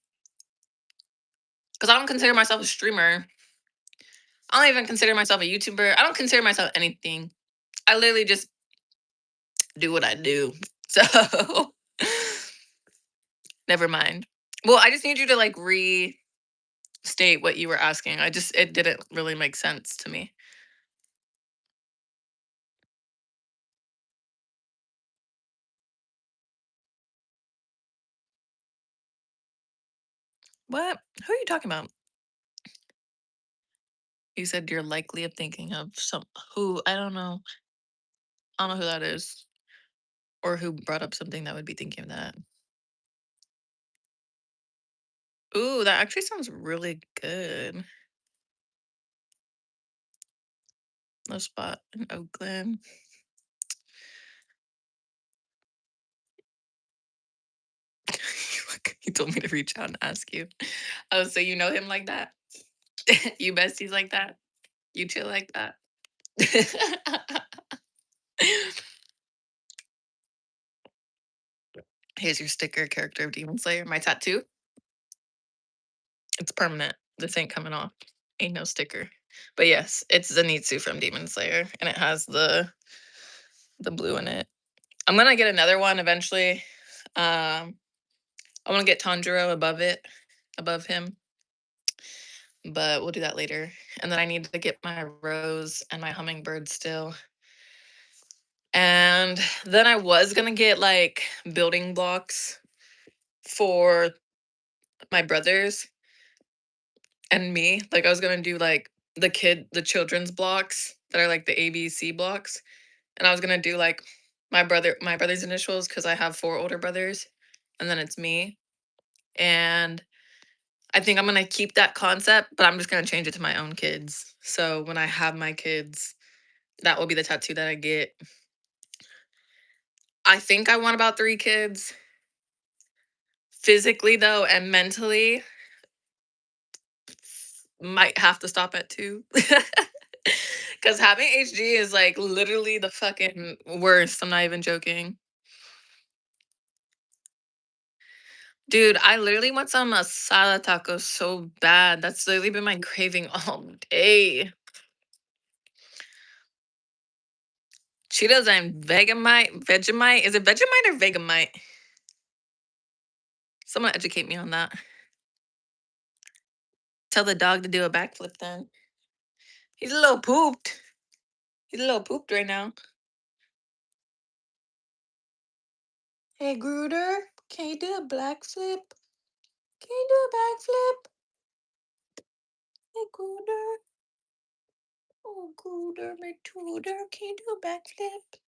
because I don't consider myself a streamer. I don't even consider myself a YouTuber. I don't consider myself anything. I literally just do what I do. So, never mind. Well, I just need you to like restate what you were asking. It didn't really make sense to me. What? Who are you talking about? You said you're likely of thinking of some who I don't know. I don't know who that is or who brought up something that would be thinking of that. Ooh, that actually sounds really good. No spot in Oakland. He told me to reach out and ask you. Oh, so you know him like that? You besties like that? You chill like that? Here's your sticker, character of Demon Slayer. My tattoo, it's permanent. This ain't coming off. Ain't no sticker. But yes, it's Zenitsu from Demon Slayer, and it has the blue in it. I'm gonna get another one eventually. I want to get Tanjiro above it, above him, but we'll do that later. And then I need to get my rose and my hummingbird still. And then I was gonna get like building blocks for my brothers and me. Like I was gonna do like the children's blocks that are like the ABC blocks. And I was gonna do like my brother's initials because I have four older brothers, and then it's me. And I think I'm gonna keep that concept, but I'm just gonna change it to my own kids. So when I have my kids, that will be the tattoo that I get. I think I want about 3 kids. Physically though and mentally, might have to stop at 2. Cause having HG is like literally the fucking worst. I'm not even joking. Dude, I literally want some asada tacos so bad. That's literally been my craving all day. Cheetos and Vegemite. Is it Vegemite or Vegemite? Someone educate me on that. Tell the dog to do a backflip then. He's a little pooped. He's a little pooped right now. Hey, Gruder, can you do a black flip? Can you do a backflip? Hey, Gruder. Oh, Gruder, my tutor. Can you do a backflip?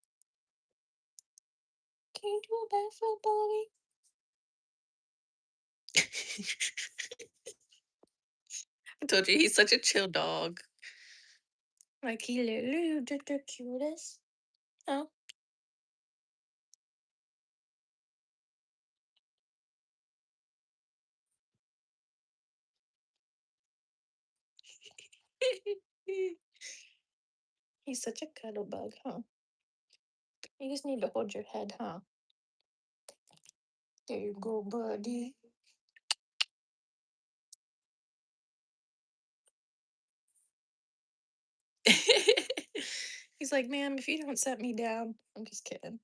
Can you do a backflip, buddy? I told you he's such a chill dog. Like he literally just the cutest. Oh. He's such a cuddle bug, huh? You just need to hold your head, huh? There you go, buddy. He's like, ma'am, if you don't set me down. I'm just kidding.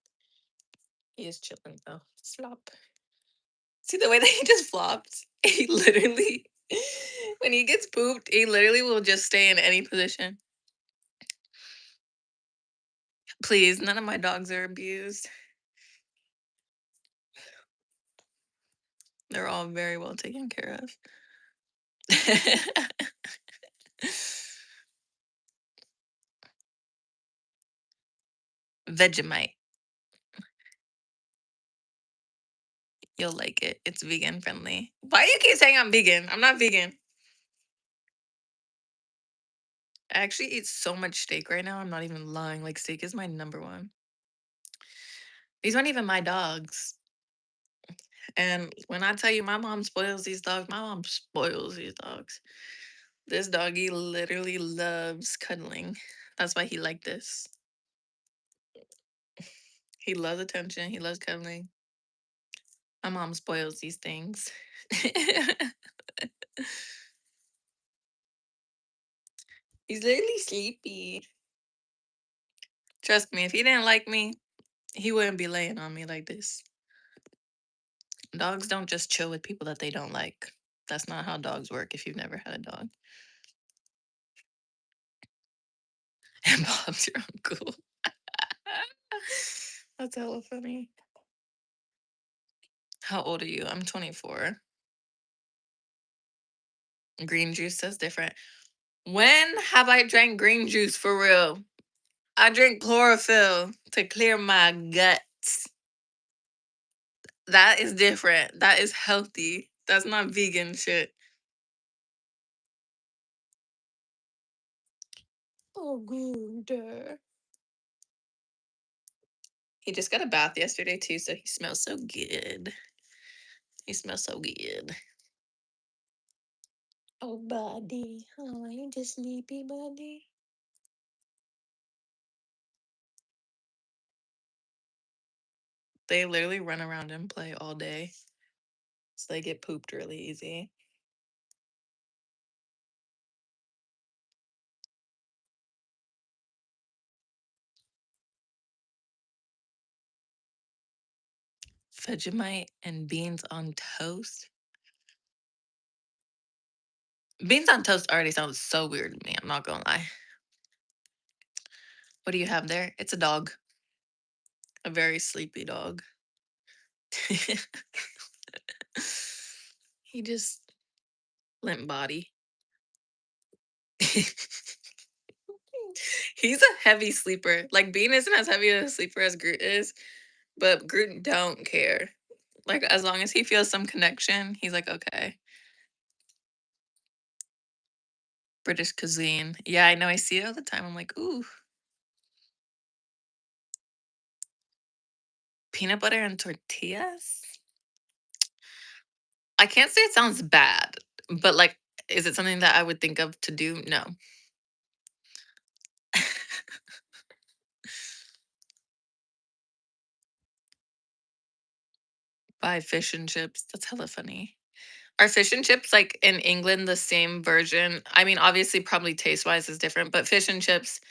He is chilling though. Flop. See the way that he just flopped? He literally, when he gets pooped, he literally will just stay in any position. Please, none of my dogs are abused. They're all very well taken care of. Vegemite. You'll like it. It's vegan friendly. Why do you keep saying I'm vegan? I'm not vegan. I actually eat so much steak right now. I'm not even lying. Like, steak is my number one. These aren't even my dogs. And when I tell you my mom spoils these dogs, my mom spoils these dogs. This doggy literally loves cuddling. That's why he like this. He loves attention. He loves cuddling. My mom spoils these things. He's literally sleepy. Trust me, if he didn't like me, he wouldn't be laying on me like this. Dogs don't just chill with people that they don't like. That's not how dogs work if you've never had a dog. And Bob's your uncle. That's hella funny. How old are you? I'm 24. Green juice says different. When have I drank green juice for real? I drink chlorophyll to clear my guts. That is different. That is healthy. That's not vegan shit. Oh, good. He just got a bath yesterday too, so he smells so good. He smells so good. Oh, buddy. Oh, you just sleepy, buddy? They literally run around and play all day. So they get pooped really easy. Vegemite and beans on toast. Beans on toast already sounds so weird to me. I'm not gonna lie. What do you have there? It's a dog. A very sleepy dog. He just limp body. He's a heavy sleeper. Like Bean isn't as heavy a sleeper as Groot is, but Groot don't care. Like as long as he feels some connection, he's like, okay. British cuisine. Yeah, I know. I see it all the time. I'm like, ooh, peanut butter and tortillas. I can't say it sounds bad, but like, is it something that I would think of to do? No. Buy fish and chips. That's hella funny. Are fish and chips like in England the same version? I mean, obviously, probably taste wise is different, but fish and chips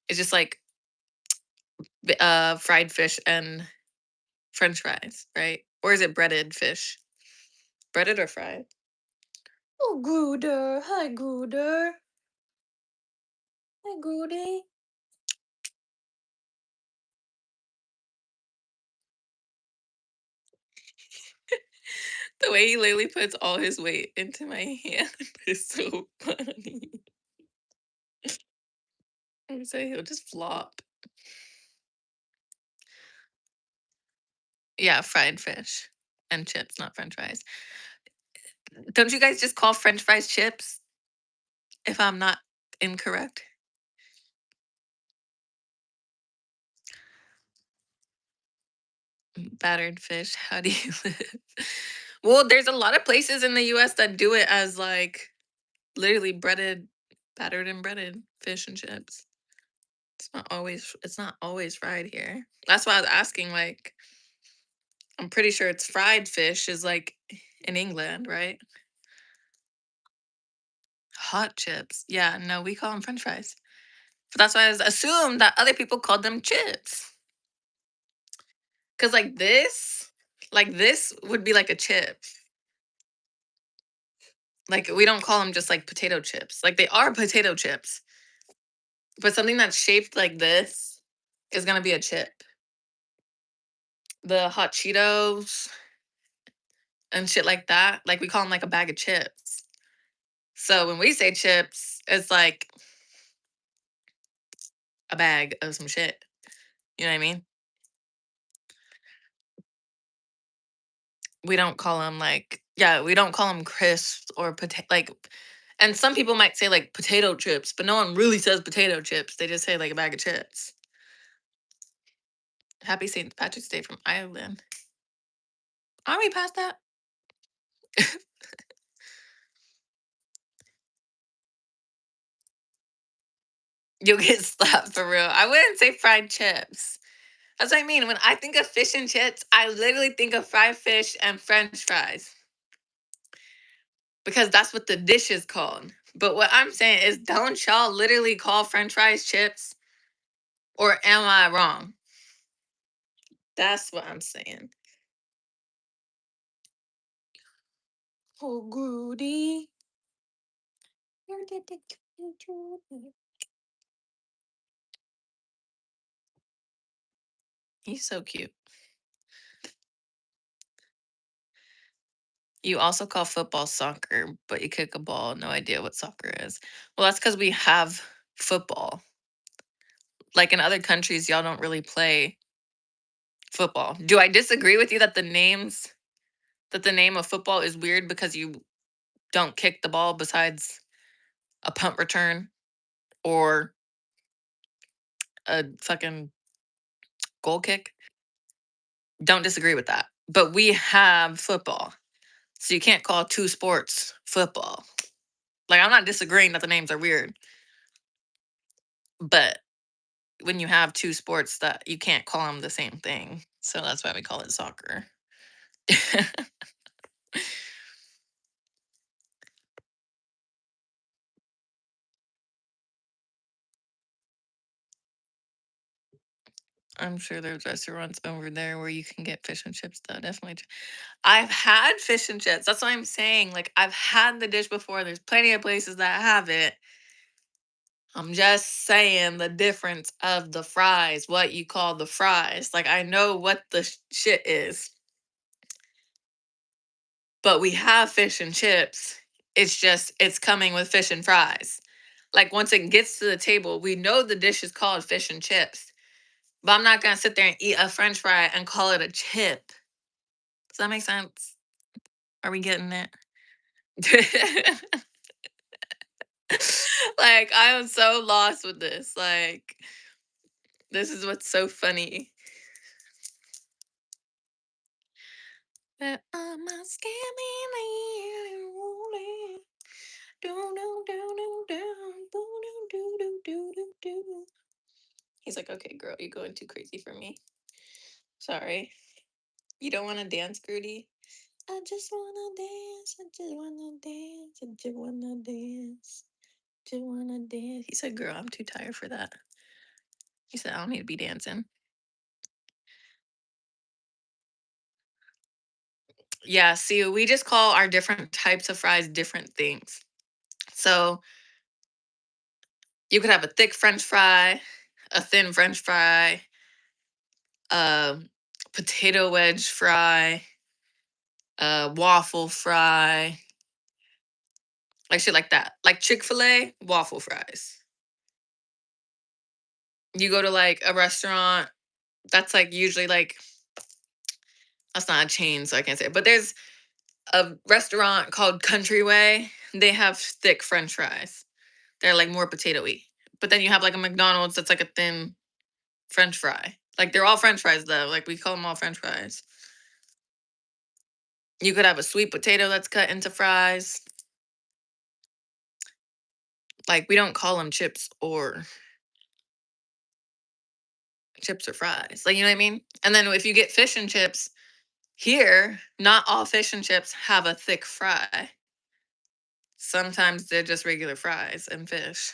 is just like fried fish and French fries, right? Or is it breaded fish? Breaded or fried? Oh, Gooder. Hi, Gooder. Hi, Goody. The way he literally puts all his weight into my hand is so funny. I'm saying he'll just flop. Yeah, fried fish and chips, not French fries. Don't you guys just call French fries chips? If I'm not incorrect. Battered fish. How do you live? Well, there's a lot of places in the US that do it as like literally breaded, battered and breaded fish and chips. It's not always fried here. That's why I was asking, like, I'm pretty sure it's fried fish is like in England, right? Hot chips. Yeah, no, we call them French fries. But that's why I was assumed that other people called them chips. Cause like this would be like a chip. Like we don't call them just like potato chips. Like they are potato chips, but something that's shaped like this is gonna be a chip. The hot Cheetos and shit like that, like we call them like a bag of chips. So when we say chips, it's like a bag of some shit. You know what I mean? We don't call them like, yeah, we don't call them crisps or potato like. And some people might say like potato chips, but no one really says potato chips. They just say like a bag of chips. Happy St. Patrick's Day from Ireland. Are we past that? You'll get slapped for real. I wouldn't say fried chips. That's what I mean. When I think of fish and chips, I literally think of fried fish and French fries because that's what the dish is called. But what I'm saying is, don't y'all literally call French fries chips, or am I wrong? That's what I'm saying. Oh, Goody. He's so cute. You also call football soccer, but you kick a ball. No idea what soccer is. Well, that's because we have football. Like in other countries, y'all don't really play football. Do I disagree with you that the name of football is weird because you don't kick the ball besides a punt return or a fucking goal kick? Don't disagree with that. But we have football. So you can't call two sports football. Like I'm not disagreeing that the names are weird, but when you have two sports that you can't call them the same thing. So that's why we call it soccer. I'm sure there's restaurants over there where you can get fish and chips though. Definitely. I've had fish and chips. That's what I'm saying. Like I've had the dish before. There's plenty of places that have it. I'm just saying the difference of the fries, what you call the fries. Like I know what the shit is, but we have fish and chips. It's just it's coming with fish and fries. Like once it gets to the table, we know the dish is called fish and chips. But I'm not gonna sit there and eat a French fry and call it a chip. Does that make sense? Are we getting it? Like, I am so lost with this. Like, this is what's so funny. That I'm a scammy rolling. Do do do do do do do do do do do. He's like, okay, girl, you're going too crazy for me. Sorry. You don't want to dance, Grudy? I just wanna dance. I just wanna dance. I just wanna dance. Just wanna dance. He said, girl, I'm too tired for that. He said, I don't need to be dancing. Yeah, see, we just call our different types of fries different things. So you could have a thick French fry, a thin French fry, a potato wedge fry, a waffle fry, like shit like that. Like Chick-fil-A, waffle fries. You go to like a restaurant, that's like usually like, that's not a chain, so I can't say it, but there's a restaurant called Countryway. They have thick French fries. They're like more potatoy. But then you have like a McDonald's that's like a thin French fry. Like they're all French fries though. Like we call them all French fries. You could have a sweet potato that's cut into fries. Like we don't call them chips or fries. Like you know what I mean? And then if you get fish and chips, here, not all fish and chips have a thick fry. Sometimes they're just regular fries and fish.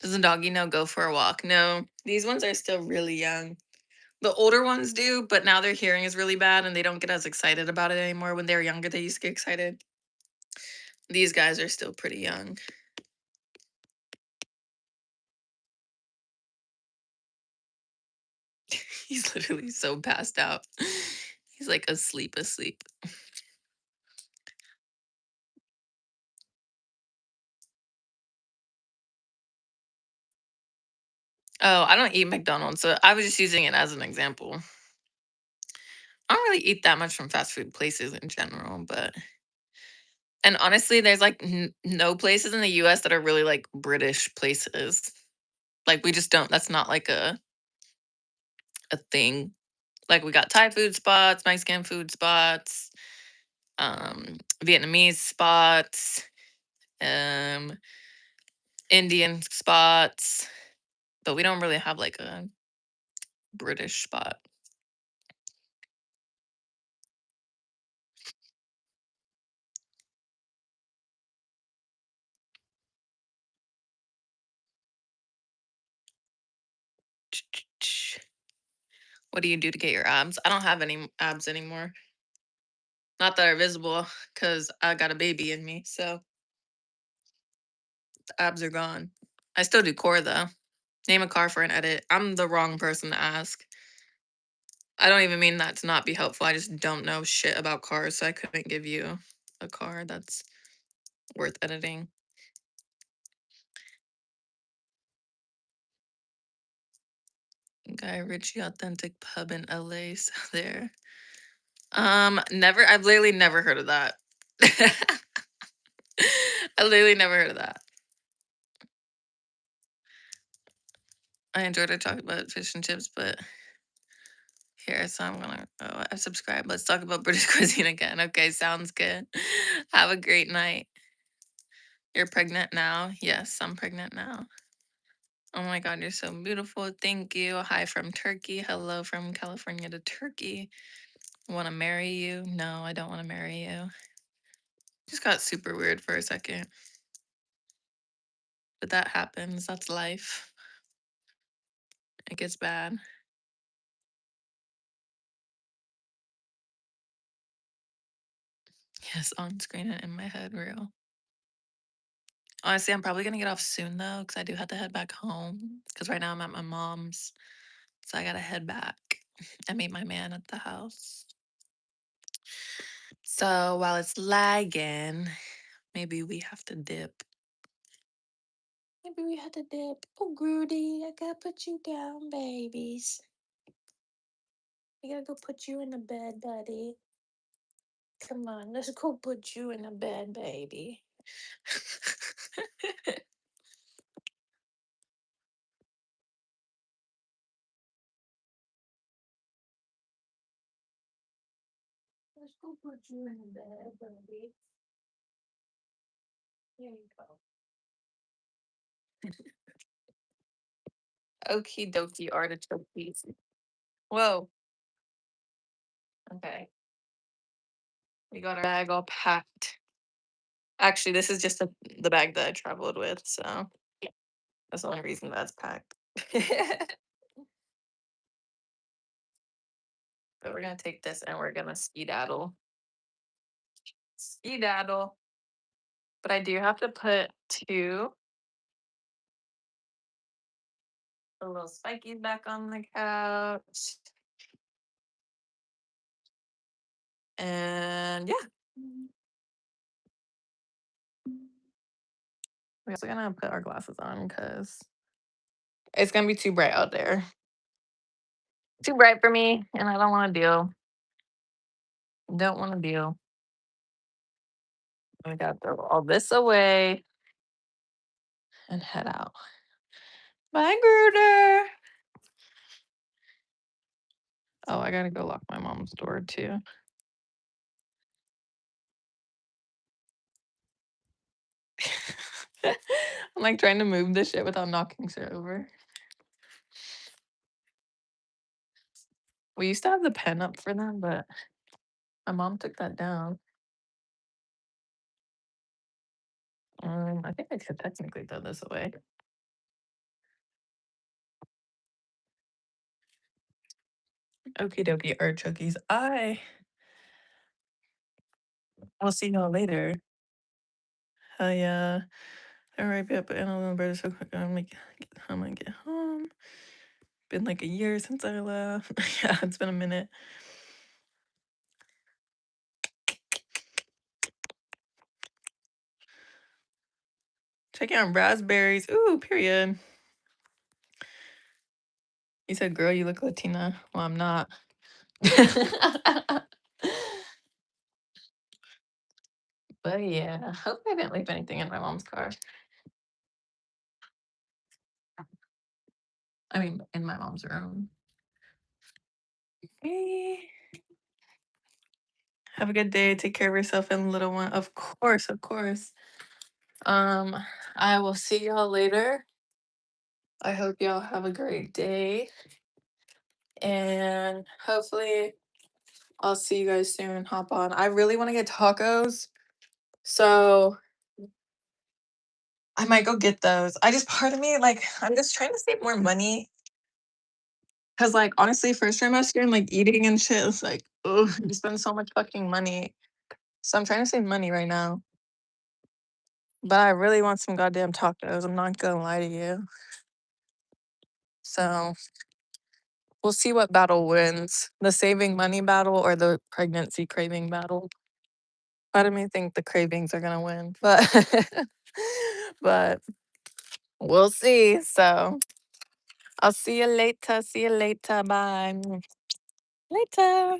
Does the doggy know go for a walk? No, these ones are still really young. The older ones do, but now their hearing is really bad and they don't get as excited about it anymore. When they were younger, they used to get excited. These guys are still pretty young. He's literally so passed out. He's like asleep. Oh, I don't eat McDonald's, so I was just using it as an example. I don't really eat that much from fast food places in general, but and honestly, there's like no places in the US that are really like British places. Like we just don't. That's not like a thing. Like we got Thai food spots, Mexican food spots, Vietnamese spots, um, Indian spots, but we don't really have like a British spot. What do you do to get your abs? I don't have any abs anymore. Not that are visible, because I got a baby in me, so the abs are gone. I still do core though. Name a car for an edit. I'm the wrong person to ask. I don't even mean that to not be helpful. I just don't know shit about cars, so I couldn't give you a car that's worth editing. Guy Ritchie Authentic Pub in LA. So there. Never. I've literally never heard of that. I literally never heard of that. I enjoyed our talk about fish and chips, but here, so I'm gonna. Oh, I subscribe. Let's talk about British cuisine again. Okay, sounds good. Have a great night. You're pregnant now? Yes, I'm pregnant now. Oh my God, you're so beautiful. Thank you. Hi from Turkey. Hello from California to Turkey. Want to marry you? No, I don't want to marry you. Just got super weird for a second. But that happens. That's life. It gets bad. Yes, on screen and in my head, real. Honestly, I'm probably gonna get off soon though, because I do have to head back home. Because right now I'm at my mom's, so I gotta head back. I meet my man at the house. So while it's lagging, maybe we have to dip. Maybe we have to dip. Oh, Grudy, I gotta put you down, babies. I gotta go put you in the bed, buddy. Come on, let's go put you in the bed, baby. Let's go put you in bed, baby. Here you go. Okie dokie artichoke piece. Whoa. Okay. We got our bag all packed. Actually, this is just the bag that I traveled with, so that's the only reason that's packed. But we're gonna take this and we're gonna skedaddle. Skedaddle. But I do have to put the little spikies back on the couch. And yeah. We're also gonna put our glasses on because it's gonna be too bright out there. Too bright for me, and I don't want to deal. Don't want to deal. I gotta throw all this away and head out. Bye, Gruder. Oh, I gotta go lock my mom's door too. I'm like trying to move this shit without knocking shit over. We used to have the pen up for them, but my mom took that down. I think I could technically throw this away. Okie dokie, artichokes. I'll see y'all later. Hell yeah. All right, but I don't remember so quick. Get home and get home. Been like a year since I left. Yeah, it's been a minute. Checking out raspberries. Ooh, period. You said, girl, you look Latina. Well, I'm not. But yeah, I hope I didn't leave anything in my mom's car. I mean, in my mom's room. Okay. Have a good day. Take care of yourself and little one. Of course, of course. Um, I will see y'all later. I hope y'all have a great day. And hopefully I'll see you guys soon. Hop on. I really want to get tacos. So I might go get those. I just part of me, like, I'm just trying to save more money. Cause like honestly, first trimester and like eating and shit is like, oh, you spend so much fucking money. So I'm trying to save money right now. But I really want some goddamn tacos. I'm not gonna lie to you. So we'll see what battle wins. The saving money battle or the pregnancy craving battle. Part of me think the cravings are gonna win. But we'll see. So I'll see you later. See you later. Bye. Later.